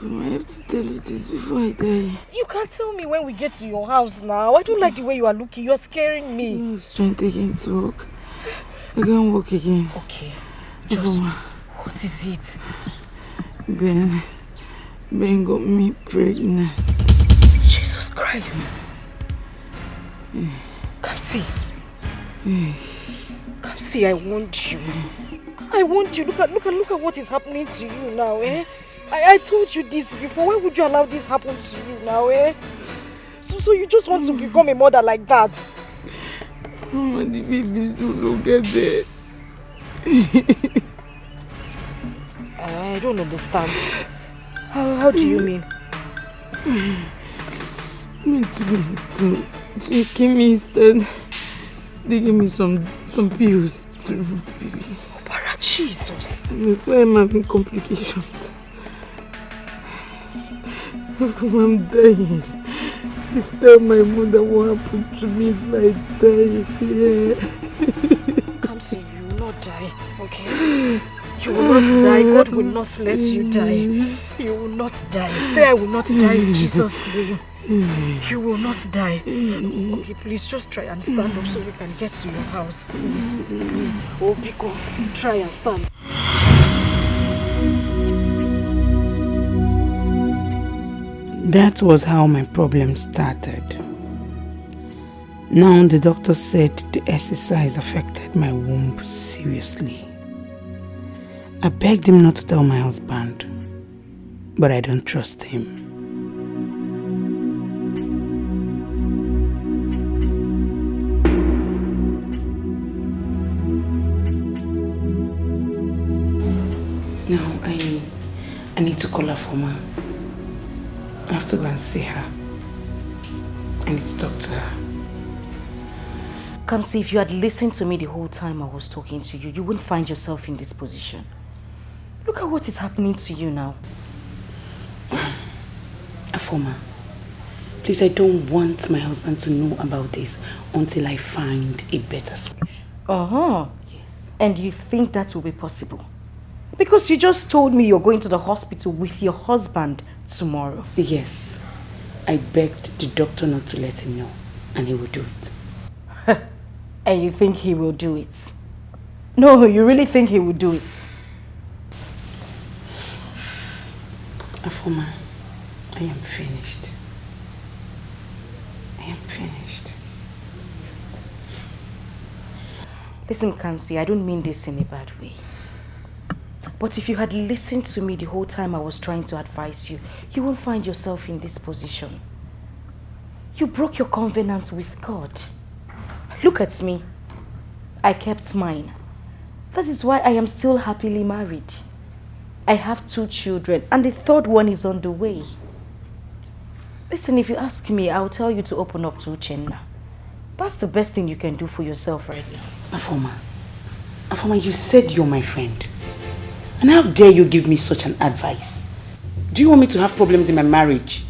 I have to tell you this before I die. You can't tell me when we get to your house now. I don't like the way you are looking. You are scaring me. I was trying to again to walk. I can't walk again. Okay. Just, what is it? Ben got me pregnant. Jesus Christ. Come see. Come see, I want you. Look at what is happening to you now, eh? I told you this before. Why would you allow this happen to you now, eh? So you just want to become a mother like that? Mama, the babies don't get there. I don't understand. How do you mean? To give me instead. They gave me some pills to remove the baby. Oh, para Jesus. And that's why I'm having complications. I'm dying. Please tell my mother what happened to me if I die here. Come see, you will not die, okay? You will not die. God will not let you die. You will not die. Say I will not die in Jesus' name. You will not die. Okay, please just try and stand up so we can get to your house. Please. Oh, Biko, try and stand. That was how my problem started. Now the doctor said the exercise affected my womb seriously. I begged him not to tell my husband, but I don't trust him. Now I need to call her for ma. I have to go and see her. I need to talk to her. Come see, if you had listened to me the whole time I was talking to you, you wouldn't find yourself in this position. Look at what is happening to you now. Afoma, please, I don't want my husband to know about this until I find a better solution. Uh-huh. Yes. And you think that will be possible? Because you just told me you're going to the hospital with your husband tomorrow. Yes. I begged the doctor not to let him know, and he will do it. And you think he will do it? No, you really think he will do it? Afoma, I am finished. I am finished. Listen, Kamsi, I don't mean this in a bad way. But if you had listened to me the whole time I was trying to advise you, you won't find yourself in this position. You broke your covenant with God. Look at me. I kept mine. That is why I am still happily married. I have 2 children and the 3rd one is on the way. Listen, if you ask me, I'll tell you to open up to Uchenna. That's the best thing you can do for yourself right now. Afoma, you said you're my friend. And how dare you give me such an advice? Do you want me to have problems in my marriage?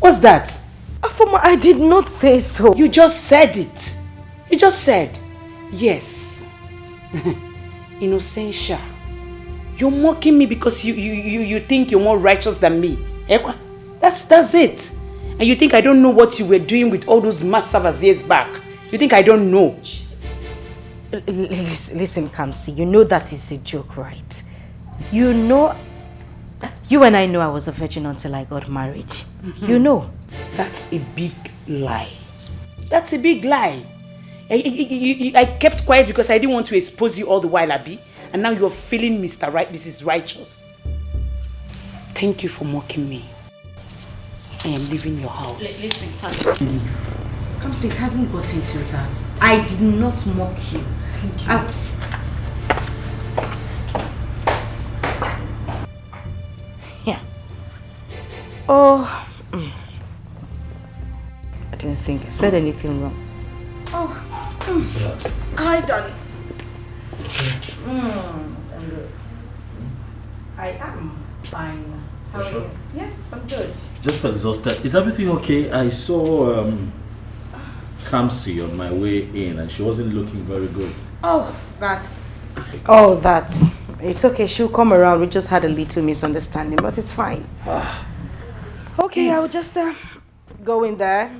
What's that? Afoma, I did not say so. You just said it. You just said, yes. Innocentia. You're mocking me because you think you're more righteous than me. That's it. And you think I don't know what you were doing with all those mass servers years back. You think I don't know? Listen, Kamsi, you know that is a joke, right? You know, you and I know I was a virgin until I got married. You know. That's a big lie. That's a big lie. I kept quiet because I didn't want to expose you all the while, Abi. And now you're feeling Mr. Right, Mrs. Righteous. Thank you for mocking me. I am leaving your house. Listen, Kamsi. Kamsi, it hasn't got into that. I did not mock you. Thank you. Yeah. Oh. I didn't think I said anything wrong. Oh. Hi, darling. I am fine. How are you? Yes, I'm good. Just exhausted. Is everything okay? I saw Kamsi on my way in and she wasn't looking very good. Oh, that's... It's okay. She'll come around. We just had a little misunderstanding, but it's fine. Okay, I'll just go in there,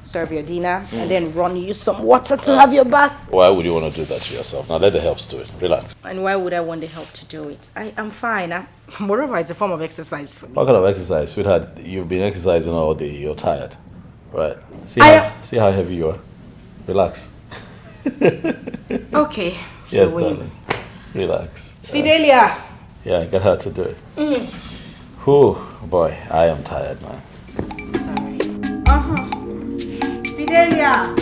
serve your dinner, and then run you some water to have your bath. Why would you want to do that to yourself? Now let the helps do it. Relax. And why would I want the help to do it? I'm fine. Moreover, it's a form of exercise for me. What kind of exercise? Sweetheart, you've been exercising all day. You're tired. Right. See how heavy you are. Relax. Okay. Yes, darling. Relax. Fidelia. Yeah, get her to do it. Whew, boy, I am tired, man. Sorry. Fidelia.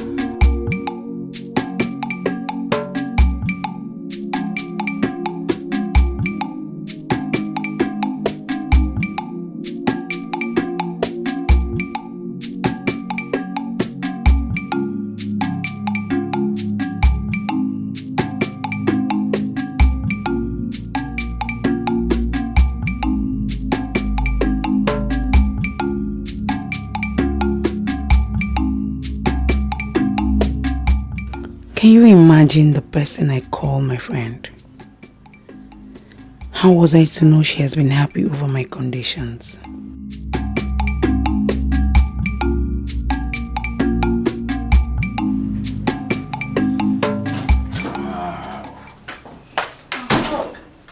Can you imagine the person I call my friend? How was I to know she has been happy over my conditions?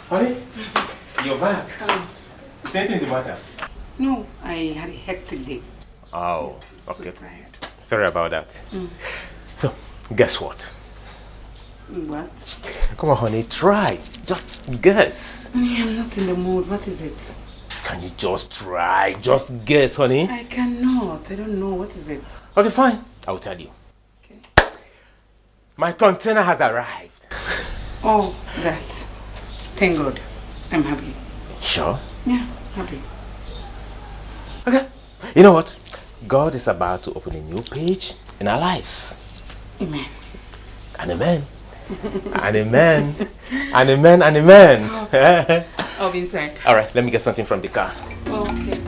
Honey, you're back. Is anything the matter? No, I had a hectic day. Oh, So okay. tired. Sorry about that. So, guess what? What? Come on, honey, try. Just guess. Honey, I'm not in the mood. What is it? Can you just try? Just guess, honey. I cannot. I don't know. What is it? Okay, fine. I'll tell you. Okay. My container has arrived. Oh, that. Thank God. I'm happy. Sure? Yeah, happy. Okay. You know what? God is about to open a new page in our lives. Amen. And amen. And amen. And amen. And amen. I'll be inside. All right, let me get something from the car. Okay.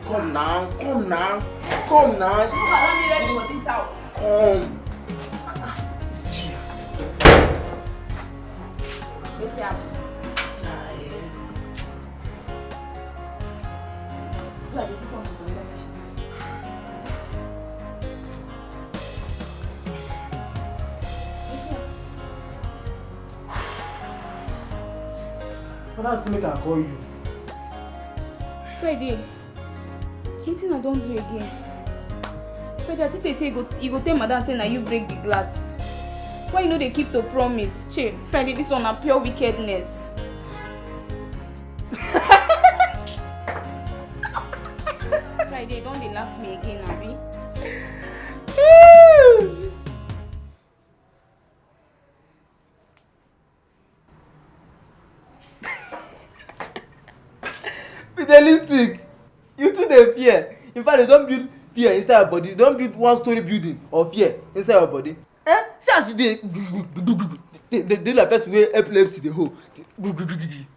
Come now. Come now. Come now. Allow me ready for this house. Come. What's up? But that's make I call you. Freddie, anything I don't do again. Freddie, I just say you go tell madam say na you break the glass. Why you know they keep to promise? Che, Freddie, this one a pure wickedness. Friday, don't they laugh me again, Abby? Fidelistic, you too dey fear. In fact, they don't build fear inside your body. They don't build one-story building of fear inside your body. See as they do like person wey epilepsy dey hold. You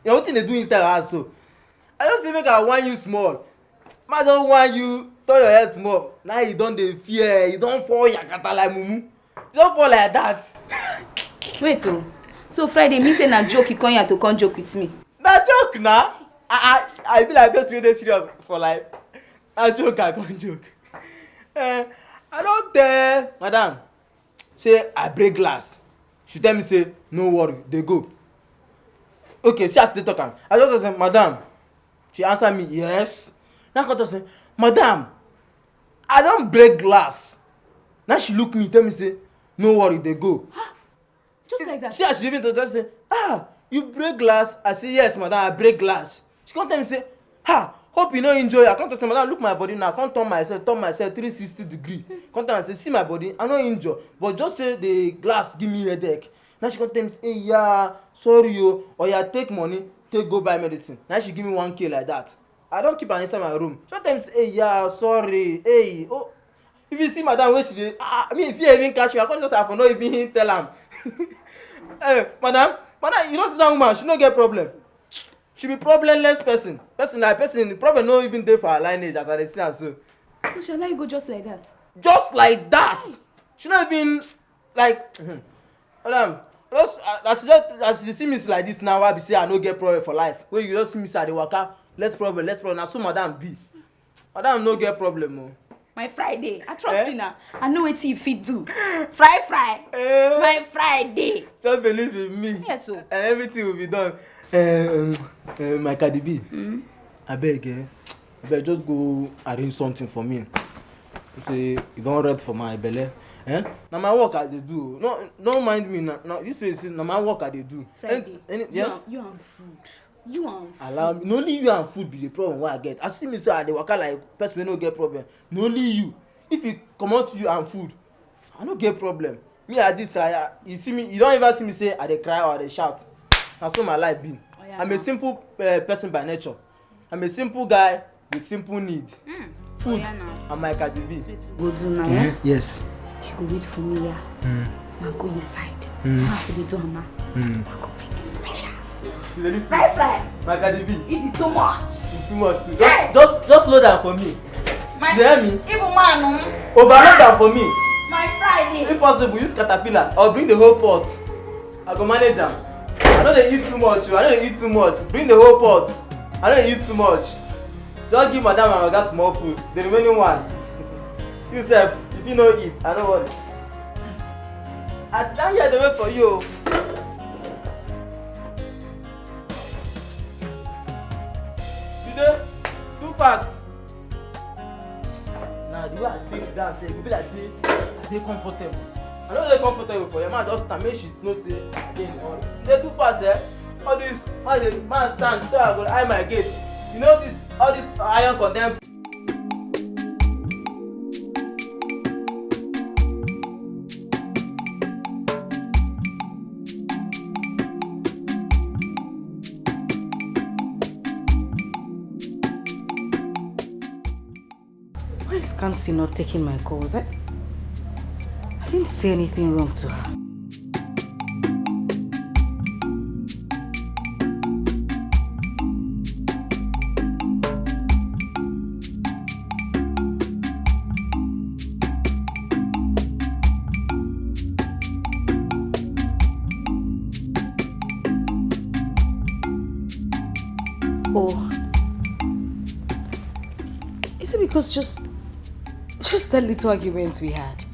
know what they do inside your house so? I just say make I warn you small. I don't want you turn your head small. Now you don't dey fear. You don't fall yakata like mumu. You don't fall like that. Wait oh. So Friday, me say na joke you come here to come joke with me. Na joke na. I be like person wey dey serious for life. Na joke I come joke. I don't tell madam say I break glass. She tell me say no worry, they go. Okay, see as they talk am. I just say madam. She answer me yes. Now I come say madam, I don't break glass. Now she look me tell me say no worry, they go. Just like that. See as she even tell say you break glass. I say yes madam, I break glass. She come tell me say hope you no enjoy. I come to say madam look my body now. I come turn myself 360 degree. Come tell me say see my body, I no injure, but just say the glass give me headache. Now she come tell me say hey, yeah sorry yo, or yeah take money take go buy medicine. Now she give me 1K like that. I don't keep her inside my room. She tell me say hey yeah sorry hey oh. If you see madam where she dey if you even catch me, I come just have for no even tell am. Hey madam you don't see that woman, she no get problem. She be problemless person. The problem no even there for her lineage as I dey see her so. So shall I go just like that? Just like that? She not even like madam, just as you see me like this now, I be say I no get problem for life. When you just see me say I dey waka, less problem. Na so madam be. Madam no get problem o. My Friday, I trust you now. I know what you fit do. Fry. My Friday. Just believe in me. Yes, so. And everything will be done. My Cardi B. I beg, just go arrange something for me. You say you don't read for my belly. Now my work I dey do. No, don't mind me now. This way, now my work I dey do. Friday. You and food. You and allow me. No only you and food be the problem what I get. I see me say I dey waka like person wey no get problem. No only you. If you come out to you and food, I no get problem. Me at this you see me, you don't even see me say I dey cry or I dey shout. That's what my life be. I'm a simple person by nature. I'm a simple guy with simple need. Food and my Cardi B. Go do now. Yes. You go wait for me here. I'll go inside. That's what they do, Mama. I'll go bring you special. Fry. My Cardi B. Eat it too much. It's too much. Just load them for me. You hear me? Even man. Overload them for me. My Friday. If possible, use caterpillar or bring the whole pot. I go manage them. I know they eat too much. Bring the whole pot. I know they eat too much. Just give madam and oga small food. The remaining one. You sef, if you no eat, I don't worry. I sit down here to wait for you. Today, too fast. Now the way I stay down, say, you be like say, I dey comfortable. I know they're comfortable for your man. Just stand, make she no say again. They too fast, All this man stand, so I go eye my gate. You know this, all this iron condemn. Why is Kamsi not taking my calls? I didn't say anything wrong to her. Oh, is it because just that little arguments we had?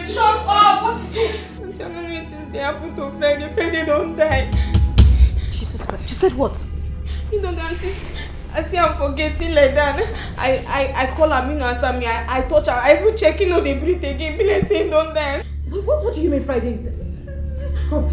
Shut up! What is it? I'm telling you, it's they happen to Freddy. Freddy don't die. Jesus Christ! You said what? You know that I see I'm forgetting like that. I call her, me no answer me. I touch her. I even check, you know, they breathe again. Be like saying don't die. What do you mean Fridays? Come.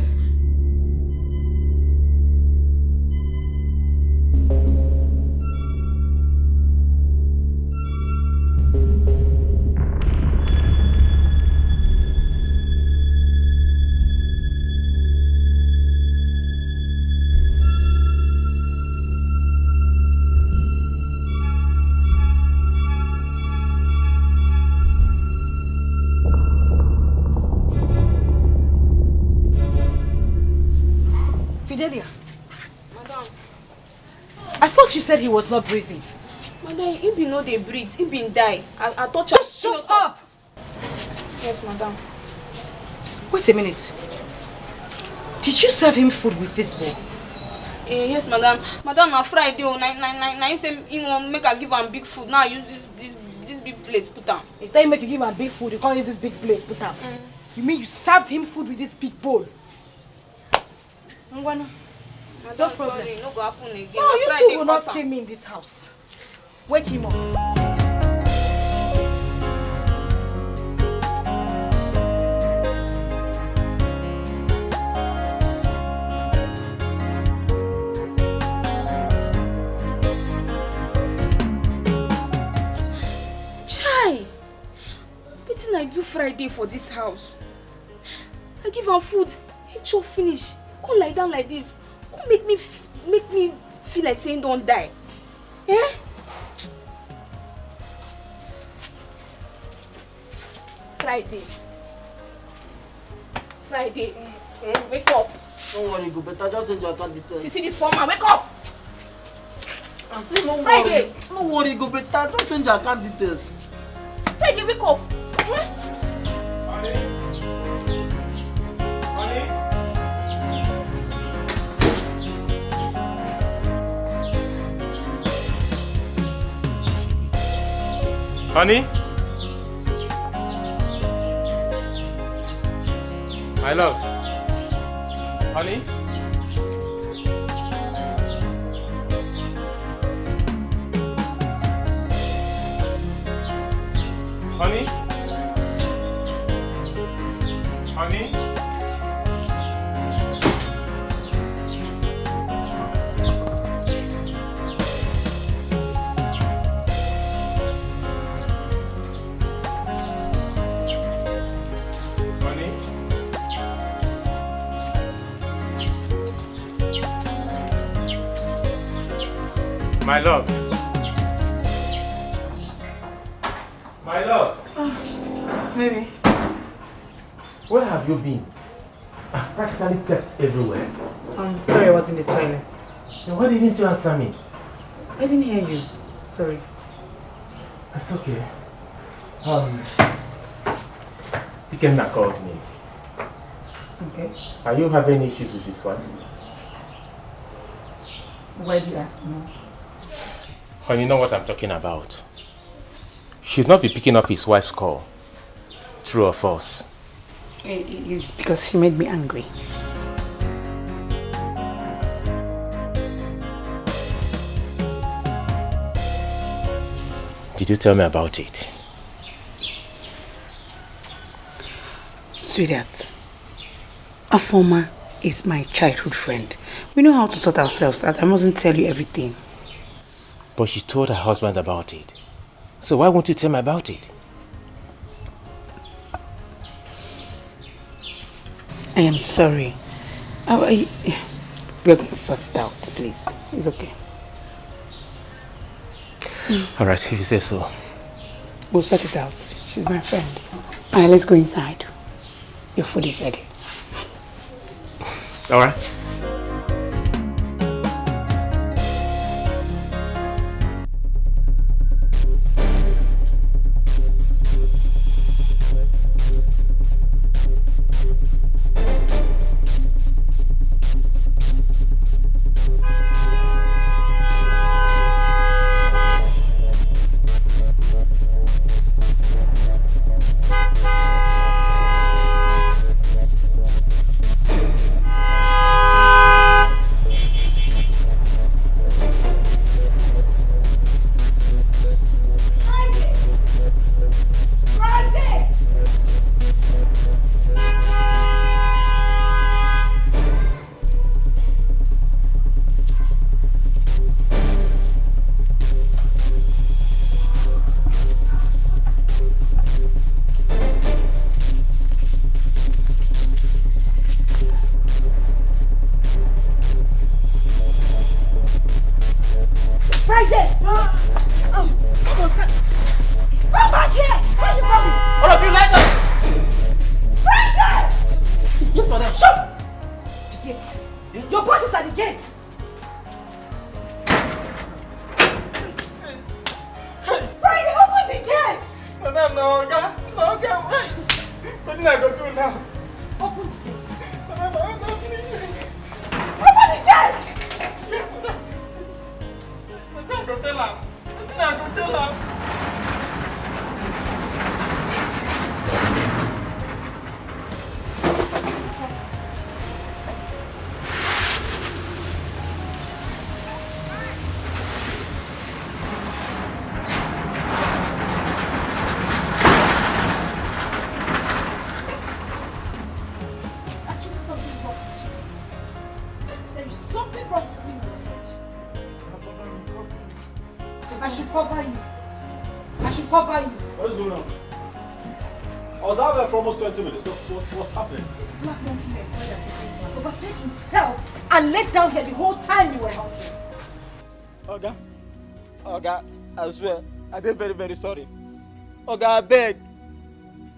Fidelia. Madam. I thought you said he was not breathing. Madam, he be no dey breathe. He been die. I touch her. Just shut up! Yes, madam. Wait a minute. Did you serve him food with this bowl? Yes, madam. Madam, na Friday. Na he say he want make I give am big food. Now I use this big plate put am. He tell you make you give am big food. You can't use this big plate put am. You mean you served him food with this big bowl? Madam, No problem. sorry, no go happen again. No, Na you Friday two will not cut am. kill me in this house. Wake him up. Chai! Wetin I do Friday for this house? I give am food, he chop finish. Come lie down like this. Come make me feel like saying don't die. Friday. Wake up. Don't worry, go better. Just send your account details. See this poor man, wake up. I still no Friday. worry. No worry, go better. Just send your account details. Friday, wake up. Honey? My love. Honey? Honey? Honey? My love. My love. Maybe. Where have you been? I've practically checked everywhere. I'm sorry, I was in the toilet. Then why didn't you answer me? I didn't hear you. Sorry. It's okay. Dikeh called me. Okay. Are you having issues with his wife? Why do you ask me? Oh, you know what I'm talking about. Should not be picking up his wife's call. True or false? It's because she made me angry. Did you tell me about it? Sweetheart, Afoma is my childhood friend. We know how to sort ourselves out. I mustn't tell you everything. But she told her husband about it. So why won't you tell me about it? I am sorry. We're going to sort it out, please. It's okay. Alright, if you say so. We'll sort it out. She's my friend. Alright, let's go inside. Your food is ready. Alright. I swear, I did very, very sorry. Oga, I beg.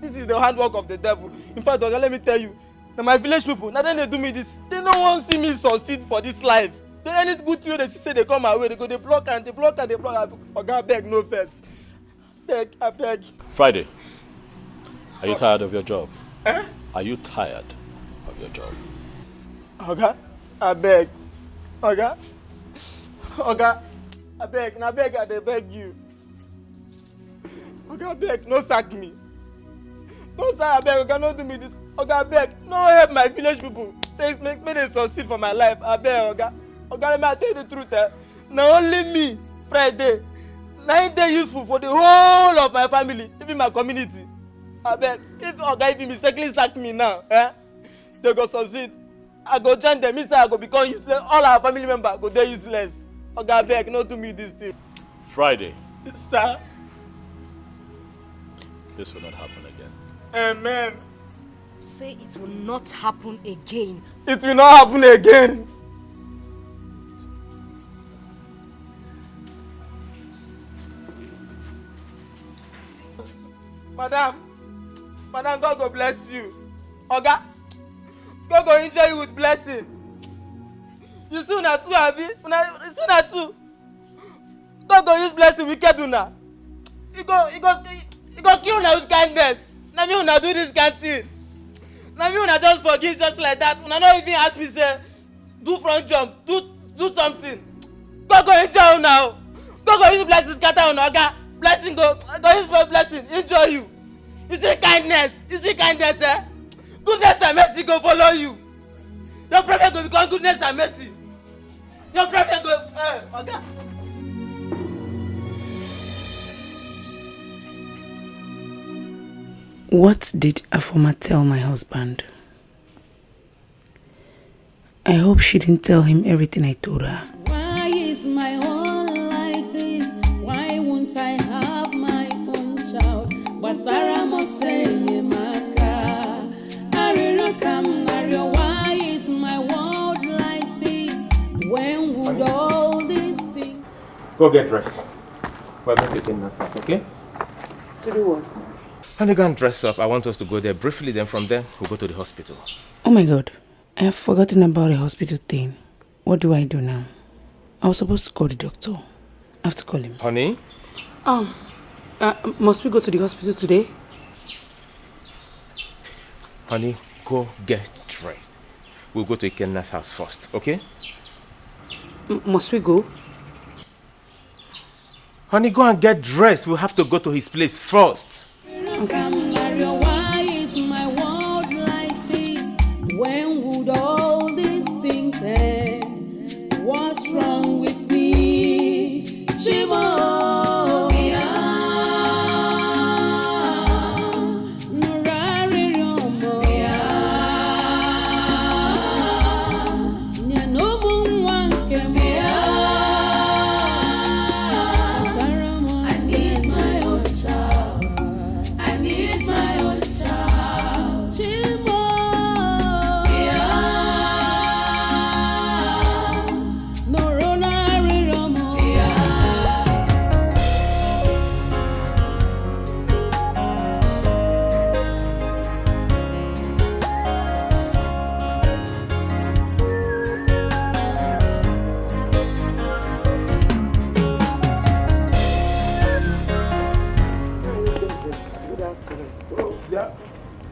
This is the handwork of the devil. In fact, Oga, let me tell you, now my village people, now then they do me this, they don't want to see me succeed for this life. They any good to you, they say they come my way, they go, they block. Oga, beg, no first. I beg. Friday, are you tired of your job? Are you tired of your job? Oga, I beg. Oga, I beg, I beg you. Oga, beg, no sack me. No, sir, I beg, Oga, no do me this. Oga, I beg, no help my village people. Make me they succeed for my life. I beg, Oga. Oga, let me tell you the truth. Now only me, Friday, 9 days useful for the whole of my family, even my community. I beg, if you mistakenly sack me now, they go succeed. I go join them, I go become useless. All our family members go there useless. Oga, I beg, no do me this thing. Friday. Sir. This will not happen again. Amen. Say it will not happen again. It will not happen again. Madam, God go bless you. Oga, God go enjoy you with blessing. You see una too, abi? You see una too. God go use blessing wicked una. He go kill una with kindness. Na me una do this kind thing. Na me una just forgive just like that. Una not even ask me say do front jump, do something. God go enjoy una. God go use blessing scatter una. Oga, blessing go use blessing enjoy you. You see kindness, Goodness and mercy go follow you. Your problem go become goodness and mercy. Your problem go, Oga. What did Afoma tell my husband? I hope she didn't tell him everything I told her. Why is my own like this? Why won't I have my own child? But Sarah must say, Maka, why is my world like this? When would all these things... Go get dressed. We're going to take in house, okay? To do what? Honey, go and dress up. I want us to go there briefly, then from there, we'll go to the hospital. Oh my God. I have forgotten about the hospital thing. What do I do now? I was supposed to call the doctor. I have to call him. Honey? Must we go to the hospital today? Honey, go get dressed. We'll go to Ikenna's house first, okay? Must we go? Honey, go and get dressed. We'll have to go to his place first. Why is my world like this? When would all these things end? What's wrong with me? Shiva.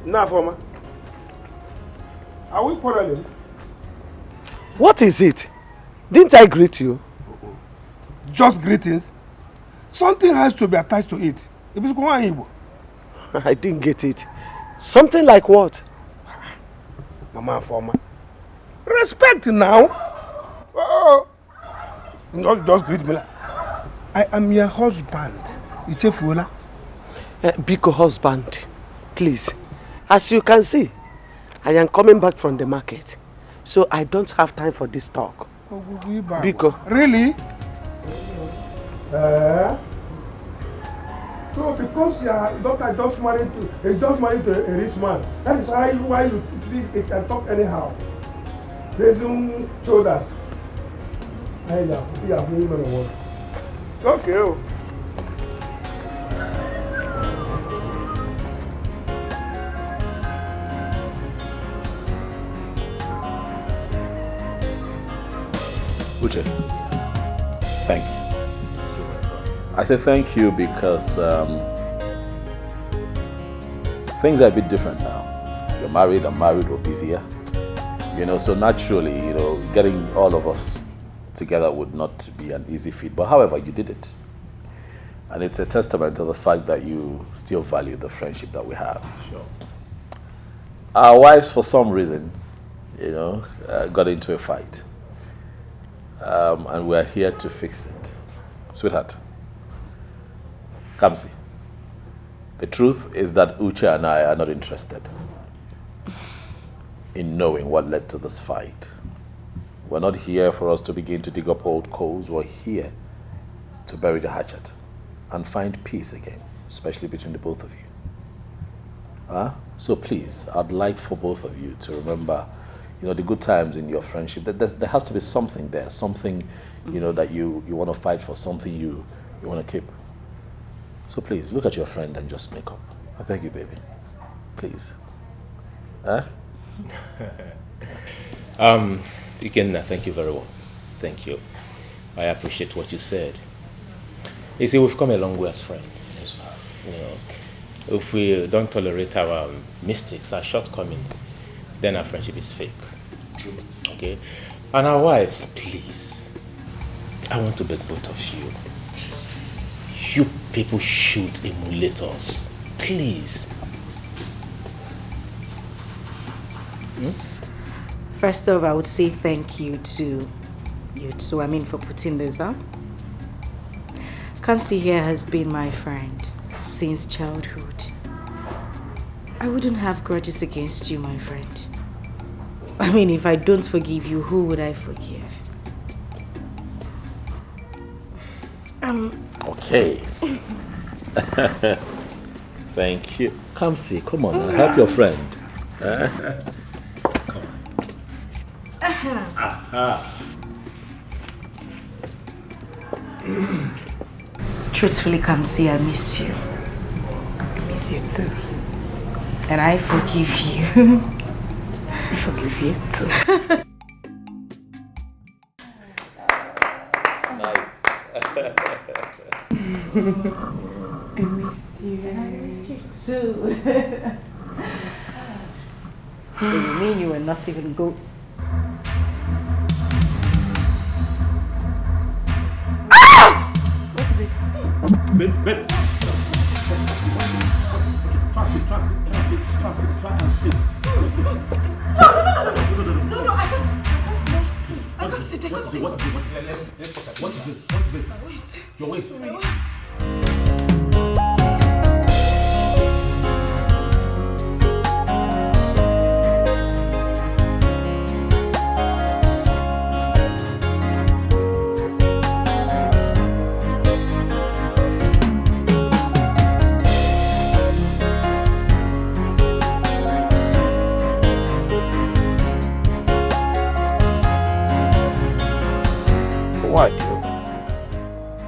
Now, Former, are we quarreling? What is it? Didn't I greet you? Just greetings. Something has to be attached to it. I didn't get it. Something like what? Mama Former. Respect now. Oh. Just greet me. I am your husband. It's a fool. Biko husband, please. As you can see, I am coming back from the market. So I don't have time for this talk. Biko. Really? So because your daughter just married to a rich man, that is why you think it can talk anyhow. Raising shoulders. Okay. Uche, thank you. I say thank you because things are a bit different now. You're married, I'm married, we're busier. You know, so naturally, you know, getting all of us together would not be an easy feat. But however, you did it. And it's a testament to the fact that you still value the friendship that we have. Sure. Our wives, for some reason, you know, got into a fight. And we're here to fix it. Sweetheart, Kamsi, the truth is that Uche and I are not interested in knowing what led to this fight. We're not here for us to begin to dig up old coals. We're here to bury the hatchet and find peace again, especially between the both of you. So please, I'd like for both of you to remember, you know, the good times in your friendship. There has to be something there, something, you know, that you want to fight for, something you want to keep. So please, look at your friend and just make up. I beg you, baby. Please. Again, thank you very well. Thank you. I appreciate what you said. You see, we've come a long way as friends. Yes, you know, if we don't tolerate our mistakes, our shortcomings, then our friendship is fake. True. Okay? And our wives, please, I want to beg both of you. You people should emulate us. Please. First off, I would say thank you to you two, for putting this up. Kamsi here has been my friend since childhood. I wouldn't have grudges against you, my friend. If I don't forgive you, who would I forgive? Okay. Thank you. Kamsi, come on, help your friend. Truthfully, Kamsi, I miss you. I miss you too. And I forgive you. I forgive you too. Nice. I missed you. And I missed you too. So you mean you were not even good? Babe. Try and sit. No, I can't sit. What is it? My waist. Your waist.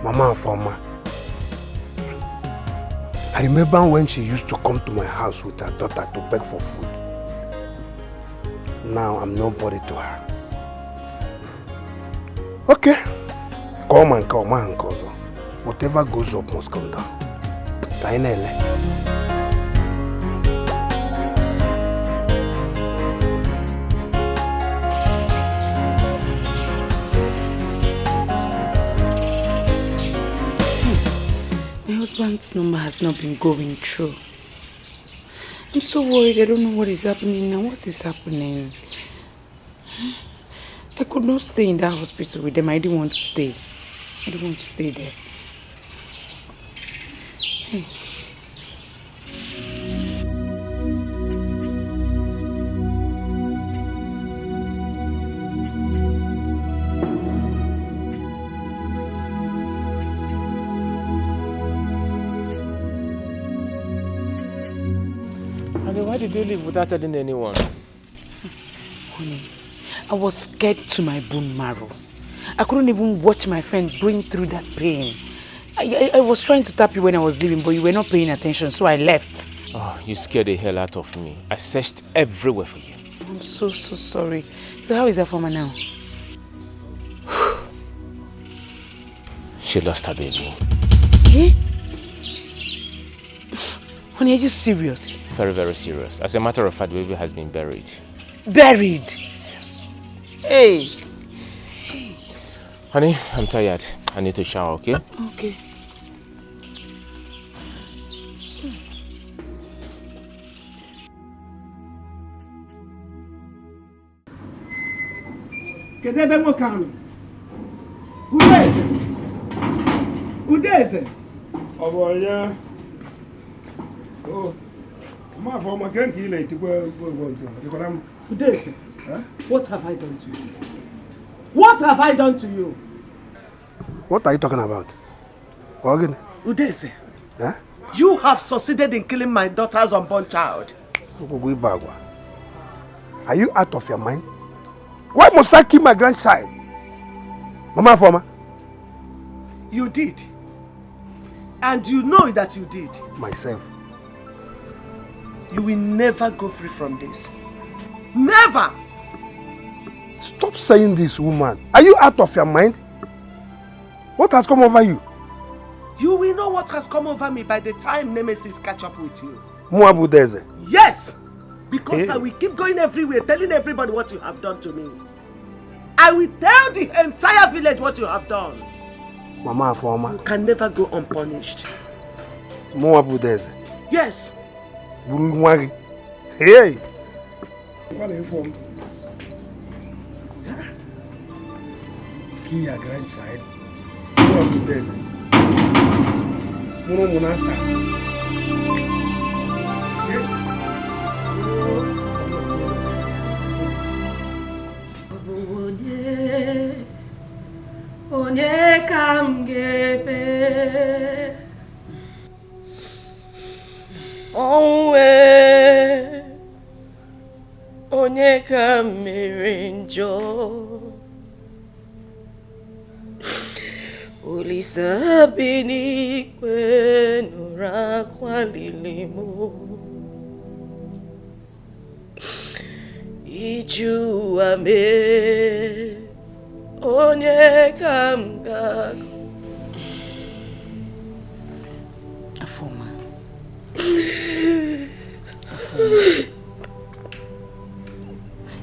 Mama Foma. I remember when she used to come to my house with her daughter to beg for food. Now I'm nobody to her. Okay. Come on, cousin. Whatever goes up must come down. Tainele. My husband's number has not been going through. I'm so worried. I don't know what is happening now. What is happening? I could not stay in that hospital with them. I didn't want to stay. I didn't want to stay there. Hey. Why did you leave without telling anyone? Honey, I was scared to my bone marrow. I couldn't even watch my friend going through that pain. I was trying to tap you when I was leaving, but you were not paying attention, so I left. Oh, you scared the hell out of me. I searched everywhere for you. I'm so sorry. So how is that for me now? She lost her baby. Eh? Honey, are you serious? Very, very serious. As a matter of fact, the baby has been buried. Buried? Hey. Honey, I'm tired. I need to shower, okay? Okay. Kedebe Mokami. Udeze. Udeze. Oh, yeah. Oh. Ma for my gang kill it to go to. Udeze. What have I done to you? What have I done to you? What are you talking about? Again? Udeze. Huh? You have succeeded in killing my daughter's unborn child. Are you out of your mind? Why must I kill my grandchild? Mama Forma? You did. And you know that you did. Myself. You will never go free from this. Never! Stop saying this, woman. Are you out of your mind? What has come over you? You will know what has come over me by the time Nemesis catch up with you. Muabudeze. Yes! Because Hey. I will keep going everywhere telling everybody what you have done to me. I will tell the entire village what you have done. Mama Forma. You can never go unpunished. Muabudeze. Yes. Buruwari. Hey! What are you from? Kill your grandchild. Muabudeze. Muno Munasa. Onye kam gebe Onwe Onye kam mere njọ Olisa bi n'ikpe nụrụ akwa lili mụ Iju ame Onye kam gago Afoma.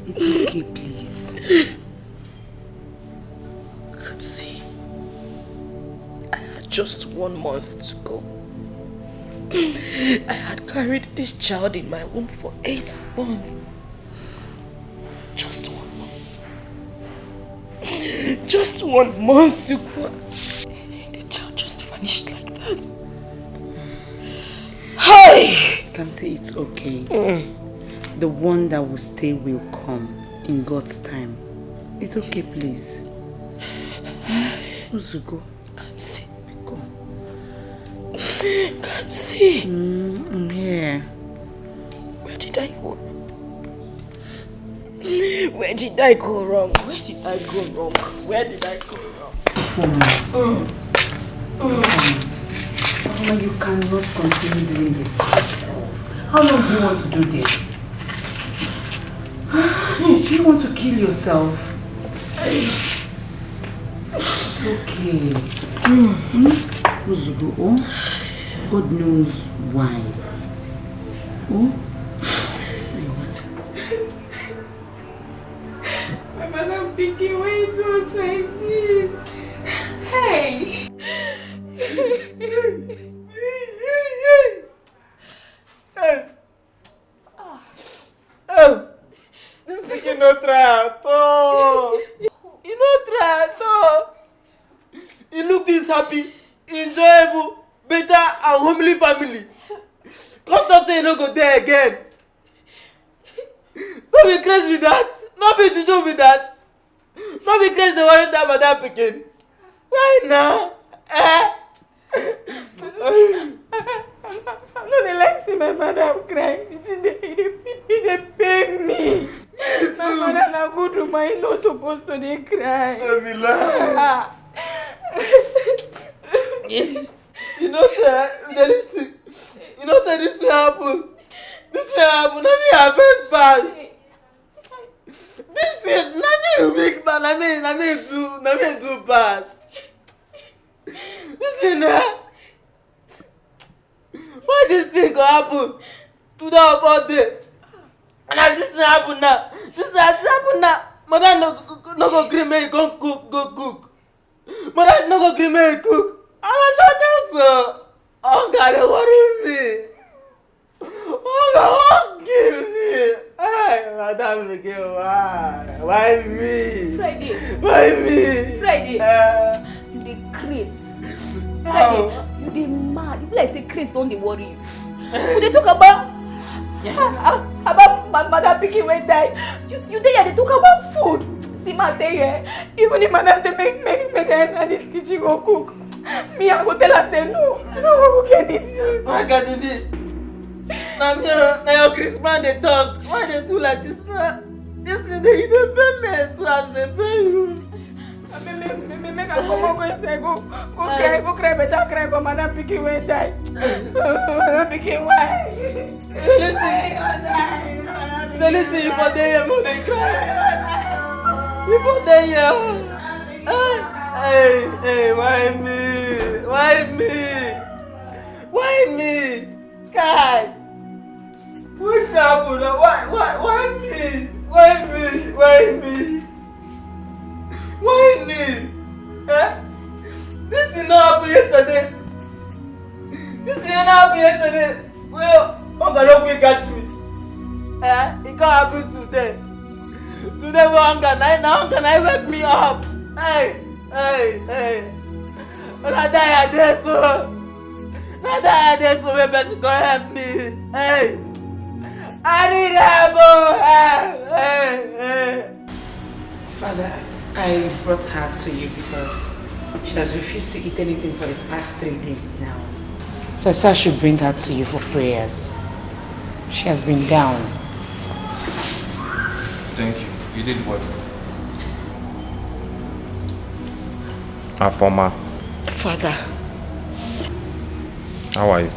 It's okay, please. Come see. I had just 1 month to go. I had carried this child in my womb for 8 months. Just 1 month. Just 1 month to go. The child just vanished like that. Hi! Come say it's okay. The one that will stay will come in God's time. It's okay, please. Uzugo. Come see. Go. Come see. I'm here. Where did I go wrong? Where did I go wrong? Where did I go wrong? Where did I go wrong? Mama, you cannot continue doing this to yourself. How long do you want to do this? Do you want to kill yourself? It's okay. Uzugo, God knows why. Oh? I'm thinking when it was like this. Hey! This pikin no try at all. He no try at all. He look this happy, enjoyable, better and homely family. Come talk say he no go there again. No be crazy with that. No be juju with that. No be crazy to worry that madam pikin. Why now? I'm not like see my madam cry. They pain me. My mother na good woman, he not supposed to dey cry. You know this thing happen. This thing happen. Let me have it pass. This thing, nothing big man. I mean do pass. Listen, why this thing go happen to that about day? And as this thing happen now, mother no go gree me go cook. Mother no go gree me cook. And I said so. Oh God, they worry me. Oh God, give me. Hey, madam again, why? Why me? Friday. Why me? Friday. You dey craze. Friday, you dey mad. You be like say craze don't dey worry you. You dey talk about mother pikin wey die. You dey here dey talk about food. See ma tell you, even if mother say make enter this kitchen go cook, me I go tell her say no. I no go get it. My God, now your Christmas they talk. Why they do like this? This thing they pay me too as they pay you. Make her come on, go inside, go cry, better cry for madam pikin wey die. Madam pikin why? Listen, you for there, you dey cry. You for there, hey, why me? Why me? God, what's happened? Why me? Why me? This did not happen yesterday. Well, hunger will catch me. It can't happen today. Today we hunger. Now hunger wake me up. Hey. When I die there, so. Maybe you can help me. Hey. I need help. Hey. Father, I brought her to you because she has refused to eat anything for the past 3 days now. So I said I should bring her to you for prayers. She has been down. Thank you. You did well. Afoma. Father. How are you?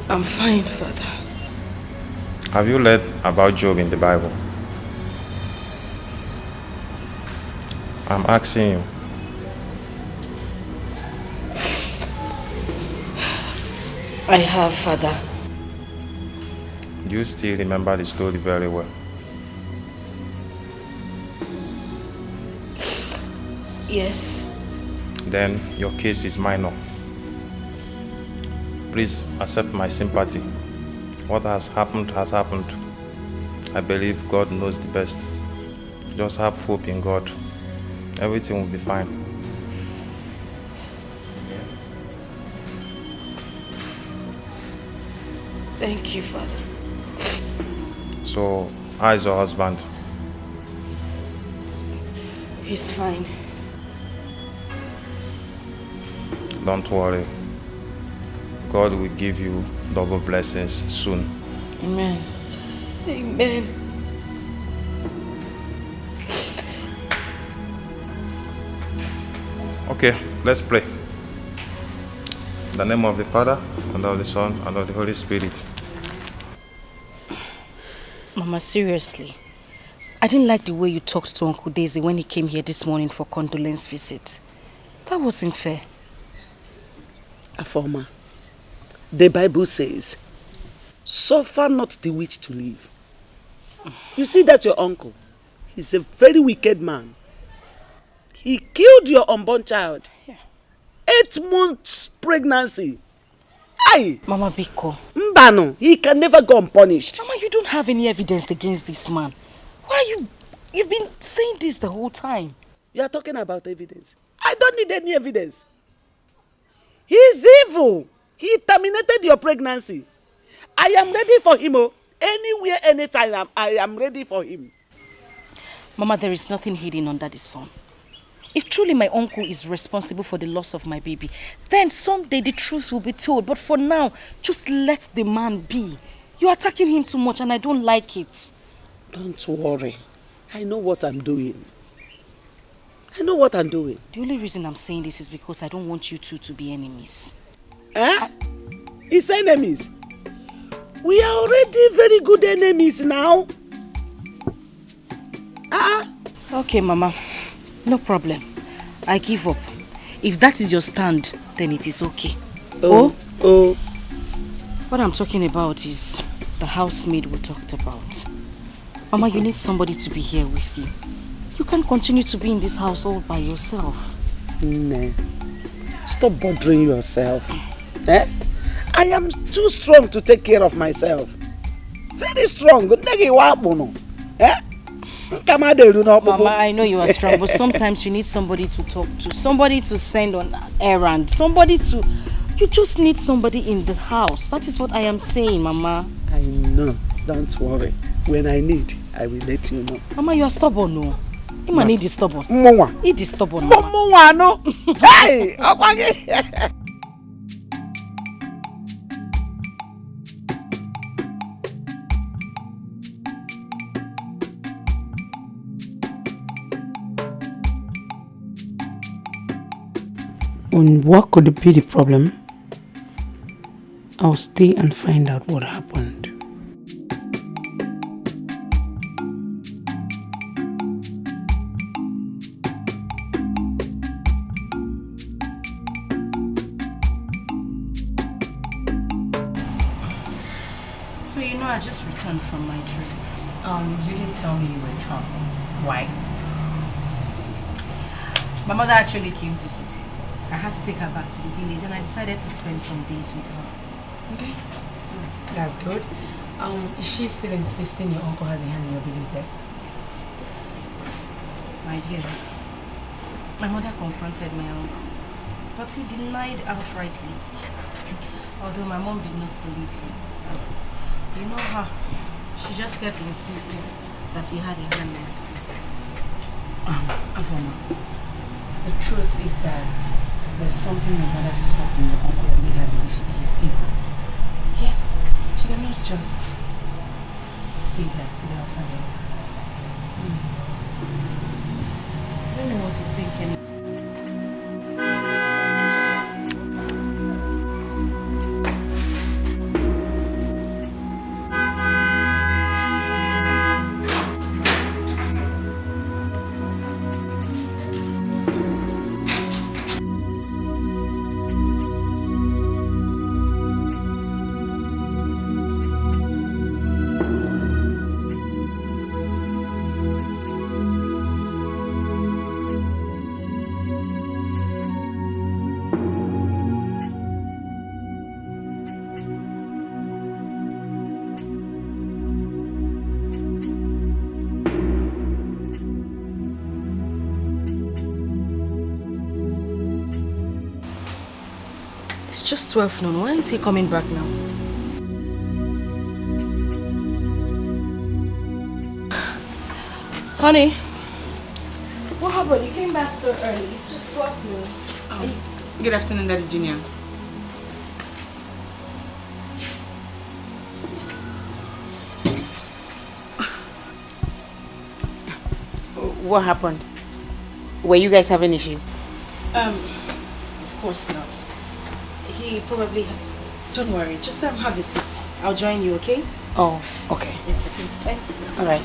I'm fine, Father. Have you read about Job in the Bible? I'm asking you. I have, Father. Do you still remember the story very well? Yes. Then your case is minor. Please accept my sympathy. What has happened has happened. I believe God knows the best. Just have hope in God. Everything will be fine. Thank you, Father. So, how is your husband? He's fine. Don't worry. God will give you double blessings soon. Amen. Amen. Okay, let's pray. In the name of the Father, and of the Son, and of the Holy Spirit. Mama, seriously. I didn't like the way you talked to Uncle Daisy when he came here this morning for condolence visit. That wasn't fair. Afoma, the Bible says, suffer not the witch to live. You see that your uncle, he's a very wicked man. He killed your unborn child. Yeah. 8 months pregnancy. Aye. Mama Biko. Mbano, he can never go unpunished. Mama, you don't have any evidence against this man. Why you've been saying this the whole time? You are talking about evidence. I don't need any evidence. He's evil. He terminated your pregnancy. I am ready for him. Anywhere, anytime, I am ready for him. Mama, there is nothing hidden under the sun. If truly my uncle is responsible for the loss of my baby, then someday the truth will be told. But for now, just let the man be. You're attacking him too much and I don't like it. Don't worry. I know what I'm doing. The only reason I'm saying this is because I don't want you two to be enemies. It's enemies? We are already very good enemies now. Okay, Mama. No problem. I give up. If that is your stand, then it is okay. Oh. What I'm talking about is the housemaid we talked about. Mama, you need somebody to be here with you. You can't continue to be in this house all by yourself. Nah. Stop bothering yourself. Eh? I am too strong to take care of myself. Very strong. Eh? Mama, I know you are strong, but sometimes you need somebody to talk to, somebody to send on errand, somebody to... You just need somebody in the house. That is what I am saying, Mama. I know. Don't worry. When I need, I will let you know. Mama, you are stubborn, no? You might need the stubborn. Mama. Eat the stubborn, Mama. Mama, no. Hey! And what could be the problem? I'll stay and find out what happened. So you know, I just returned from my trip. You didn't tell me you were traveling. Why? My mother actually came visiting. I had to take her back to the village and I decided to spend some days with her. Okay. That's good. Is she still insisting your uncle has a hand in your baby's death? My dear, my mother confronted my uncle, but he denied outrightly. Although my mom did not believe him. You know her. She just kept insisting that he had a hand in his death. Afoma, the truth is that there's something your mother saw in your uncle that made her believe he is evil. Yes, she cannot just say that without having. I don't know what to think anymore. It's just 12 noon. Why is he coming back now? Honey, what happened? You came back so early. It's just 12 noon. Good afternoon, Daddy Junior. What happened? Were you guys having issues? Of course not. He probably... Don't worry, just have a seat. I'll join you, okay? Oh, okay. It's okay. Thank you. All right.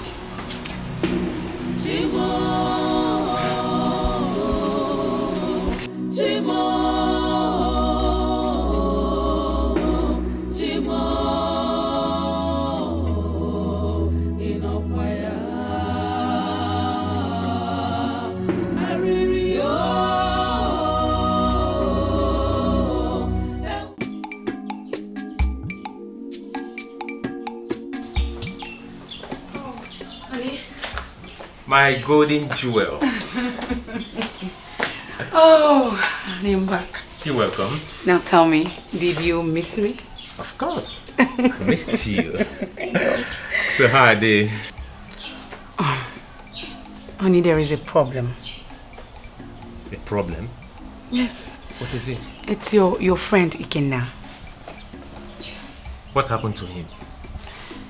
My golden jewel. Oh, I'm back. You're welcome. Now tell me, did you miss me? Of course. I missed you. So how are they? Oh, honey, there is a problem. A problem? Yes. What is it? It's your friend Ikenna. What happened to him?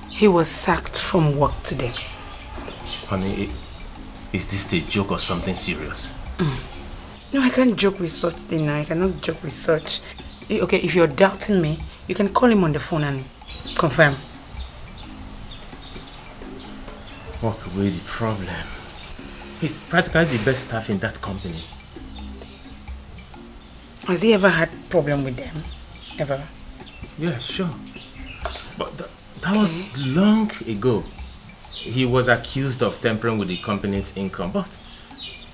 He was sacked from work today. Honey, is this a joke or something serious? No, I can't joke with such thing. I cannot joke with such. Okay, if you're doubting me, you can call him on the phone and confirm. What could be the problem? He's practically the best staff in that company. Has he ever had problem with them? Ever? Yeah, sure. But that was long ago. He was accused of tampering with the company's income, but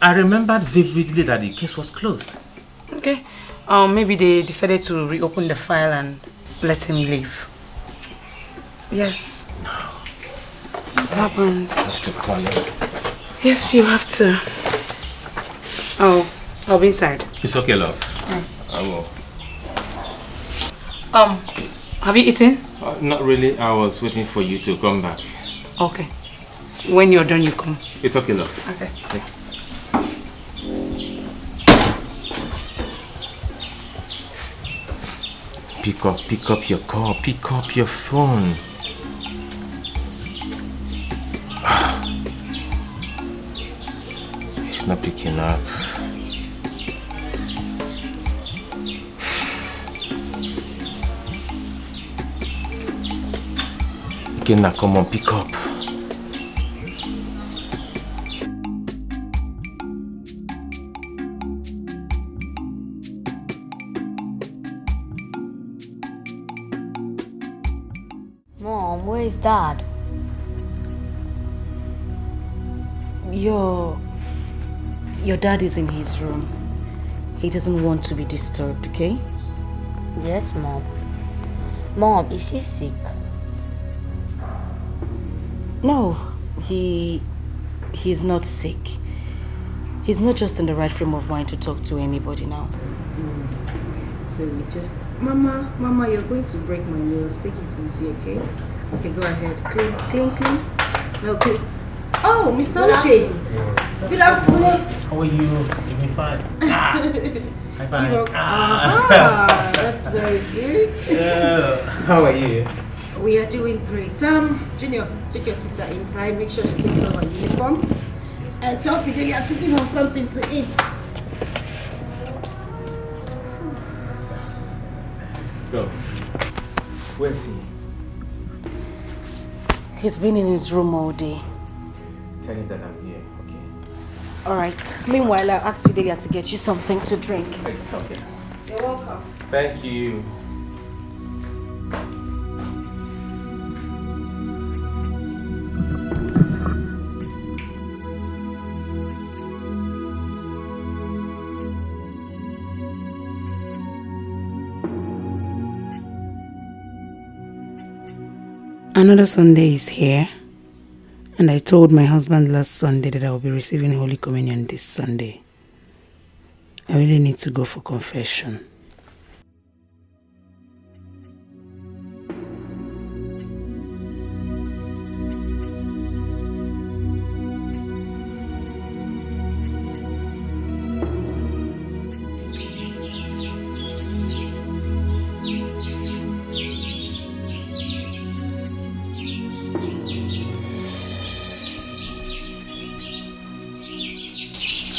I remembered vividly that the case was closed. Okay. Maybe they decided to reopen the file and let him leave. Yes. No. What happened? I have to call him. Yes, you have to. Oh, I'll be inside. It's okay, love. Mm. I will. Have you eaten? Not really. I was waiting for you to come back. Okay. When you're done, you come. It's okay, love. Okay. Pick up your call. Pick up your phone. It's not picking up. Okay, now come on, pick up. Mom, where is Dad? Your dad is in his room. He doesn't want to be disturbed, okay? Yes, Mom. Mom, is he sick? No, he's not sick. He's not just in the right frame of mind to talk to anybody now. So we just... Mama, you're going to break my nails. Take it easy, okay? Okay, go ahead. Clean. No, clean. Oh, Mr. Uche. Good afternoon. How are you? Give me 5. High five. That's very good. How are you? We are doing great. Junior, take your sister inside. Make sure she takes off her uniform. And tell Fidelia to give her something to eat. So, where's he? He's been in his room all day. Tell him that I'm here, okay? Alright. Meanwhile, I'll ask Fidelia to get you something to drink. It's okay. You're welcome. Thank you. Another Sunday is here, and I told my husband last Sunday that I will be receiving Holy Communion this Sunday. I really need to go for confession.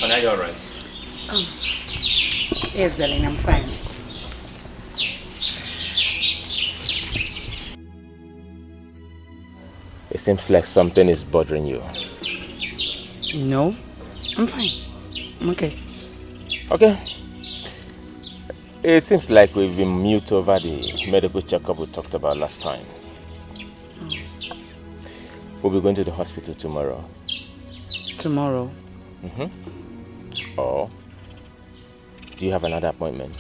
Are you alright? Yes, darling, I'm fine. It seems like something is bothering you. No, I'm fine. I'm okay. Okay. It seems like we've been mute over the medical checkup we talked about last time. We'll be going to the hospital tomorrow. Tomorrow? Or do you have another appointment?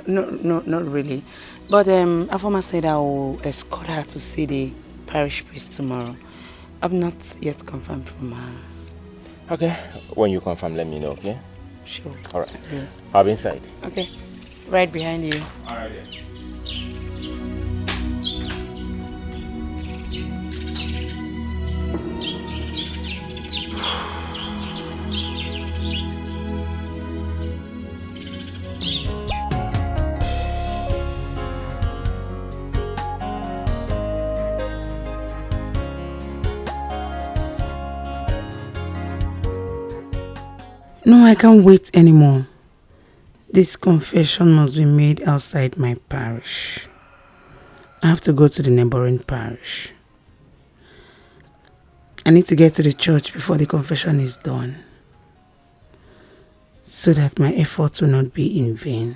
No, not really. But Afoma said I will escort her to see the parish priest tomorrow. I've not yet confirmed from her. Okay. When you confirm, let me know, okay? Sure. Alright. Yeah. I'll be inside. Okay. Right behind you. Alright. No, I can't wait anymore. This confession must be made outside my parish. I have to go to the neighboring parish. I need to get to the church before the confession is done, so that my efforts will not be in vain.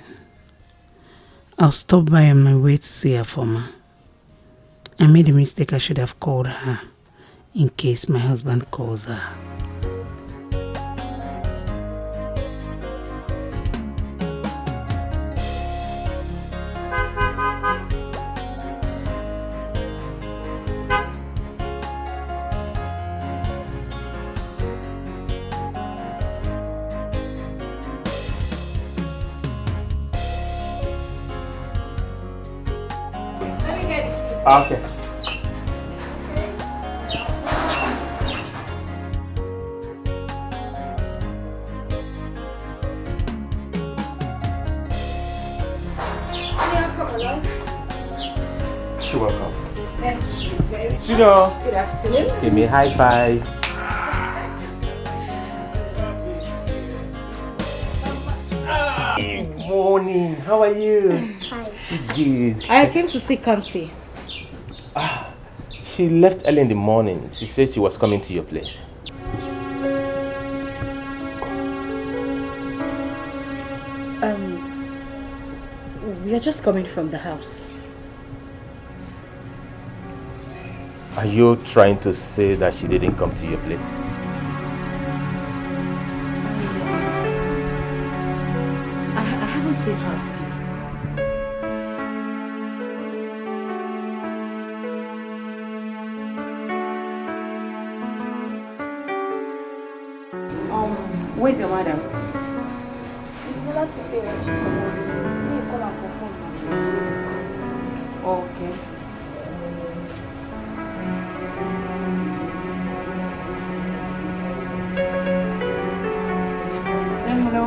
I'll stop by on my way to see her former. I made a mistake. I should have called her in case my husband calls her. Okay. You're welcome. Thank you very much. Good afternoon. Give me a high five. Good morning. How are you? Hi. Good. I came to see Kansi. She left early in the morning. She said she was coming to your place. We are just coming from the house. Are you trying to say that she didn't come to your place? I haven't seen her today. Where's your madam? Okay. Hello?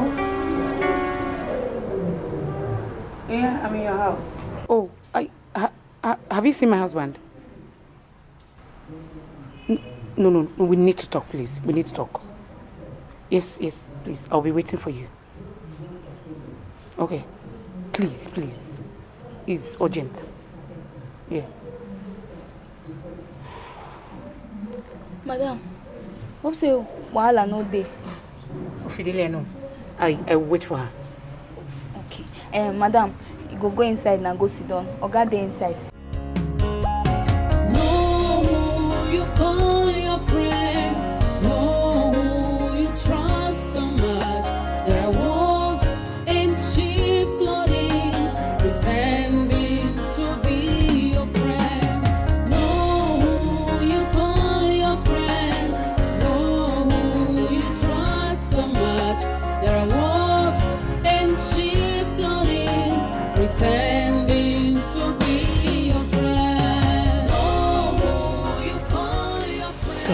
Yeah, I'm in your house. Oh, have you seen my husband? No, we need to talk, please. We need to talk. Yes, please. I'll be waiting for you. Okay. Please. It's urgent. Yeah. Madam, hope say wahala no dey. Fidelia, no. I wait for her. Okay. Madam, you go inside and go sit down. Oga dey inside. No, you call your friend. No, you trust so much. There are wolves in sheep clothing, pretending to be your friend. No, you call your friend. No, you trust so much. There are wolves in sheep clothing, pretending to be your friend. No, you call your friend. So,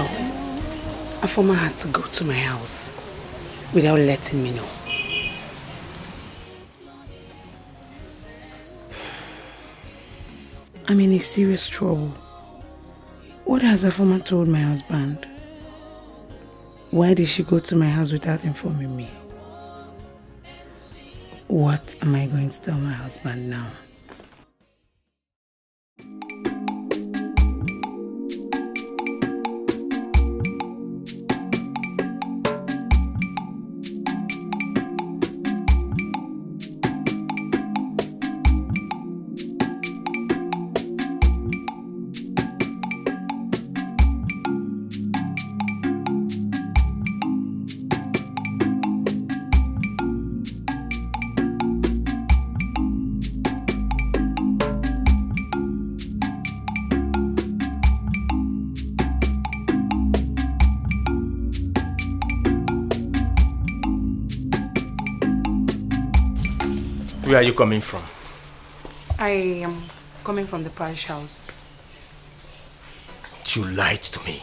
Afoma had to go to my house without letting me know. I'm in a serious trouble. What has Afoma told my husband? Why did she go to my house without informing me? What am I going to tell my husband now? Where are you coming from? I am coming from the parish house. You lied to me.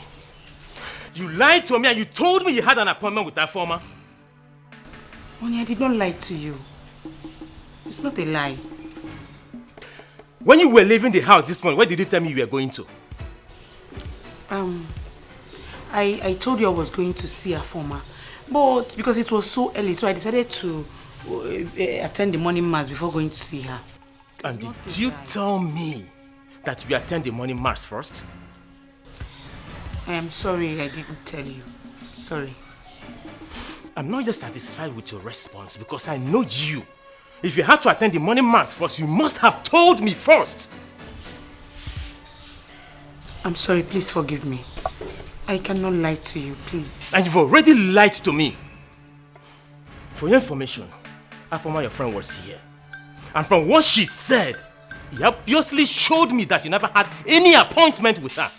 You lied to me and you told me you had an appointment with that former. Honey, I did not lie to you. It's not a lie. When you were leaving the house this morning, where did you tell me you were going to? I told you I was going to see a former, but because it was so early, so I decided to attend the morning mass before going to see her. And did you tell me that you attend the morning mass first? I am sorry I didn't tell you. Sorry. I'm not just satisfied with your response because I know you. If you had to attend the morning mass first, you must have told me first. I'm sorry, please forgive me. I cannot lie to you, please. And you've already lied to me. For your information, Afoma, your friend, was here. And from what she said, he obviously showed me that you never had any appointment with her.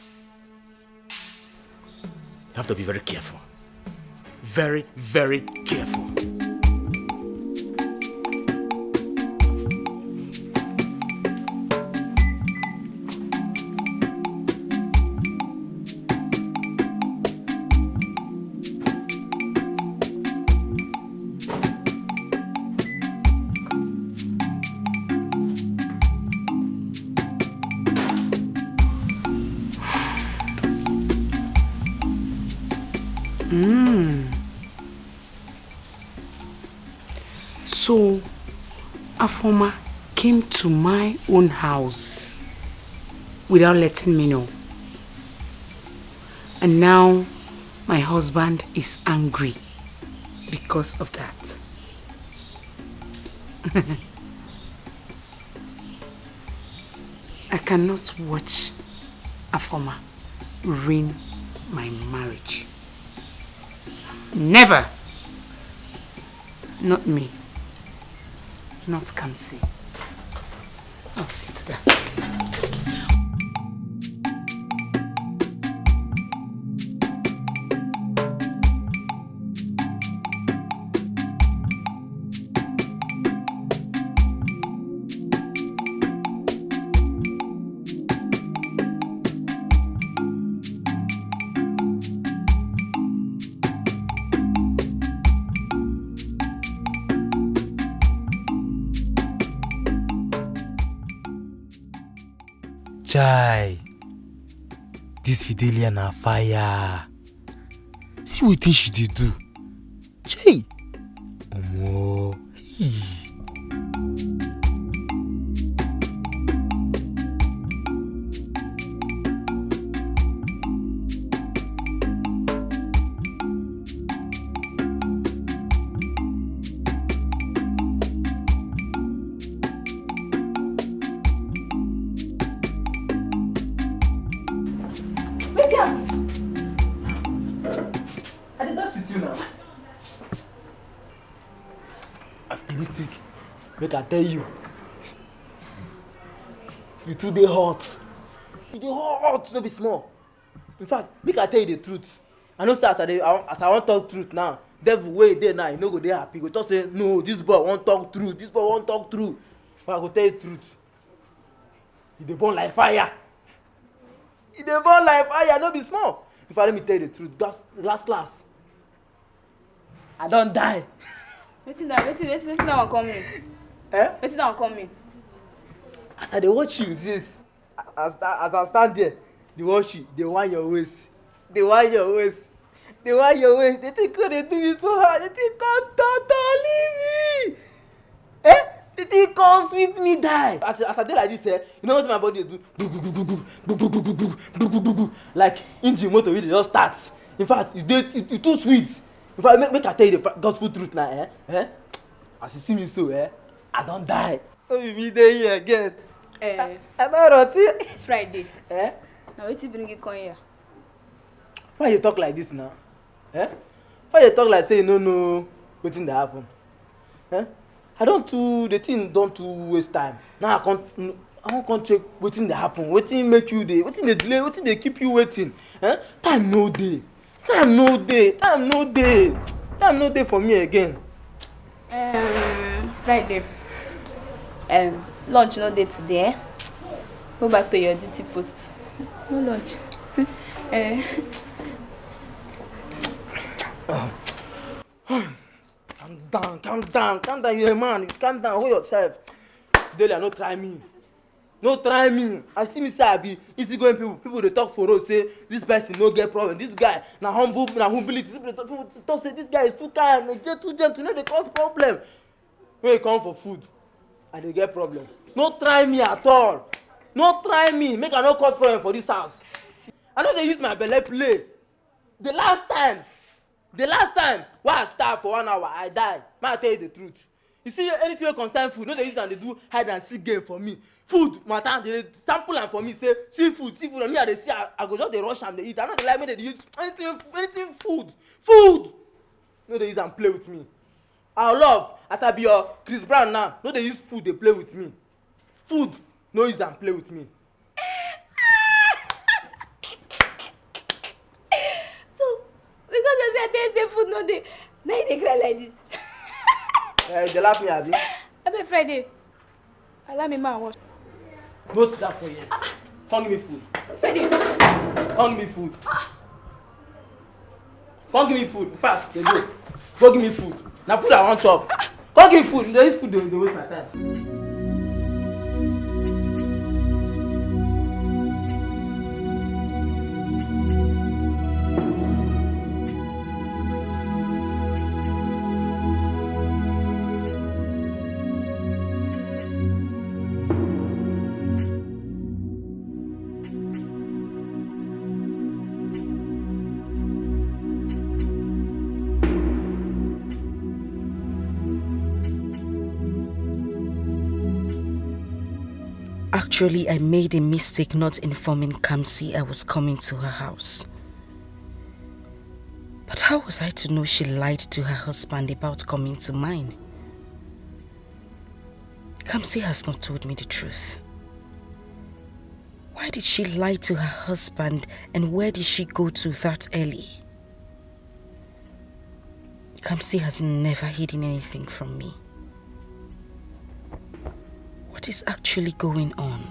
You have to be very careful. Very, very careful. So, Afoma came to my own house without letting me know. And now my husband is angry because of that. I cannot watch Afoma ruin my marriage. Never. Not me. Not Kamsi. I'll see to that. Chai, this Fidelia na fire. See what she did do. Chai, omo. Make I tell you, you too dey hot. You dey hot, no be small. In fact, make I tell you the truth. I know say as I wan talk truth now, devil wey dey now, you no go dey happy. You go just say, no, this boy wan talk truth. This boy wan talk truth. But I go tell you the truth. You dey burn like fire. You dey burn like fire, no be small. In fact, let me tell you the truth. Last, I don die. Wetin that one come mean? Wetin that one come mean? As I dey watch you, sis, as I stand there, dey watch you, dey wind your waist. Dey wind your waist. Dey wind your waist. They think they do me so hard. They think come totally me. They think come sweet me die. As I dey like this, you know what my body dey do? Like engine motor wey dey just start. In fact, it's too sweet. In fact, make I tell you the gospel truth now, As you see me so, I don't die. Oh, you be there here again. I don't rot it. Friday. Now wetin bring you come here? Why you talk like this now? Why you talk like say you no know wetin dey happen? I don't do the thing. Don't too waste time. Now I wan come check wetin dey happen. Wetin make you dey? Wetin dey delay? Wetin dey keep you waiting? Time no dey. Time no dey for me again. Friday. Lunch no dey today. Go back to your duty post. No lunch. Calm down, you're a man. Calm down, hold yourself. Delia, no try me. I see me say I be easygoing people they talk for us, say this person no get problem. This guy na humility. People talk say this guy is too kind, too gentle, no they cause problem. When you come for food, and they get problem. No try me at all. No try me. Make I no cause problem for this house. I know they use my belly play. The last time, why I start for 1 hour, I die. May I tell you the truth. You see anything wey concern food, no dey use am dey do hide and seek game for me. Food matter, they sample am for me, say seafood, and me I dey see, I go just dey rush am dey eat. I no dey like make they use anything food. No dey use am play with me. Our love, as I be your Chris Brown now, no dey use food dey play with me. Food, no use am play with me. So, because you say I say food no dey, now you dey cry like this. They laugh me, abi? Abi Friday, allow me man watch. Go sit down for here. Come give me food. Friday. Come give me food. Come give me food. Fast, dey go. Go give me food. Na food I want chop. Come give me food. This food dey waste my time. Actually, I made a mistake not informing Kamsi I was coming to her house. But how was I to know she lied to her husband about coming to mine? Kamsi has not told me the truth. Why did she lie to her husband, and where did she go to that early? Kamsi has never hidden anything from me. What is actually going on?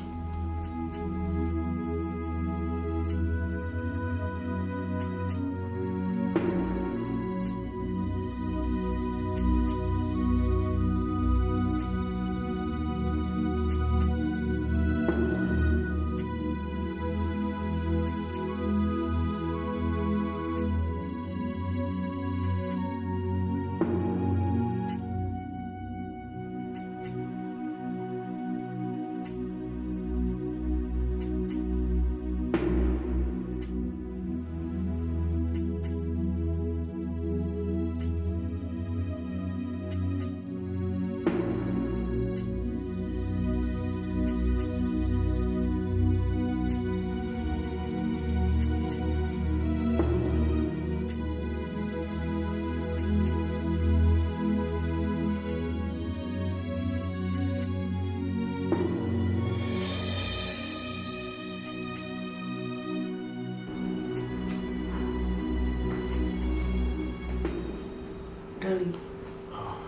Darling.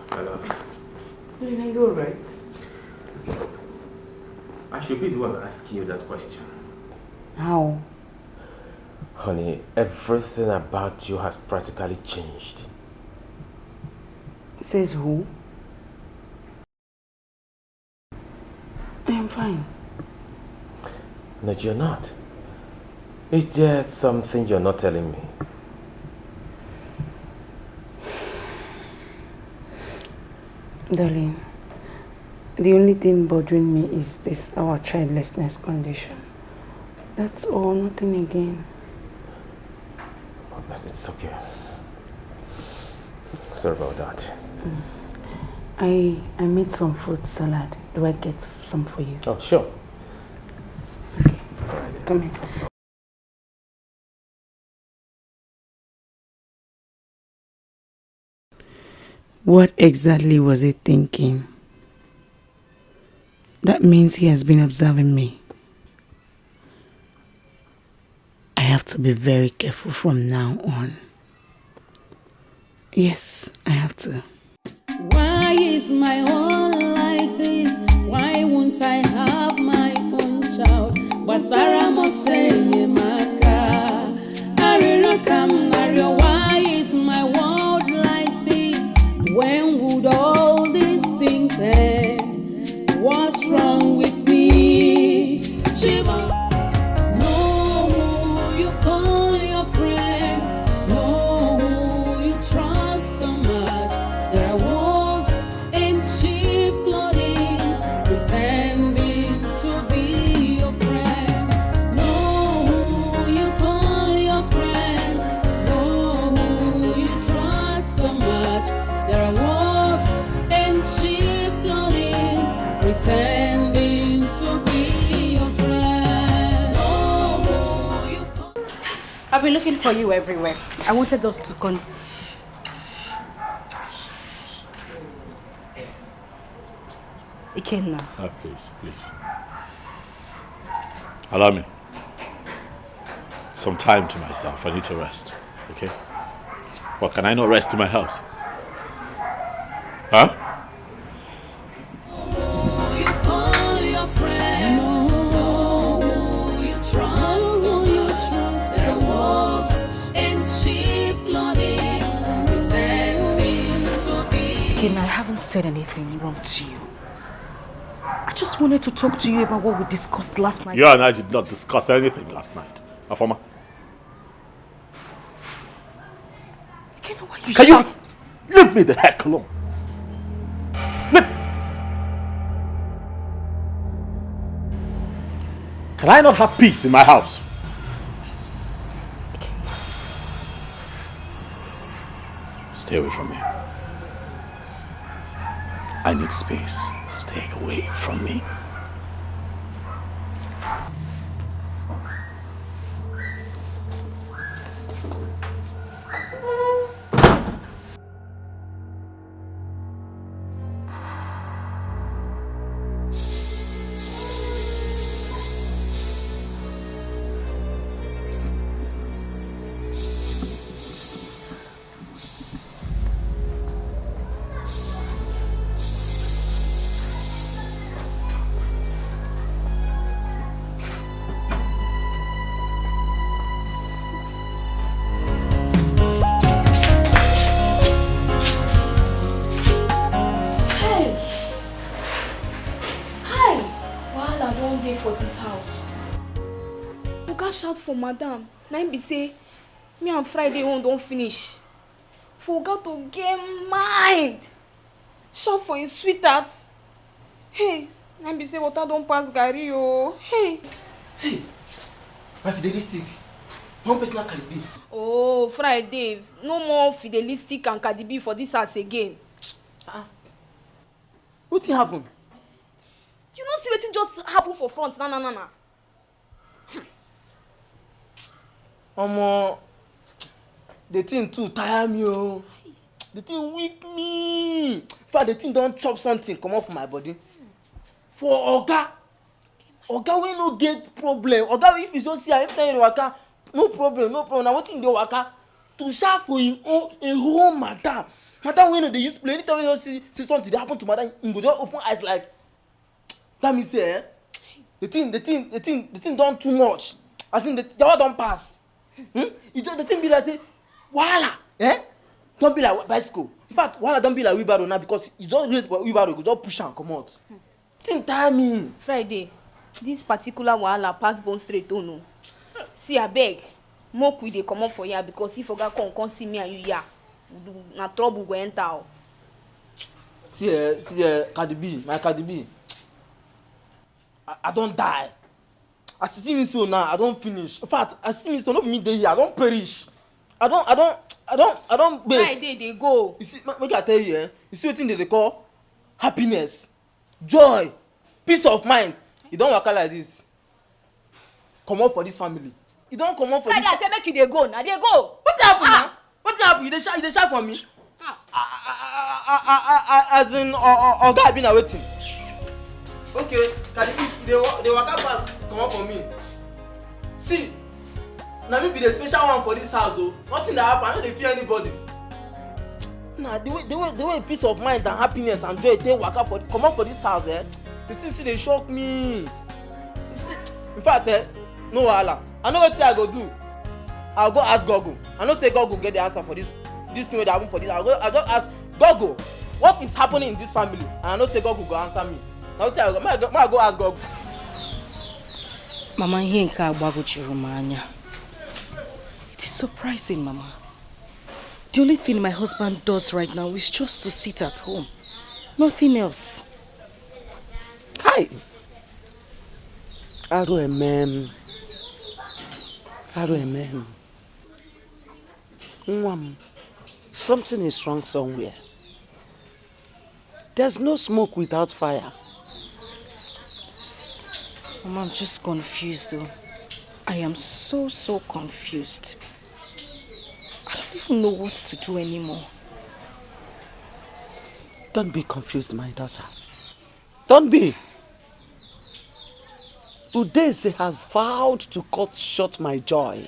Hello. Are you alright? I should be the one asking you that question. How? Honey, everything about you has practically changed. Says who? I am fine. No, you're not. Is there something you're not telling me? Darling, the only thing bothering me is this, our childlessness condition. That's all, nothing again. It's okay. Sorry about that. I made some fruit salad. Do I get some for you? Oh, sure. Okay, come here. What exactly was he thinking? That means he has been observing me. I have to be very careful from now on. Yes, I have to. Why is my own like this? Why won't I have my own child? But Sarah must say, Maka, why is my world like this? When would all these things end? What's wrong with me? Shiva, know who you call your friend, know who you trust so much. There are wolves in sheep clothing, pretending to be your friend. Know who I've been looking for you everywhere. I wanted us to con... Ikenna. Please. Allow me some time to myself. I need to rest. Okay? Well, can I not rest in my house? Huh? I haven't said anything wrong to you. I just wanted to talk to you about what we discussed last night. You and I did not discuss anything last night. Afoma. Why you Can shout? you leave me the heck alone? Can I not have peace in my house? Stay away from me. I need space. Stay away from me. Shout for madam. Na him be say me and Friday own don't finish. Forgot to get mind. Shout for his sweetheart. Hey, na him be say water don't pass Gary oh. Hey. My fidelistic. One personal Cardi B. Oh, Friday. No more fidelistic and Cardi B for this house again. What thing happen? You know see wetin just happen for front na. The thing too tire me oh. The thing weak me. In fact, the thing don't chop something come off my body. For Oga we no get problem. Oga if you so see every time you waka, no problem. Now what thing dey waka to shout for him own a whole madam. Madam we no dey use play. Anytime you see something dey happen to madam, he go just open eyes like. That means say the thing don't too much. I think the hour don't pass. It just the thing be like say, wahala, don't be like bicycle. In fact, wahala don't be like wheelbarrow now because you just raise wheelbarrow, you just push and come out. Thing tire me. Friday, this particular wahala pass bone straight oh no. See abeg, make we dey comot for here because if Oga come see me and you here, na trouble go enter oh. See Cardi B, my Cardi B. I don't die. As you see me so now, I don't finish. In fact, as you see me so, not me dey here, I don't perish. I don't base. Friday they go. You see, make I tell you, you see what thing they call happiness, joy, peace of mind. You don't work out like this. Come out for this family. You don't come out for Friday, this. I say make you dey go. Now they go. What happened now? What happened? You dey shy for me? As in, Oga I been waiting. Okay, Cardi B, they walk out fast. Come on for me. See, now me be the special one for this house. Oh, nothing that happen. I don't fear anybody. Nah, the way peace of mind and happiness and joy they walk out for come on for this house. The thing see they shock me. See, in fact, no wahala. I know what I go do. I'll go ask Gogo. I know say Gogo get the answer for this thing that happen for this. I'll just ask Gogo, what is happening in this family? And I know say Gogo go answer me. Now I go ask Gogo. Mama, it is surprising, Mama. The only thing my husband does right now is just to sit at home. Nothing else. Hi. RMM. Something is wrong somewhere. There's no smoke without fire. Mama, I'm just confused though. I am so confused. I don't even know what to do anymore. Don't be confused, my daughter. Don't be. Udeze has vowed to cut short my joy.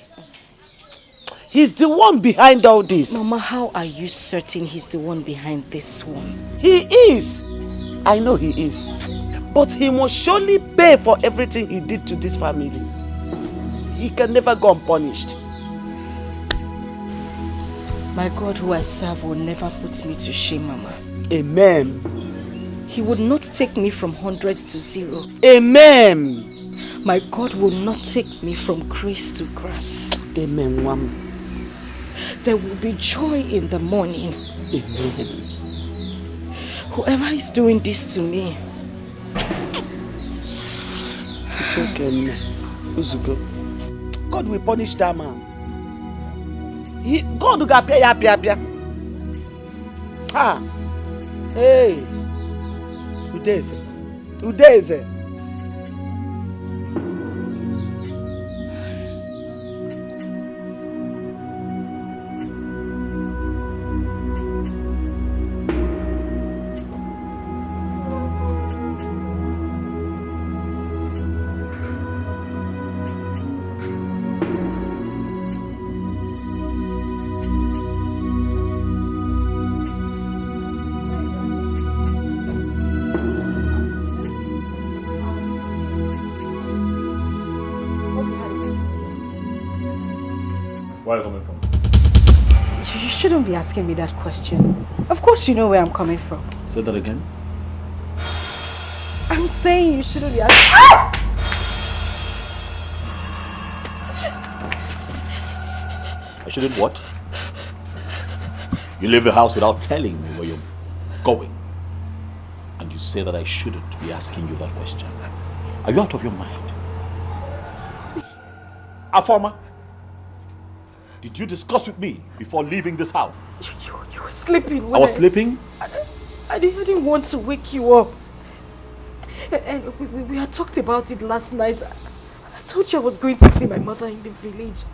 He's the one behind all this. Mama, how are you certain he's the one behind this one? He is. I know he is. But he must surely pay for everything he did to this family. He can never go unpunished. My God who I serve will never put me to shame, Mama. Amen. He would not take me from 100 to 0. Amen. My God will not take me from grace to grass. Amen, Mama. There will be joy in the morning. Amen. Whoever is doing this to me. It's okay, Uzuko. God will punish that man. God will get pay. Ah. Hey. Udeze. Where are you coming from? You shouldn't be asking me that question. Of course you know where I'm coming from. Say that again. I'm saying you shouldn't be asking. I shouldn't what? You leave the house without telling me where you're going. And you say that I shouldn't be asking you that question. Are you out of your mind? Afoma, did you discuss with me before leaving this house? You were sleeping. I was sleeping? I didn't want to wake you up. And we had talked about it last night. I told you I was going to see my mother in the village.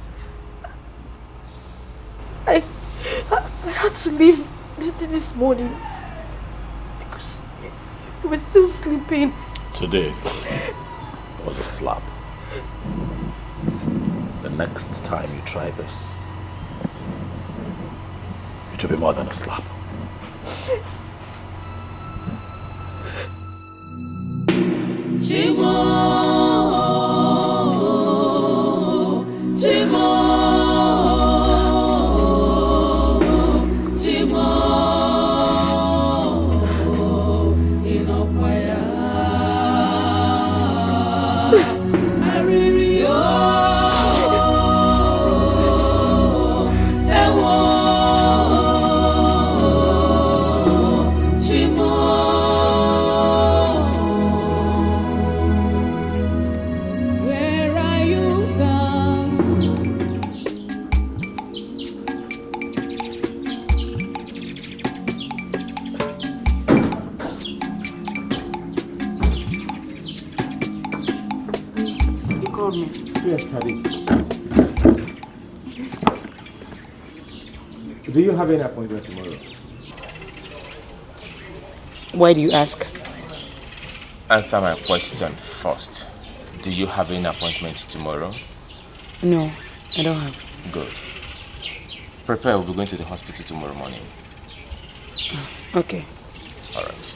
I had to leave this morning because you were still sleeping. Today was a slap. The next time you try this, it will be more than a slap. Chimo, Chimo, Chimo, Inokwaya, Aririo, Ewo, Chimo. Where are you gone? You called me? Yes, Daddy. Do you have any appointment tomorrow? Why do you ask? Answer my question first. Do you have any appointment tomorrow? No, I don't have. Good. Prepare, we'll be going to the hospital tomorrow morning. Okay. All right.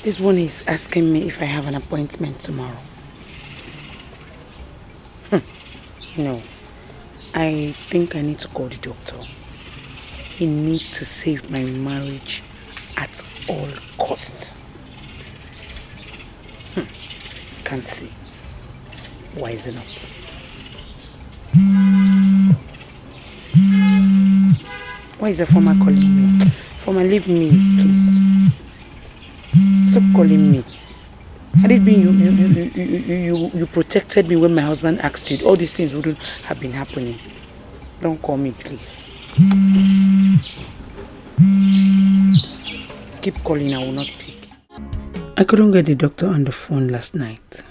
This one is asking me if I have an appointment tomorrow. No. I think I need to call the doctor. He needs to save my marriage at all costs. Can't see. Wisen up. Why is the former calling me? Former, leave me, please. Stop calling me. Had it been you protected me when my husband asked you, all these things wouldn't have been happening. Don't call me, please. keep calling, I will not pick. I couldn't get the doctor on the phone last night.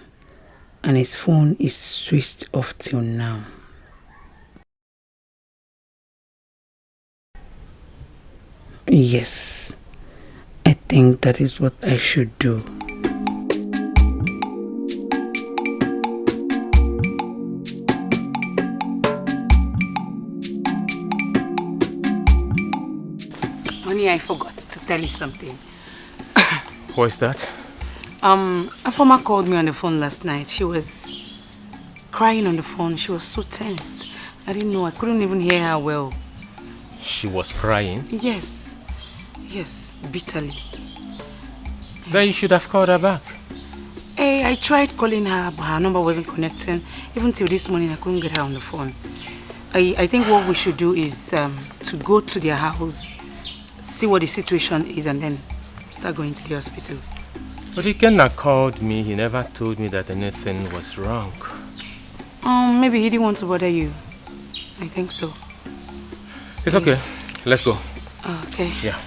And his phone is switched off till now. Yes, I think that is what I should do. Honey, I forgot to tell you something. What is that? Afoma called me on the phone last night. She was crying on the phone. She was so tensed. I didn't know. I couldn't even hear her well. She was crying? Yes. Yes, bitterly. Then you should have called her back. Hey, I tried calling her, but her number wasn't connecting. Even till this morning, I couldn't get her on the phone. I think what we should do is to go to their house, see what the situation is, and then start going to the hospital. But Ikenna called me. He never told me that anything was wrong. Maybe he didn't want to bother you. I think so. It's okay. Let's go. Okay. Yeah.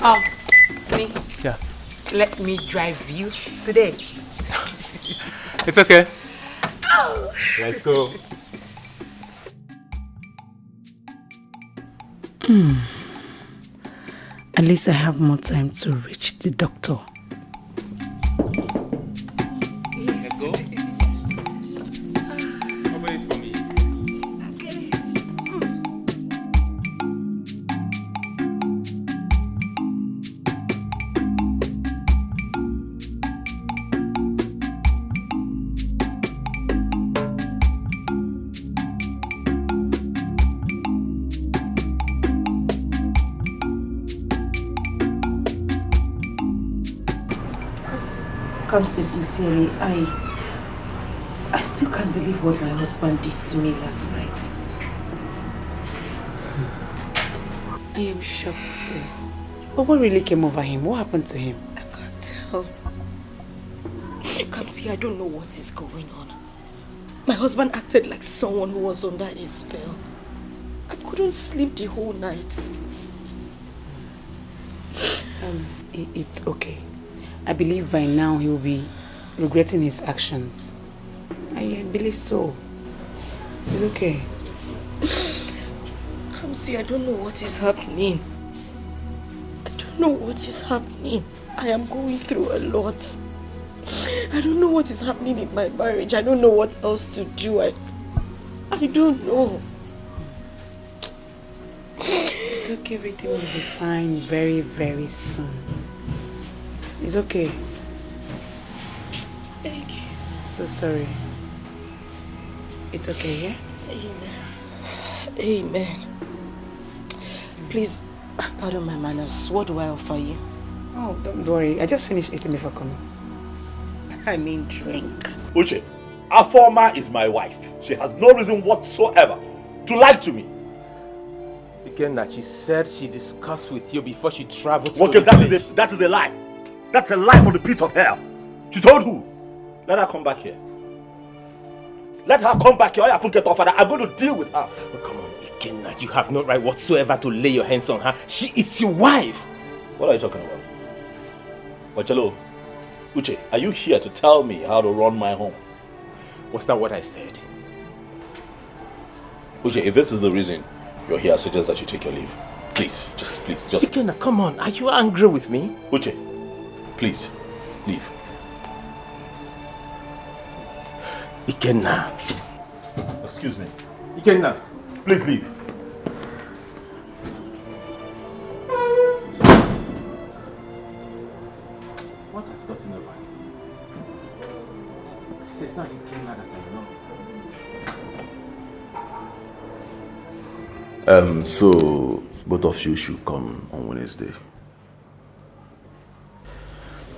Honey. Yeah. Let me drive you today. It's okay. Let's go. At least I have more time to reach the doctor. Let's go. Open it for me. Come see, sincerely, I still can't believe what my husband did to me last night. I am shocked too. But what really came over him? What happened to him? I can't tell. Come see, I don't know what is going on. My husband acted like someone who was under a spell. I couldn't sleep the whole night. It's okay. I believe by now he will be regretting his actions. I believe so. It's okay. Come see, I don't know what is happening. I don't know what is happening. I am going through a lot. I don't know what is happening in my marriage. I don't know what else to do. I don't know. It's okay, everything will be fine very, very soon. It's okay. Thank you. So sorry. It's okay, yeah? Amen. Amen. Please, pardon my manners. What do I offer you? Oh, don't worry. I just finished eating before coming. I mean drink. Uche, Afoma is my wife. She has no reason whatsoever to lie to me. Again, that she said she discussed with you before she traveled to Okay, the that village. is a lie. That's a lie from the pit of hell. She told who? Let her come back here. Let her come back here. I'm going to deal with her. Oh, come on, Ikenna. You have no right whatsoever to lay your hands on her. She is your wife. What are you talking about? Wachalo, Uche, are you here to tell me how to run my home? Was that what I said? Uche, if this is the reason you're here, I suggest that you take your leave. Please, just. Ikenna, come on. Are you angry with me? Uche, please, leave. Ikenna. Excuse me. Ikenna. Please leave. What has gotten over you? This is not Ikenna that I know. So both of you should come on Wednesday.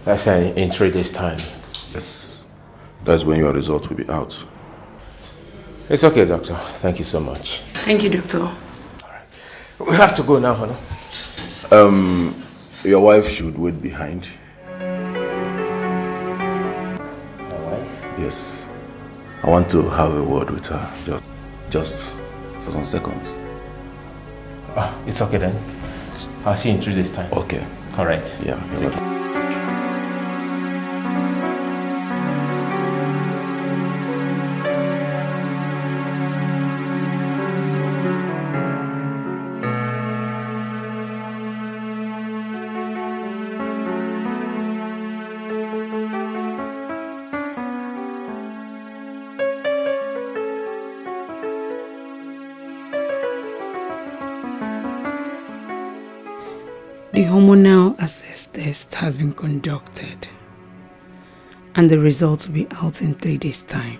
That's in 3 days' time. Yes. That's when your result will be out. It's okay, doctor. Thank you so much. Thank you, doctor. Alright. We have to go now, Hannah. Your wife should wait behind. My wife? Yes. I want to have a word with her. Just for some seconds. Oh, it's okay then. I'll see you in 3 days' time. Okay. All right. Yeah. Take care. The hormonal assess test has been conducted and the results will be out in 3 days' time.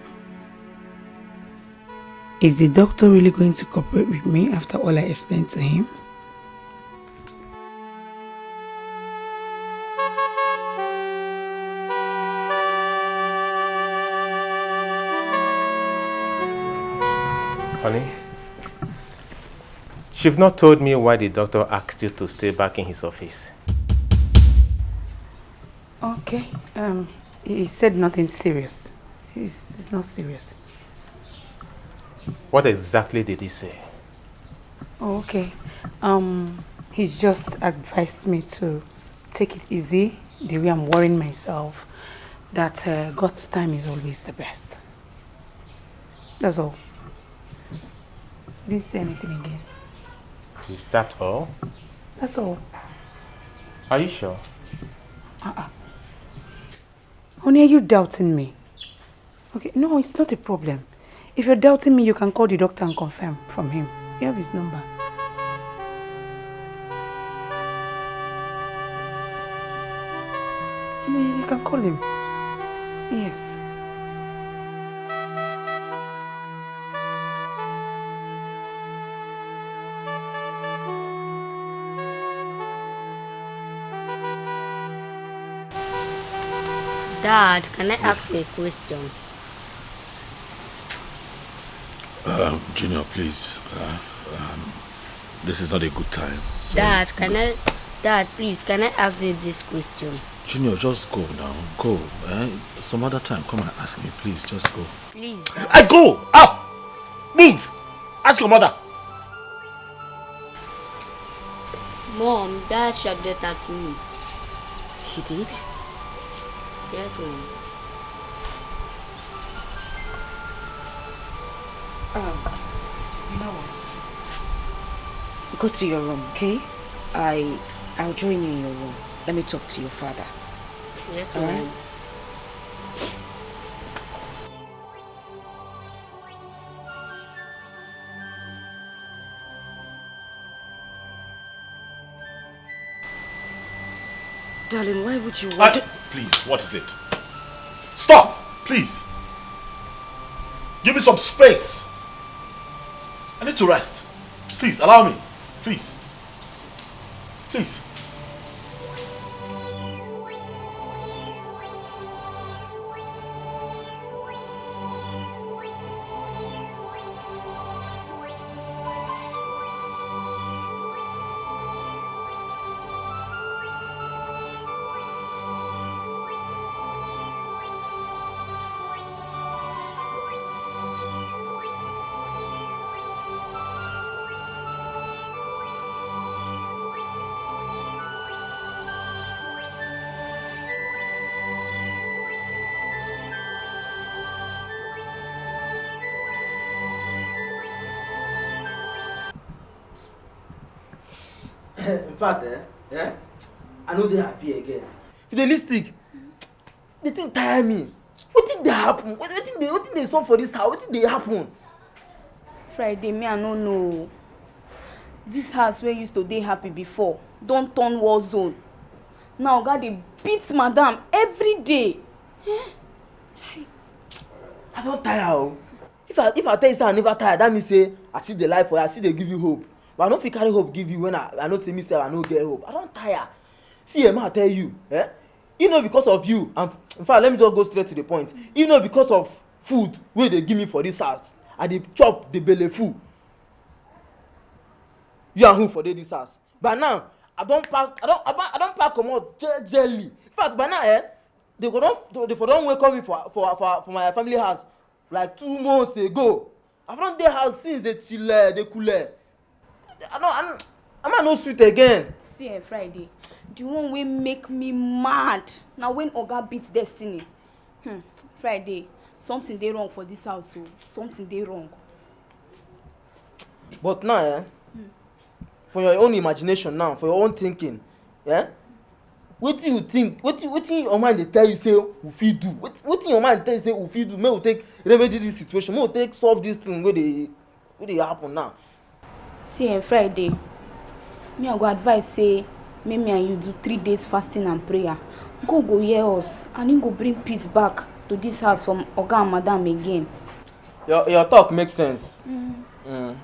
Is the doctor really going to cooperate with me after all I explained to him? Honey, you've not told me why the doctor asked you to stay back in his office. Okay. He said nothing serious. It's not serious. What exactly did he say? Oh, okay. He just advised me to take it easy, the way I'm worrying myself, that God's time is always the best. That's all. He didn't say anything again. Is that all? That's all. Are you sure? Honey, are you doubting me? Okay, no, it's not a problem. If you're doubting me, you can call the doctor and confirm from him. You have his number. You can call him. Yes. Dad, can I ask you a question? Junior, please. This is not a good time. So Dad, please, can I ask you this question? Junior, just go now. Go. Some other time, come and ask me. Please, just go. Please. I go! Out! Move! Ask your mother. Mom, Dad shouted at me. He did? Yes, Mom. You know what? Go to your room, okay? I'll join you in your room. Let me talk to your father. Yes, Mom. Darling, why would you want to... Please, what is it? Stop! Please! Give me some space! I need to rest. Please, allow me. Please. Please. In fact, I know they happy again. Realistic, the thing tire me. What did they happen? What did they saw for this house? What did they happen? Friday, me I don't know. This house where used to dey happy before don't turn war zone. Now God they beat madam every day. I don't tire. If I tell you say I never tire, that means say I see the life for you, I see they give you hope. But I don't fit carry hope give you when I know say me say I no get hope. I don't tire. See, I tell you, you know because of you, and in fact let me just go straight to the point. You know because of food wey they give me for this house, I dey chop the belle full. You and who for this house? But now I don't pack comot jelly. In fact, by now they don't welcome me for my family house like 2 months ago. I don't dey house since they chill, they cool. Am I no sweet again? See, Friday, the one wey make me mad na when Oga beat Destiny. Friday, something dey wrong for this house, so something dey wrong. But now, for your own imagination now, for your own thinking, wetin you think? Wetin your mind dey tell you say we fit do? Wetin your mind tell you say we fit do? Make we take remedy this situation. Make we take solve this thing wey dey happen now. See, Friday, me I go advise say make me and you do 3 days fasting and prayer. God go hear us and he go bring peace back to this house from Oga and Madam again. Your talk makes sense.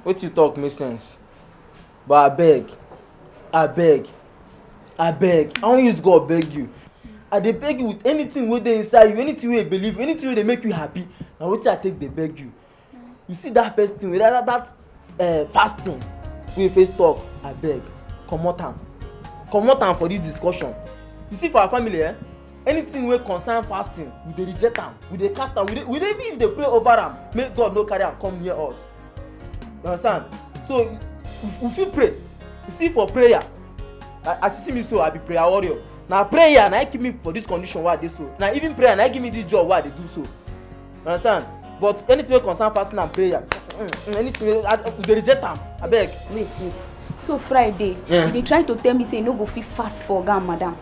What you talk makes sense. But I beg, I wan use God beg you. I dey beg you with anything wey dey inside you, anything wey you believe, anything wey dey make you happy. Na wetin I take dey beg you. You see that first thing, that fasting wey you first talk, I beg, comot am for this discussion. You see for our family, anything wey concern fasting, we dey reject am, we dey cast am, we dey even if dey pray over am, make God no carry am come near us. You understand? So we fit pray. You see for prayer, as you see me so, I be prayer warrior. Na prayer na keep me for this condition wey I dey so. Na even prayer na give me this job wey I dey do so. You understand? But anything wey concern fasting and prayer, anything we dey reject am. Abeg. Wait. So Friday, you dey try to tell me say you no go fit fast for Oga and Madam.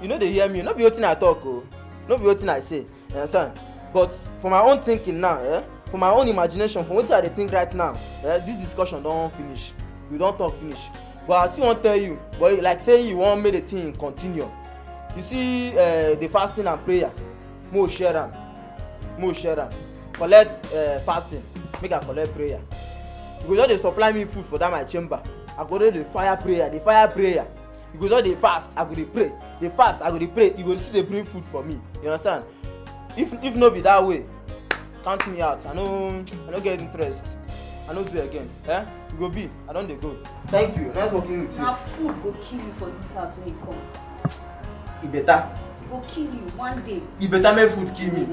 You no dey hear me. No be wetin I talk o. No be wetin I say. You understand? But for my own thinking now, for my own imagination, from wetin I dey think right now, this discussion don finish. We don talk finish. But I still wan tell you, but like say you wan make the thing continue. You see the fasting and prayer, mo share am. Collect fasting, make I collect prayer. You go just dey supply me food for that my chamber. I go dey fire prayer. You go just dey fast, I go dey pray. Dey fast, I go dey pray. You go still dey bring food for me. You understand? If no be that way, count me out. I no get interest. I no do again. You go be. I don dey go. Thank you. Nice working with you. Na food go kill you for this house when you come. E better. E go kill you one day. E better make food kill me.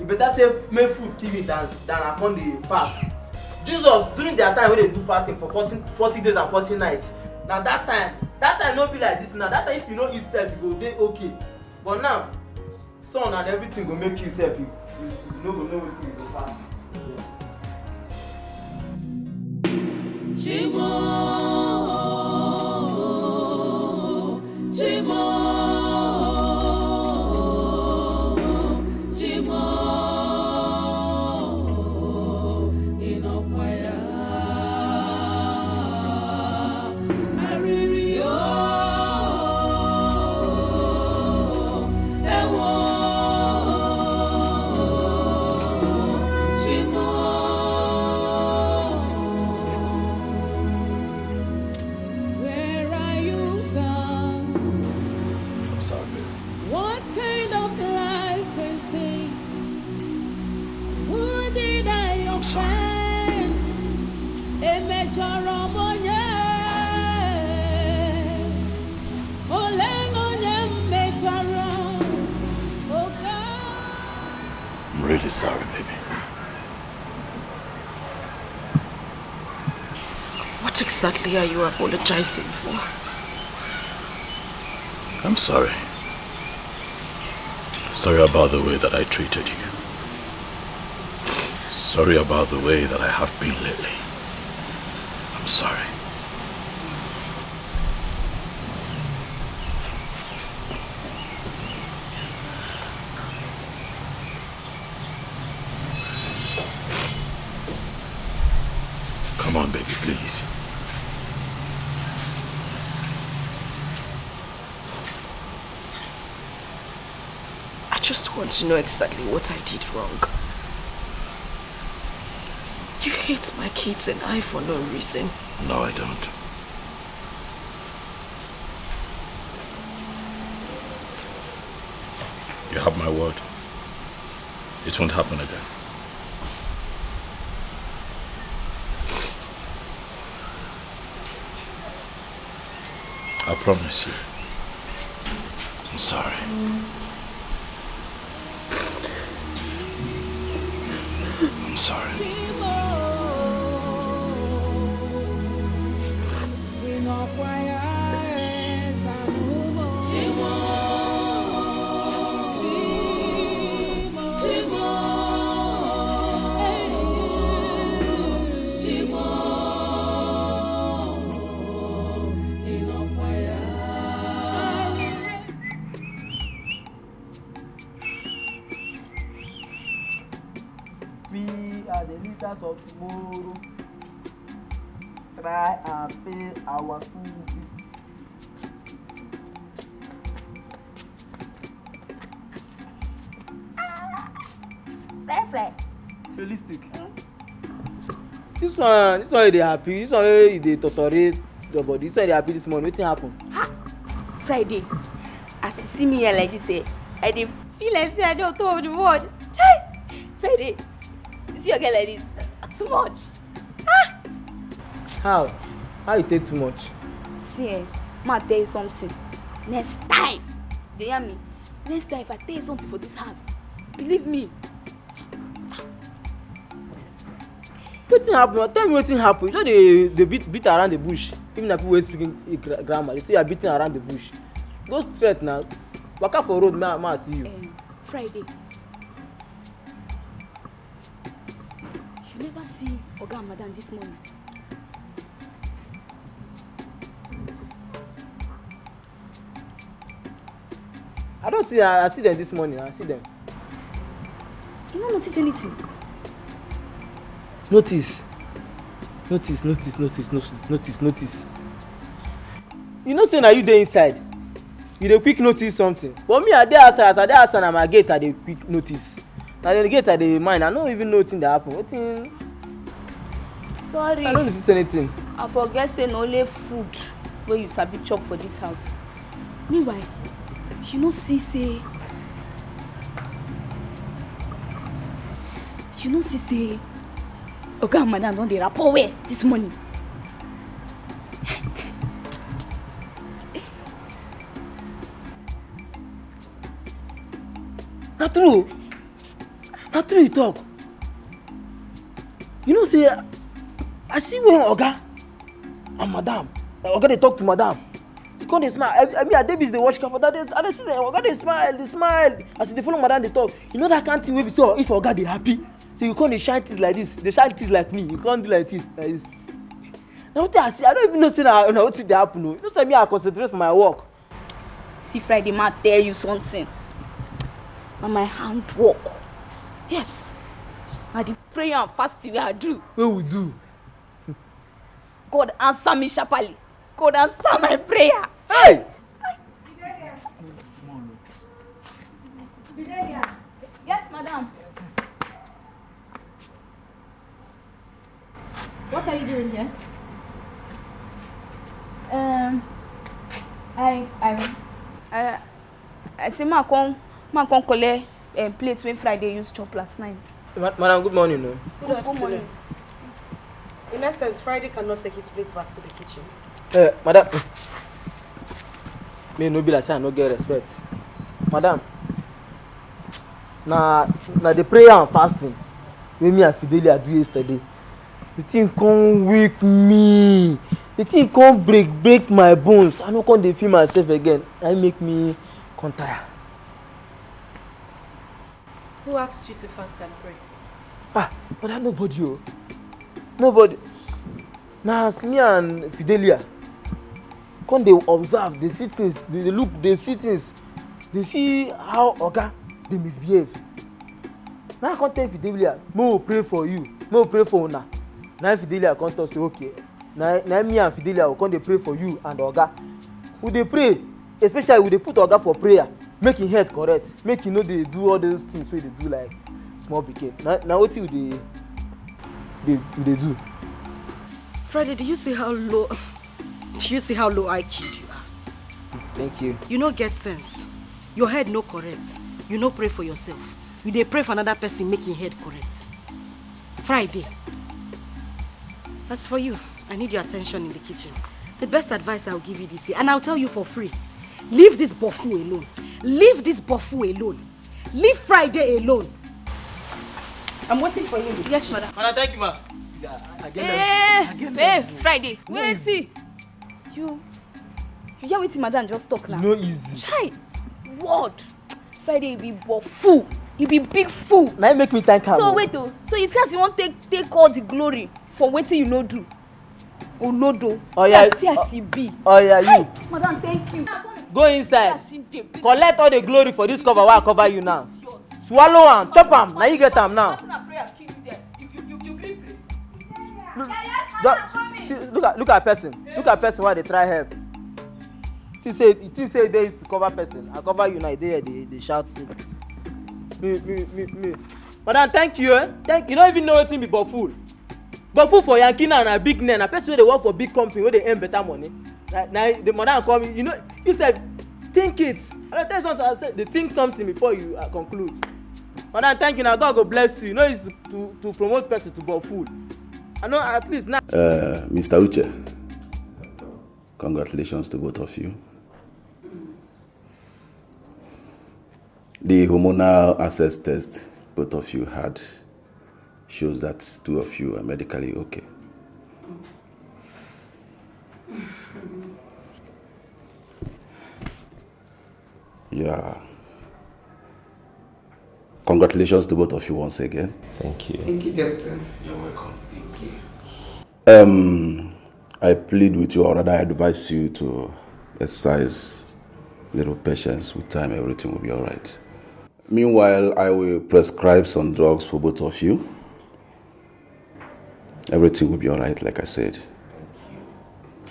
E better say make food kill me than I come dey fast. Jesus during their time wey dey do fasting for 40 days and 40 nights. Na that time no be like this now. That time if you no eat sef, you go dey okay. But now, sun and everything go make you sef. You no go know wetin you go fast. I'm really sorry, baby. What exactly are you apologizing for? I'm sorry. Sorry about the way that I treated you. Sorry about the way that I have been lately. I'm sorry. Come on, baby, please. I just want to know exactly what I did wrong. You hate my kids and I for no reason. No, I don't. You have my word. It won't happen again. I promise you. I'm sorry. I'm sorry. are the leaders of tomorrow. Try and pay our school fees. Realistic. This one they happy. This one they tolerate your body. This one they happy this morning. Wetin happen? Friday, as you see me here like this, I dey feel like say I dey on top of the world. Chai! Friday, you see your girl like this? Too much. How? How you take too much? See, ma tell you something. Next time, they hear me. Next time, if I tell you something for this house, believe me. Wetin happen? Tell me wetin happen. You know they beat around the bush. Even if people speaking grammar, they say you are beating around the bush. Go straight now. Waka for road, ma see you. Friday. You never see Oga and Madam this morning. I don't see. I see them this morning. I see them. You don't notice anything? Notice. You know, say now you there inside. You dey quick notice something. But me, I dey outside. As I dey outside, na my gate I dey quick notice. Na the gate I dey mind. I don't even know wetin dey happen. Wetin? Sorry. I don't notice anything. I forget say na only food wey you sabi chop for this house. Meanwhile, you no see say Oga and Madam don dey rapport well this morning. Na true you talk. You know say I see when Oga and Madam, Oga dey talk to Madam. You come dey smile. I mean, Adebis dey watch car for that day. I dey see them. Oga dey smile. As they follow Madam dey talk, you know that kind of thing wey be so if Oga dey happy, so you come dey shine teeth like this. Dey shine teeth like me. You can't do like this. Now what I see, I don't even know say na wetin dey happen. You know say me I concentrate for my work. See Friday, ma tell you something. Na my handwork. Yes. Na the prayer and fasting wey I do. What we do? God answer me sharply. God answer my prayer. Hey! Yes, madam. What are you doing here? I say ma come collect plate when Friday used chop last night. Madam, good morning. No? Good morning. In essence, Friday cannot take his plate back to the kitchen. Madam, me no be like say I no get respect. Madam, na the prayer and fasting wey me and Fidelia do yesterday. The thing come weak me. The thing come break my bones. I no come dey feel myself again. That make me come tire. Who asked you to fast and pray? But nobody. Nobody. Now as me and Fidelia come dey observe, they see things, they look, they see things, they see how Oga dey misbehave. Now I come tell Fidelia, "Mo pray for you, mo pray for una." Now Fidelia come talk say, "Okay." Now me and Fidelia will come dey pray for you and Oga. We dey pray, especially we dey put Oga for prayer, make him head correct, make him no dey do all those things wey dey do like small pikin. Now wetin we dey do? Friday, do you see how low IQ you are? Thank you. You no get sense. Your head no correct. You no pray for yourself. You dey pray for another person, make him head correct. Friday. As for you, I need your attention in the kitchen. The best advice I'll give you this year, and I'll tell you for free. Leave this bofu alone. Leave this bofu alone. Leave Friday alone. I'm waiting for you. Yes, madam. Madam, thank you, ma. Friday, wait, see. You hear wetin madam just talk now? No easy. Chai, word. Friday, he be fool. He be big fool. Now make me thank her. So wait, so you say as you want take all the glory for wetin you no do. Olodo. Oh yeah. See as he be. Oh yeah, you. Madam, thank you. Go inside. Collect all the glory for this cover. Why I cover you now? Swallow am, chop am. Now you get am now. look at person. Look at person why they try help. He say they to cover person. I cover you now. They shout. Me. Madam, thank you. Thank you. Don't even know anything be fool. But fool for Yankee now and a big name. A person where they work for big company where they earn better money. Now the madam call me. You know, he said, think it. I tell you something. I said, they think something before you conclude. Madam, thank you. Now God go bless you. You know, it's to promote person to be fool. I know at least now. Mr. Uche, congratulations to both of you. The hormonal access test both of you had shows that two of you are medically okay. Yeah. Congratulations to both of you once again. Thank you. Thank you, doctor. You're welcome. Thank you. I plead with you, or rather I advise you to exercise little patience. With time, everything will be all right. Meanwhile, I will prescribe some drugs for both of you. Everything will be all right, like I said.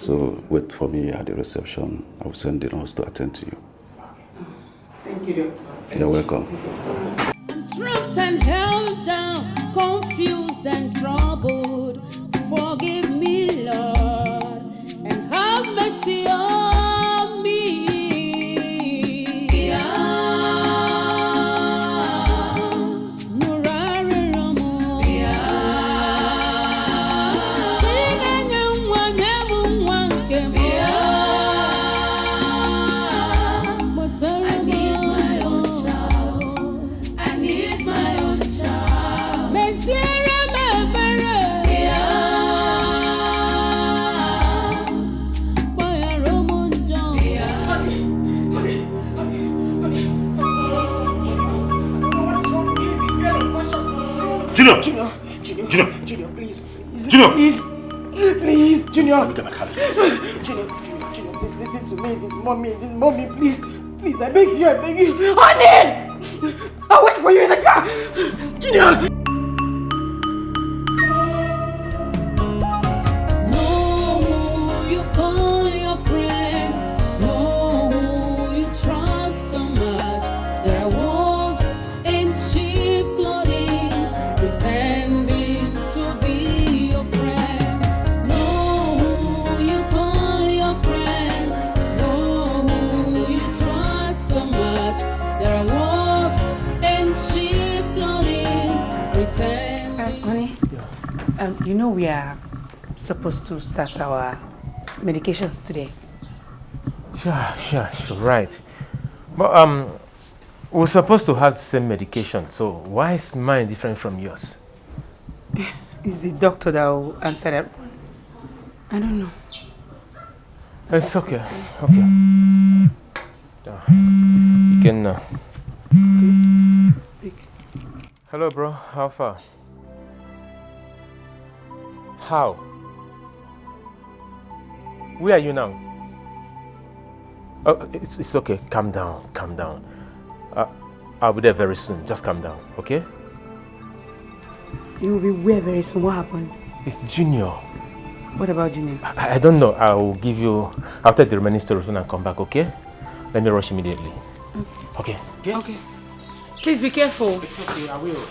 So wait for me at the reception. I will send the nurse to attend to you. Thank you, doctor. You're welcome. Thank you so much. Trapped and held down, confused and troubled. Forgive me, Lord, and have mercy on me. Junior, please. Junior. Please, Junior. Let me get my card. Junior, please listen to me. This mommy, please, I beg you. Honey! I'll wait for you in the car. Junior. You know we are supposed to start our medications today. Sure, right. But we're supposed to have the same medication, so why is mine different from yours? It's the doctor that will answer that one. I don't know. It's okay. You can Hello, bro. How far? How? Where are you now? Oh, it's okay. Calm down. I'll be there very soon. Just calm down, okay? You will be where very soon? What happened? It's Junior. What about Junior? I don't know. I'll take the remaining stories when I come back, okay? Let me rush immediately. Okay. Please be careful. It's okay, I will.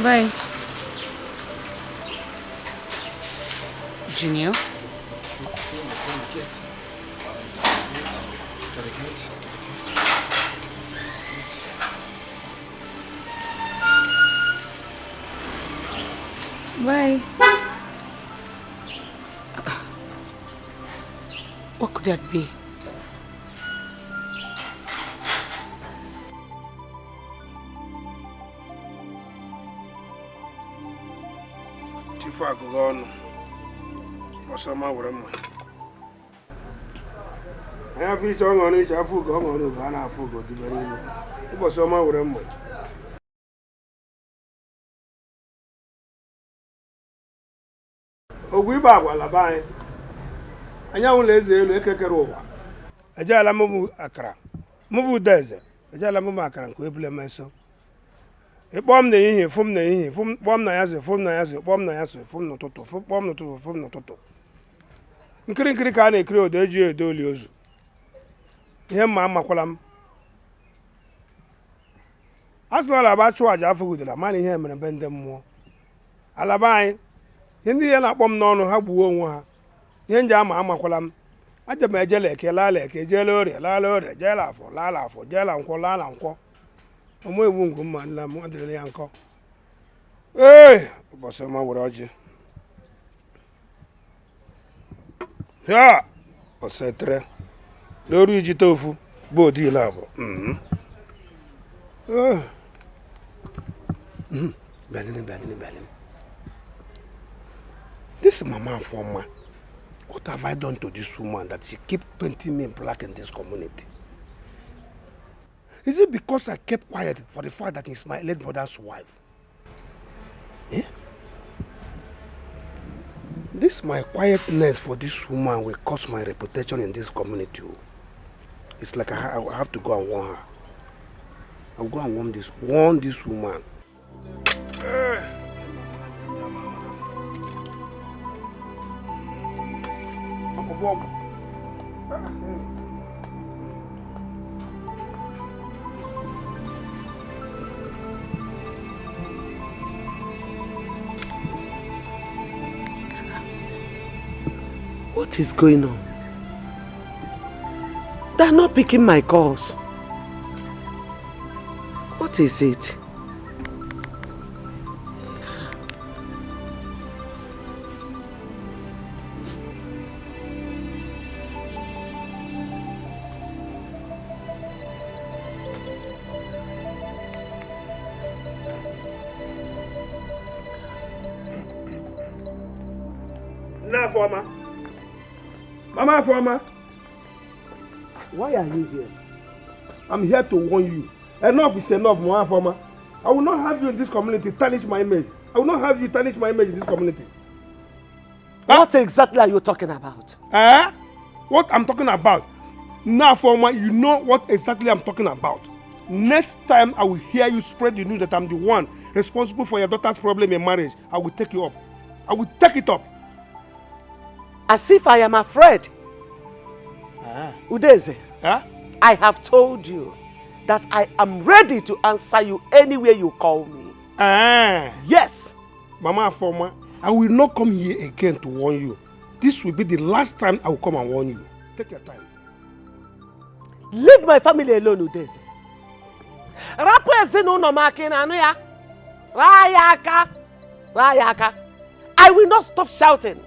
Bye. Junior? Bye. What could that be? Agogonu Osama Wurama. I have it on each Afu Gomon, Ghana Fugo, the Berino. It was Osama Wurama. Oh, we back while I buy. Anya wole eze elu ekekere ụwa. Ejala mubu akara. Mubu deze. Ejala mubu akara nko ebule meso. Ikpom na ihe, fum na ihe, fum bom na yaze, fum na yaze, bom na yaze, fum no toto, fum bom no toto, fum no toto. Nkiri ka na ekiri odo eji edo oli ozu. Ihe mma amakwala m. Asụla alaba chụọ aja afọ gudela mana ihe mere be ndị mmụọ. Alaba anyị, ihe ndị ya na-akpọ m n'ọnụ ha gbuo onwe ha. Ihe nje amakwala m. Aja m ejele eke laala eke jele orie laala orie jele afọ laala afọ jele nkwọ laala nkwọ. Omo ewu ngwu mma nla m adịrị ya nkọ. Ụbọchị ọma were ọjị. Ya osetere lórí iji tofu bodi labo. Belini. This mama former. What have I done to this woman that she keep painting me black in this community? Is it because I kept quiet for the fact that he's my late brother's wife? Eh? This my quietness for this woman will cost my reputation in this community. It's like I have to go and warn her. I'll go and warn this woman. What is going on? They're not picking my calls. What is it? Mama Former, why are you here? I'm here to warn you. Enough is enough, Mama Former. I will not have you in this community tarnish my image. I will not have you tarnish my image in this community. What exactly are you talking about? What I'm talking about? Now, Former, you know what exactly I'm talking about. Next time I will hear you spread the news that I'm the one responsible for your daughter's problem in marriage, I will take you up. I will take it up. As if I am afraid. Udeze, I have told you that I am ready to answer you anywhere you call me. Yes. Mama Former, I will not come here again to warn you. This will be the last time I will come and warn you. Take your time. Leave my family alone, Udeze. Rayaka. I will not stop shouting.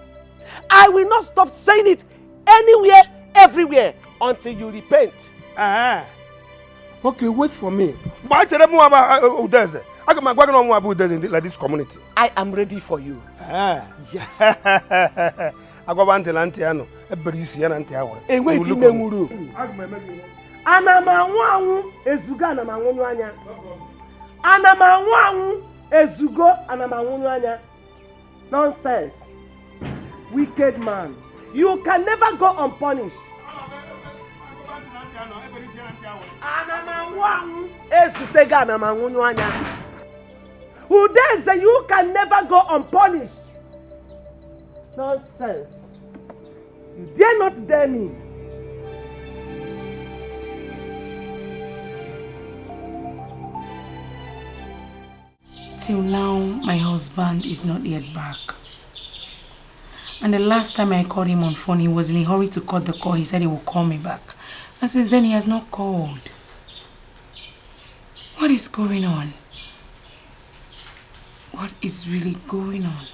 I will not stop saying it anywhere, everywhere, until you repent. Okay, wait for me. Like this community. I am ready for you. Yes. Nonsense. Wicked man. You can never go unpunished. Who dares say you can never go unpunished? Nonsense. You dare not dare me. Till now, my husband is not yet back. And the last time I called him on phone, he was in a hurry to cut the call. He said he would call me back. And since then, he has not called. What is going on? What is really going on?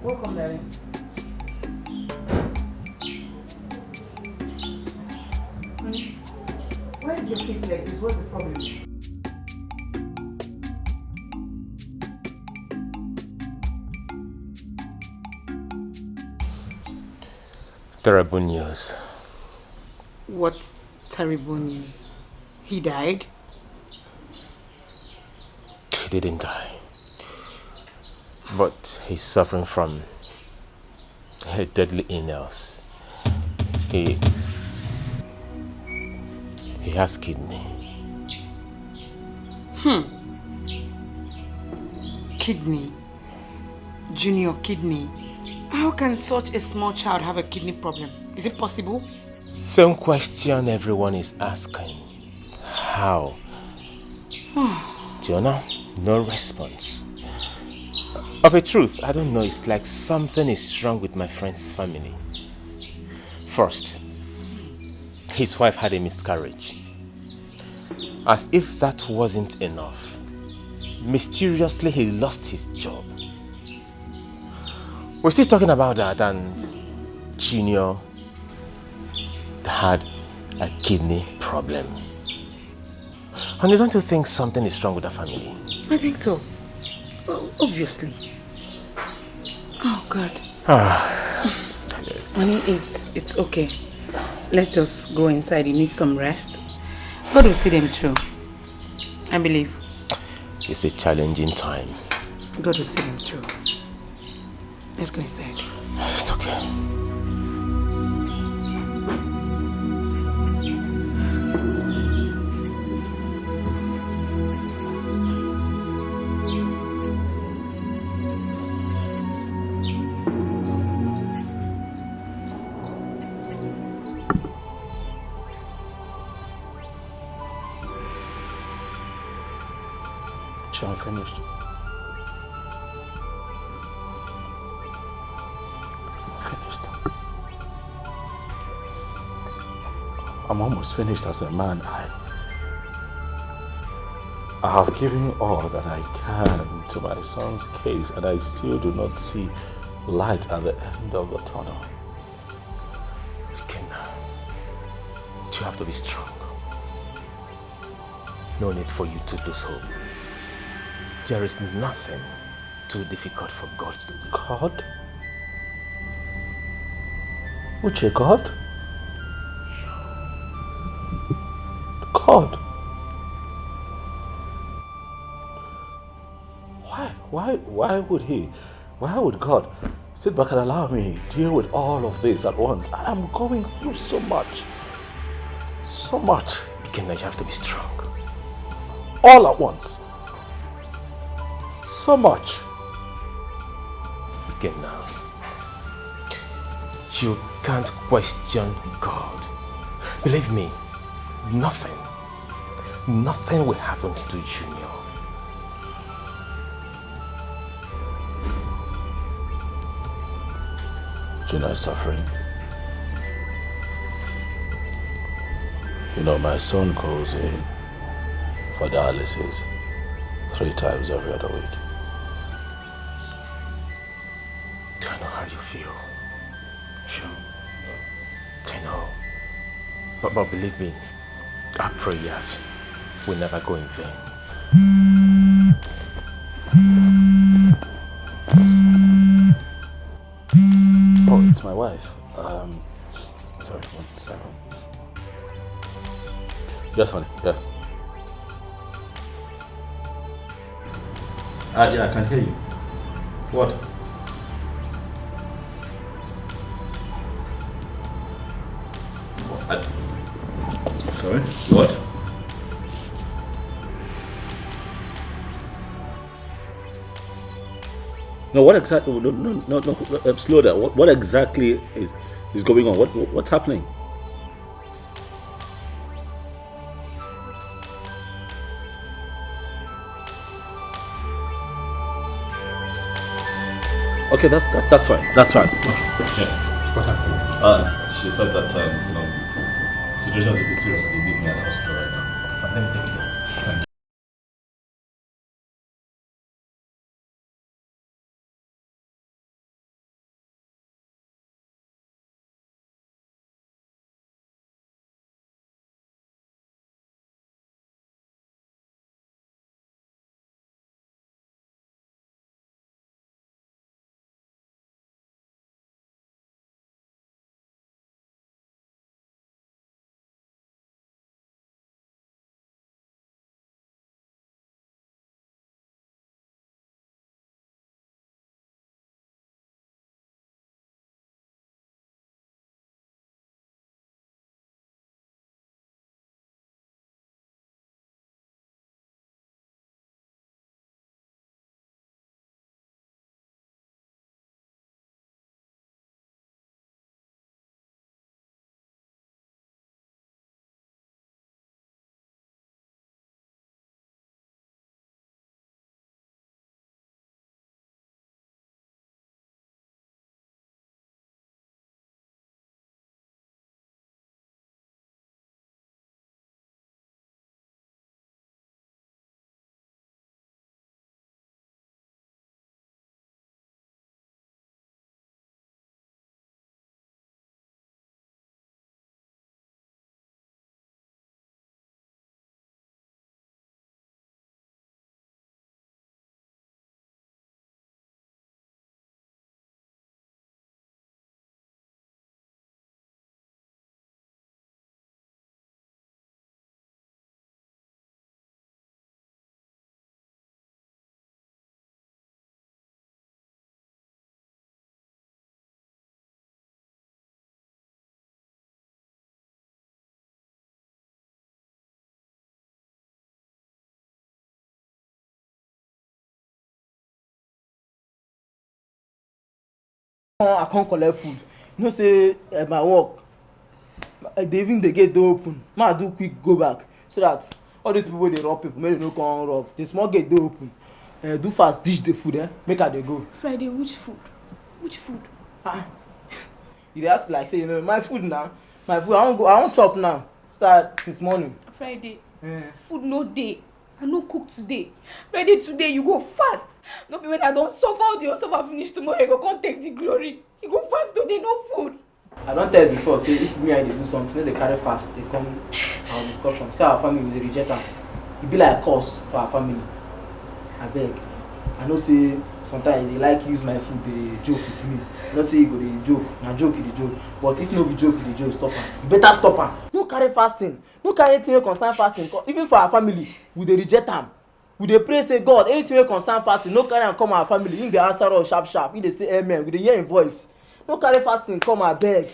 Welcome, darling. What's the problem? Terrible news. What terrible news? He died? He didn't die. But he's suffering from a deadly illness. He has kidney. Kidney. Junior kidney. How can such a small child have a kidney problem? Is it possible? Same question everyone is asking. How? Tiona, no response. Of a truth, I don't know. It's like something is wrong with my friend's family. First, his wife had a miscarriage. As if that wasn't enough, mysteriously he lost his job. We're still talking about that, and Junior had a kidney problem. And you don't think something is wrong with the family? I think so. Obviously. Oh God. Honey, it's okay. Let's just go inside. You need some rest. God will see them through. I believe. It's a challenging time. God will see them through. Let's go inside. It's okay. I'm finished. I'm almost finished as a man. I have given all that I can to my son's case, and I still do not see light at the end of the tunnel. You have to be strong. No need for you to lose hope. There is nothing too difficult for God to do. God? Uche, God? God? Why would God sit back and allow me to deal with all of this at once? I am going through so much. So much. Again, you have to be strong. All at once. So much. Again now. You can't question God. Believe me, nothing will happen to Junior. Junior is suffering. You know, my son goes in for dialysis 3 times every other week. I know how you feel. Sure. I know. But believe me, our prayers will never go in vain. Oh, it's my wife. Sorry, 1 second. Yes, honey, yeah. Yeah, I can hear you. What? Sorry? What? No, what exactly? No, slow down. What exactly is going on? What's happening? Okay, that's fine. That's fine. Yeah. What happened? She said that situation is a bit serious and they need me at the hospital right now. Okay, fine. Let me take it. I can't collect food. You know, say my work, even the gate don't open. I do quick go back so that all these people they rob people, maybe they no come rob. The small gate don't open. Do fast, dish the food, make her they go. Friday, which food? Which food? You ask like say, you know, my food now. My food, I won't chop now. Start since morning. Friday, food no day. I no cook today. Friday today you go fast. No be when I don't suffer, you suffer finish tomorrow. You go come take the glory. You go fast today, no food. I don't tell you before, say if me and they do something, they carry fast, they come our discussion. Say our family will reject them. It be like a curse for our family. I beg. I know say sometimes they like use my food, they joke with me. I know say you go they joke, na joke is the joke. But if no be joke, the joke, stop her. You better stop her. No carry fasting. No carry anything concern fasting. Even for our family, we they reject them. We dey pray say God, anything wey concern fasting, no carry am come our family. Him dey answer us sharp sharp. He dey say amen. We dey hear him voice. No carry fasting come abeg.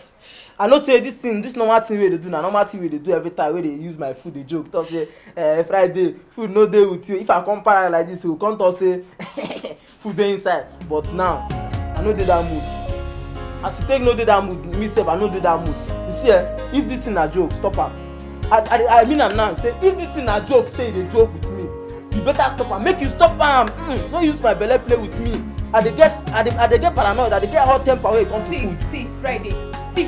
I know say this normal thing wey dey do na normal thing wey dey do every time wey dey use my food dey joke. Talk say Friday food no dey with you. If I come para like this, we go come talk say food dey inside. But now I no dey that mood. As you take no dey that mood, me sef I no dey that mood. You see if this thing na joke, stop am. I mean am now. Say if this thing na joke, say you dey joke with me. You better stop am. Make you stop am. Don't use my belle play with me. I dey get paranoid. I dey get hot temper when it comes to food. See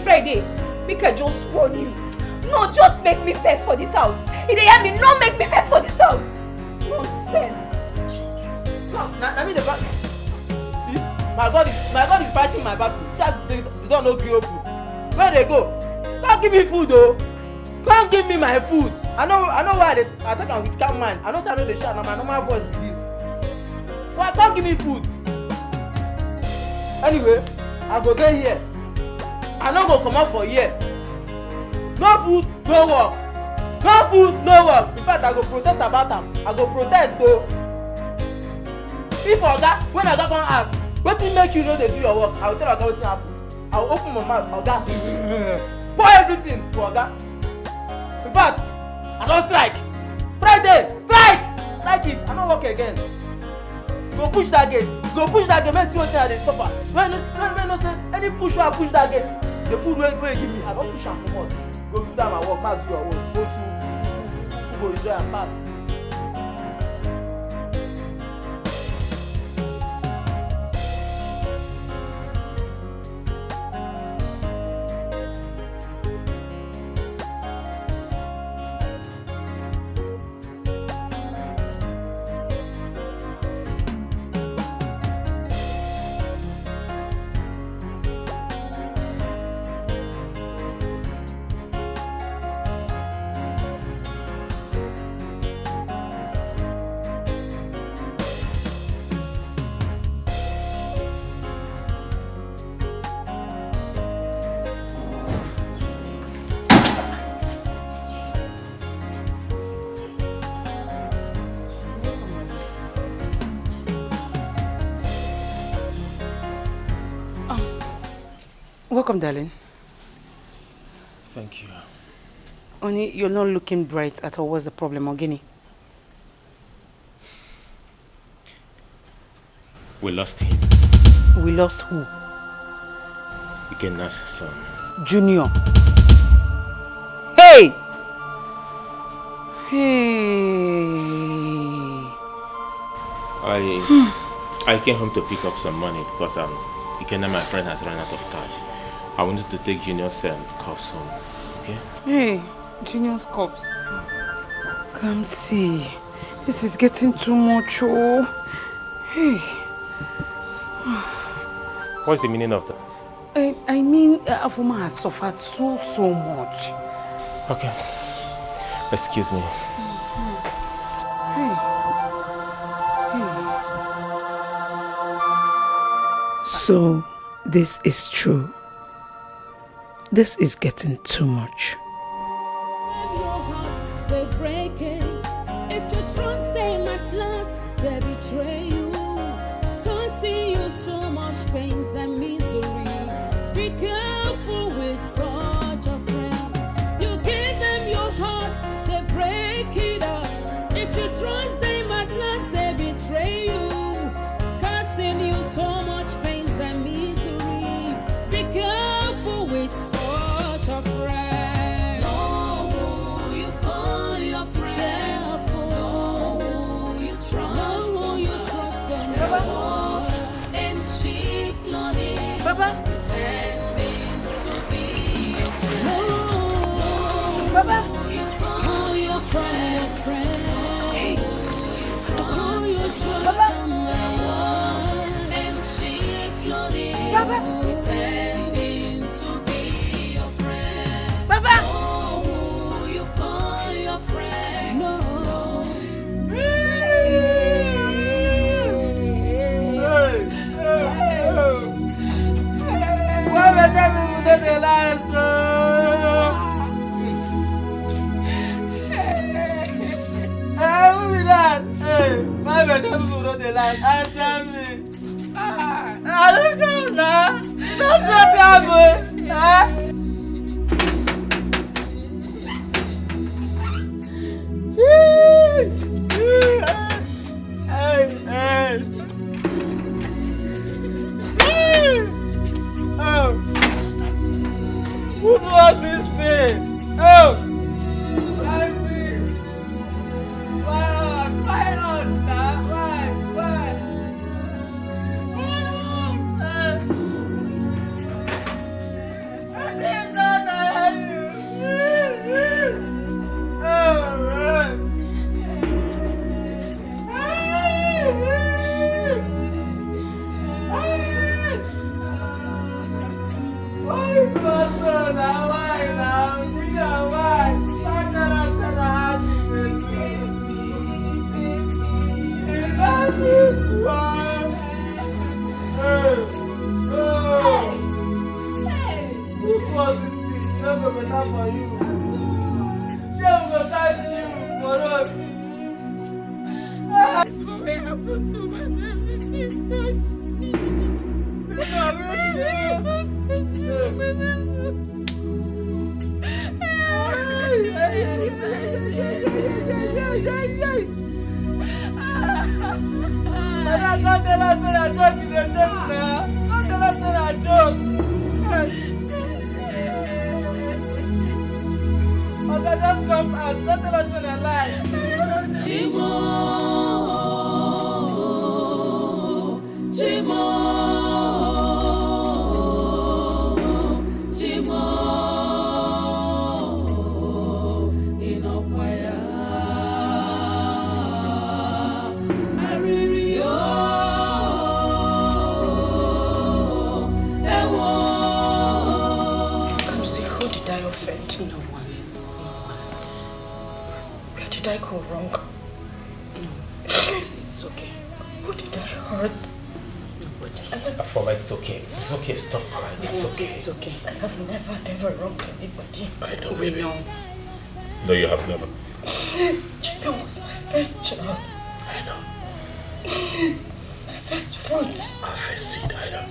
Friday. Make I just warn you. No, just make me vex for this house. If they hear me, no make me vex for this house. Nonsense. No, I mean the battle. See, my God is fighting my battle. See, they don't know gree open. Where they go? Come give me food, though. Come give me my food. I know why I talk am with calm mind. I know say I know dey shout na my normal voice be this. Why come give me food? Anyway, I go dey here. I no go comot for here. No food, no work. No food, no work. In fact, I go protest about am. I go protest o. If when Oga come ask, wetin make you no dey do your work? I go tell Oga wetin happen. I go open my mouth, Oga. Pour everything for Oga. In fact, I don't strike. Friday, strike it. I don't work again. Go push that gate. Let's see what they suffer. When no say any push I push that gate, the food will give me. I don't push am for what. Go do that my work. Go do your work. Go enjoy and pass. Welcome, darling. Thank you. Oni, you're not looking bright at all. What's the problem, Ogini? We lost him. We lost who? Ikenna's son. Junior. Hey! I came home to pick up some money because Ikenna, my friend, has run out of cash. I wanted to take Junior's cups home. Okay? Hey, Junior's cups. Come see. This is getting too much, oh. Hey. What's the meaning of that? I mean, Afoma has suffered so much. Okay. Excuse me. So, this is true. This is getting too much. They break it. If you trust them at last, they betray you. Causing you so much pain and misery. Be careful with such a friend. You give them your heart, they break it up. If you trust them at last, they betray you. Causing you so much pain and misery. Baba. Baba. Call your friend, Hey. call your trust Baba. someone else, and sheep loading, Baba. pretending to be your friend. Baba. Oh, you call your friend. No. Why the devil will not the last? Who be that? Hey, why the devil will not the last? Answer me. I don't know now. That's what happened. Huh? Hey. Oh, who does this thing? Oh, why me? Why not? Why? I didn't know that I had Why is my son now? Why now? Junior, why? Why not I tell her how to make it? Is that this one? Who was this thing? Never better for you. She will thank you for us. That's what happened to my family. They touched me. Just come and don't tell us in a lie. Come see, who did I offend? No one. Where did I go wrong? No. It's okay. Who did I hurt? Afoma, it's okay. It's okay. Stop crying. It's okay. This is okay. I have never ever wronged anybody. I know, We baby. know. No, you have never. Chicken was my first child. I know. My first fruit. Our first seed, I know.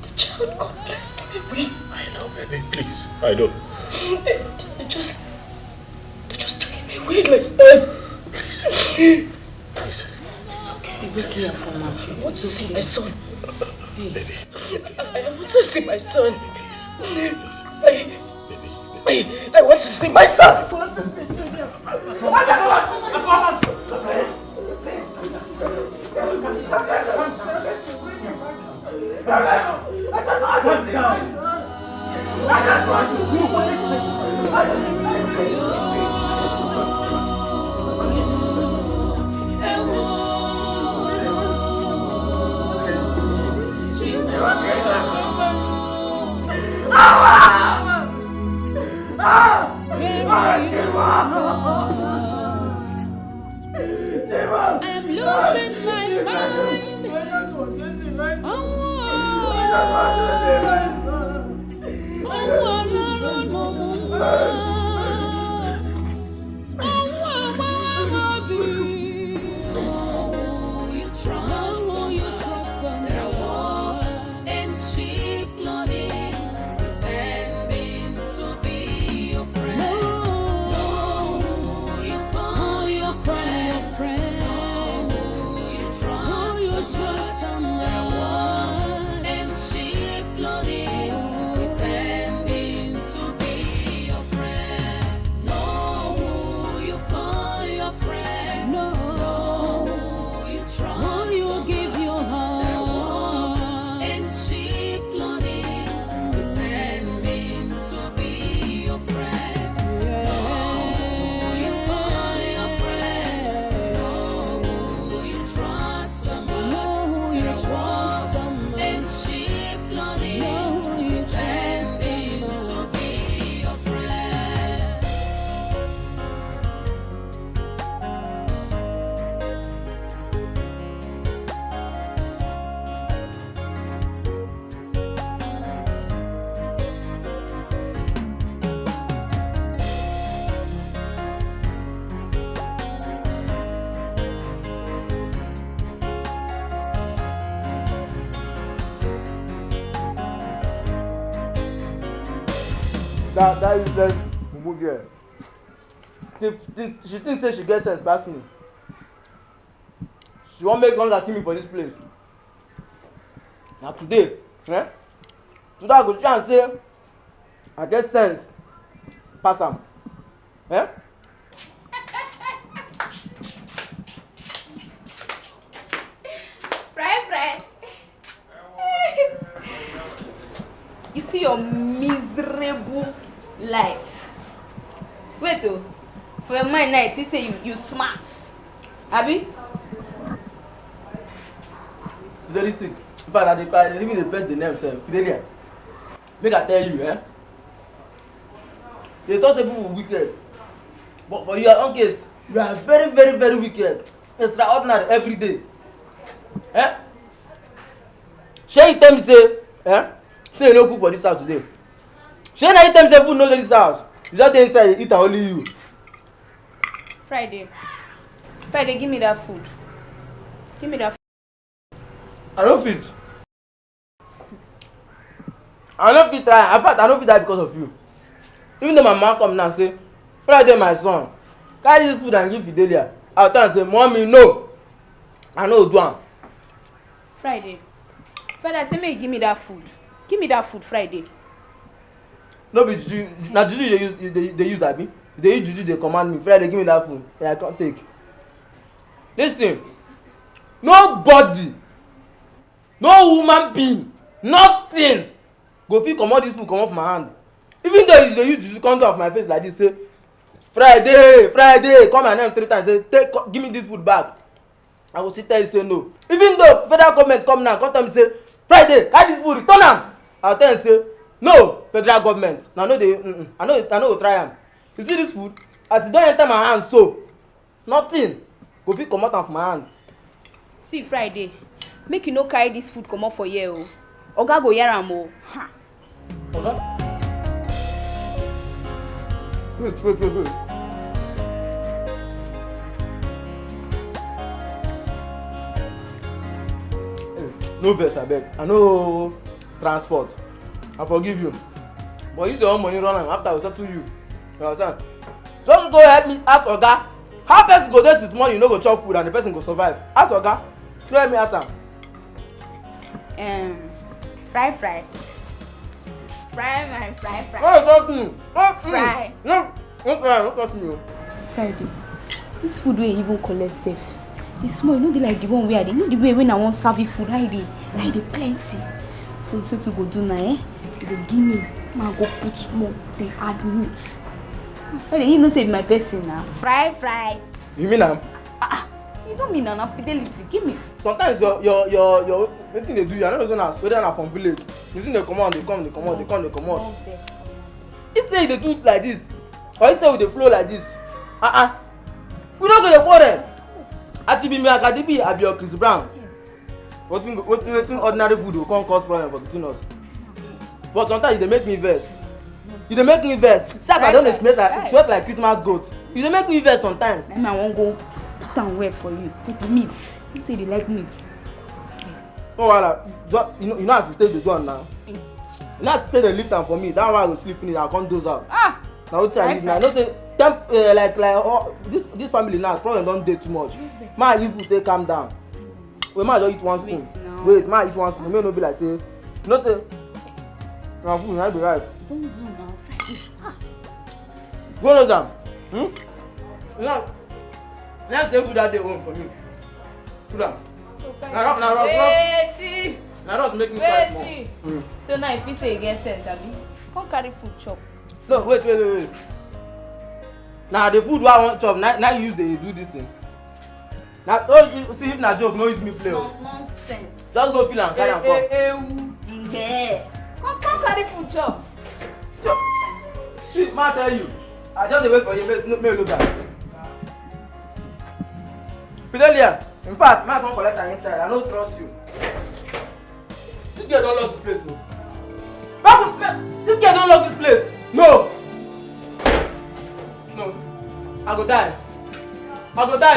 The child God blessed me with. I know, baby. Please. I know. They just took him away like that. Please. Please. It's okay. It's okay, Afoma. I want to see my son. Baby. I want to see my son. Please. I want to see my son. I want to see Junior. I'm losing my mind. Trust someone and sheep loading. That useless mumu girl. She thinks say she gets sense past me. She won't make longer kill me for this place. Now today, today I go try and say I get sense pass am. Fry. You see your miserable life. Wait though, for your mind now, it say you smart. Abi? Realistic. In fact, they even the pet the name self. Fidelia. Make I tell you, they thought people were wicked. But for your own case, you are very, very, very wicked. Extraordinary every day. Shey you tell me say, say you no cook for this house today. Shey na you tell me say food no dey this house. You just dey inside eat and only you. Friday, give me that food. Give me that food. I don't fit. I don't fit try. In fact, I don't fit die because of you. Even though my mom come now and say, Friday, my son, carry this food and give Fidelia. I'll tell and say, Mommy, no. I know do am. Friday, I say, may you give me that food. Give me that food, Friday. No be juju. Na juju they use abi. They use juju they command me. Friday, give me that food. Yeah, I can't take. Listen, nobody, no human being, nothing go fit comot this food comot from my hand. Even though they use juju come off my face like this, say Friday, call my name 3 times, say give me this food back. I will sit there and say no. Even though federal government come now, come tell me say Friday, carry this food, return am. I will tell them say no, federal government. Now no dey, I know go try am. You see this food, as e don enter my hand so, nothing go fit comot am from my hand. See Friday, make you no carry this food comot for here o. Oga go hear am o. Oga? Wait. No vex abeg, I no transport. I forgive you. But use your own money run am after I will settle you. You understand? Just go help me ask Oga. How person go there this morning, you no go chop food and the person go survive? Ask Oga. Show help me ask am. Fry. Fry. Oh, talk to me. Fry. No, don't touch me. Friday, this food wey you even collect safe. The small, no be like the one where they know the way when I want serve you food, how they plenty. So to go do now, you go give me, I go put more, they add meat. Friday, you know say my person now. Fry. You mean am? You don't mean na fidelity. Give me. Sometimes your wetin dey do you, I don't know whether na from village. You see they come out, they come. This day they do it like this, or you say we dey flow like this. We no go dey quarrel. As you be me Akadibi, I be your Chris Brown. Wetin ordinary food will come cause problem for between us. But sometimes they make me vex. You dey make me vex. See as I don dey sweat like Christmas goat. You dey make me vex sometimes. Then I wan go put am well for you. Take meat. You say they like meat. No wahala. You know as you take the gun now. You know as you take the lift am for me. That one I go sleep finish. I come doze out. Na wetin I leave now. I know say this family now problem don dey too much. Ma leave food take calm down. Wait, ma just eat one spoon. Wait, ma eat one spoon. Make no be like say, you know say, na food na be right. Don't do now. Go know down. Let's take food that day home for me. Sit down. Na just make me fight more. So now if you say you get sense, abi, come carry food chop. No, wait. Now the food wey I want chop, now you use dey do this thing. Now, see if na joke, no use me play. Nonsense. Just go feel am, carry am come. Come carry food chop. See, ma tell you, I just dey wait for you, make you look at. Fidelia, in fact, ma come collect am inside, I no trust you. This girl don lock this place o. This girl don lock this place. No, I go die,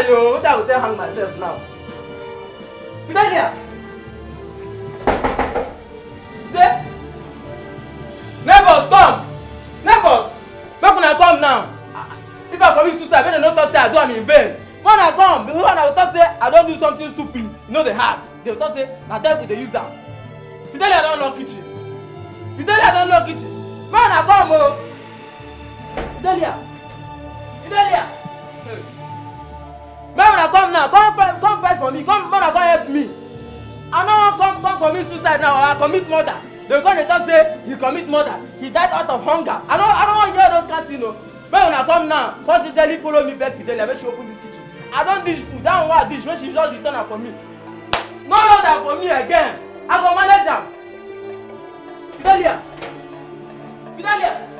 yo. What I go tell hang myself now? Fidelia! Neighbors, come! Neighbors! come now. If I commit suicide, when they don't talk say I do am in vain. When I come, when I will talk say I don't do something stupid. You know the heart. They will talk say na devil dey use am. Fidelia don't lock kitchen. Fidelia don't lock kitchen. When I come, oh. Fidelia. Hey. When I come now, come fight for me. Come, when I come help me. I don't want come commit suicide now. I commit murder. They come and talk say he commit murder. He died out of hunger. I don't want to hear those kind of things. When I come now, come to Delhi follow me back to Delhi. When she open this kitchen, I don't dish food. That one what dish when she just return her for me. No order for me again. I go manage her. Fidelia.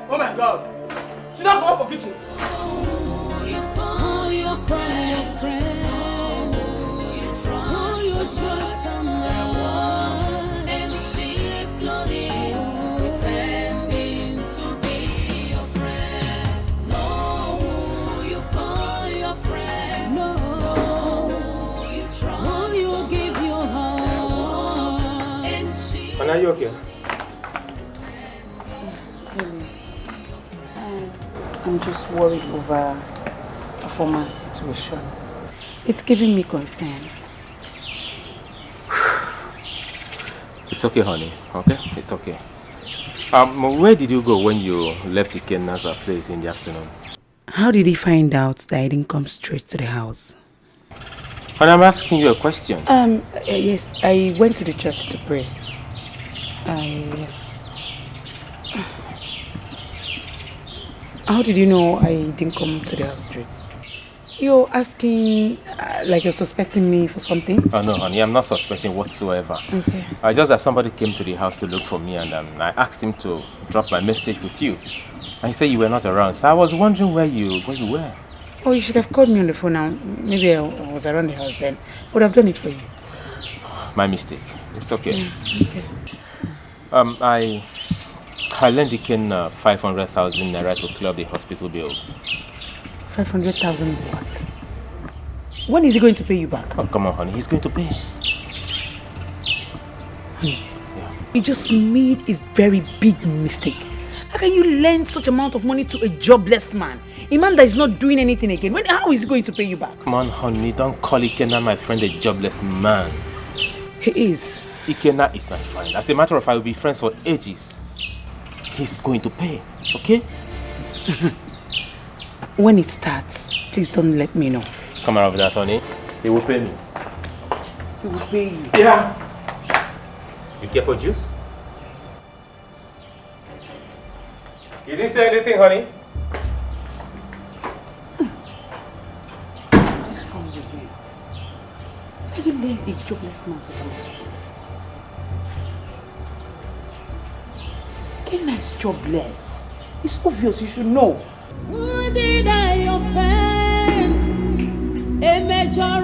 Oh my God. She don't come up for kitchen. You call your friend, you trust someone, and she plotting, pretending to be your friend. No, you call your friend. No, you trust. You give your heart, and she. Are you okay? I'm just worried over a former situation. It's giving me concern. It's okay, honey. Okay? It's okay. Where did you go when you left Ikena's place in the afternoon? How did he find out that I didn't come straight to the house? And I'm asking you a question. Yes, I went to the church to pray. Yes. How did you know I didn't come to the house straight? You're asking, like you're suspecting me for something? Oh no, honey, I'm not suspecting whatsoever. Okay. Just that somebody came to the house to look for me, and I asked him to drop my message with you. And he said you were not around, so I was wondering where you were. Oh, you should have called me on the phone now. Maybe I was around the house then. I would have done it for you. My mistake. It's okay. Okay. I lent Dikeh 500,000 naira to clear the hospital bills. 500,000 what? When is he going to pay you back? Oh, come on, honey. He's going to pay. Honey, you just made a very big mistake. How can you lend such amount of money to a jobless man? A man that is not doing anything again. How is he going to pay you back? Come on, honey. Don't call Ikena, my friend, a jobless man. He is. Ikena is my friend. As a matter of fact, we'll be friends for ages. He's going to pay, okay? When it starts, please don't let me know. Come around with that, honey. He will pay me. He will pay you? Yeah. You care for juice? You didn't say anything, honey? What is wrong with you? Can you lend a jobless man such a money? Ikena is jobless. It's obvious, you should know. Who did I offend? A major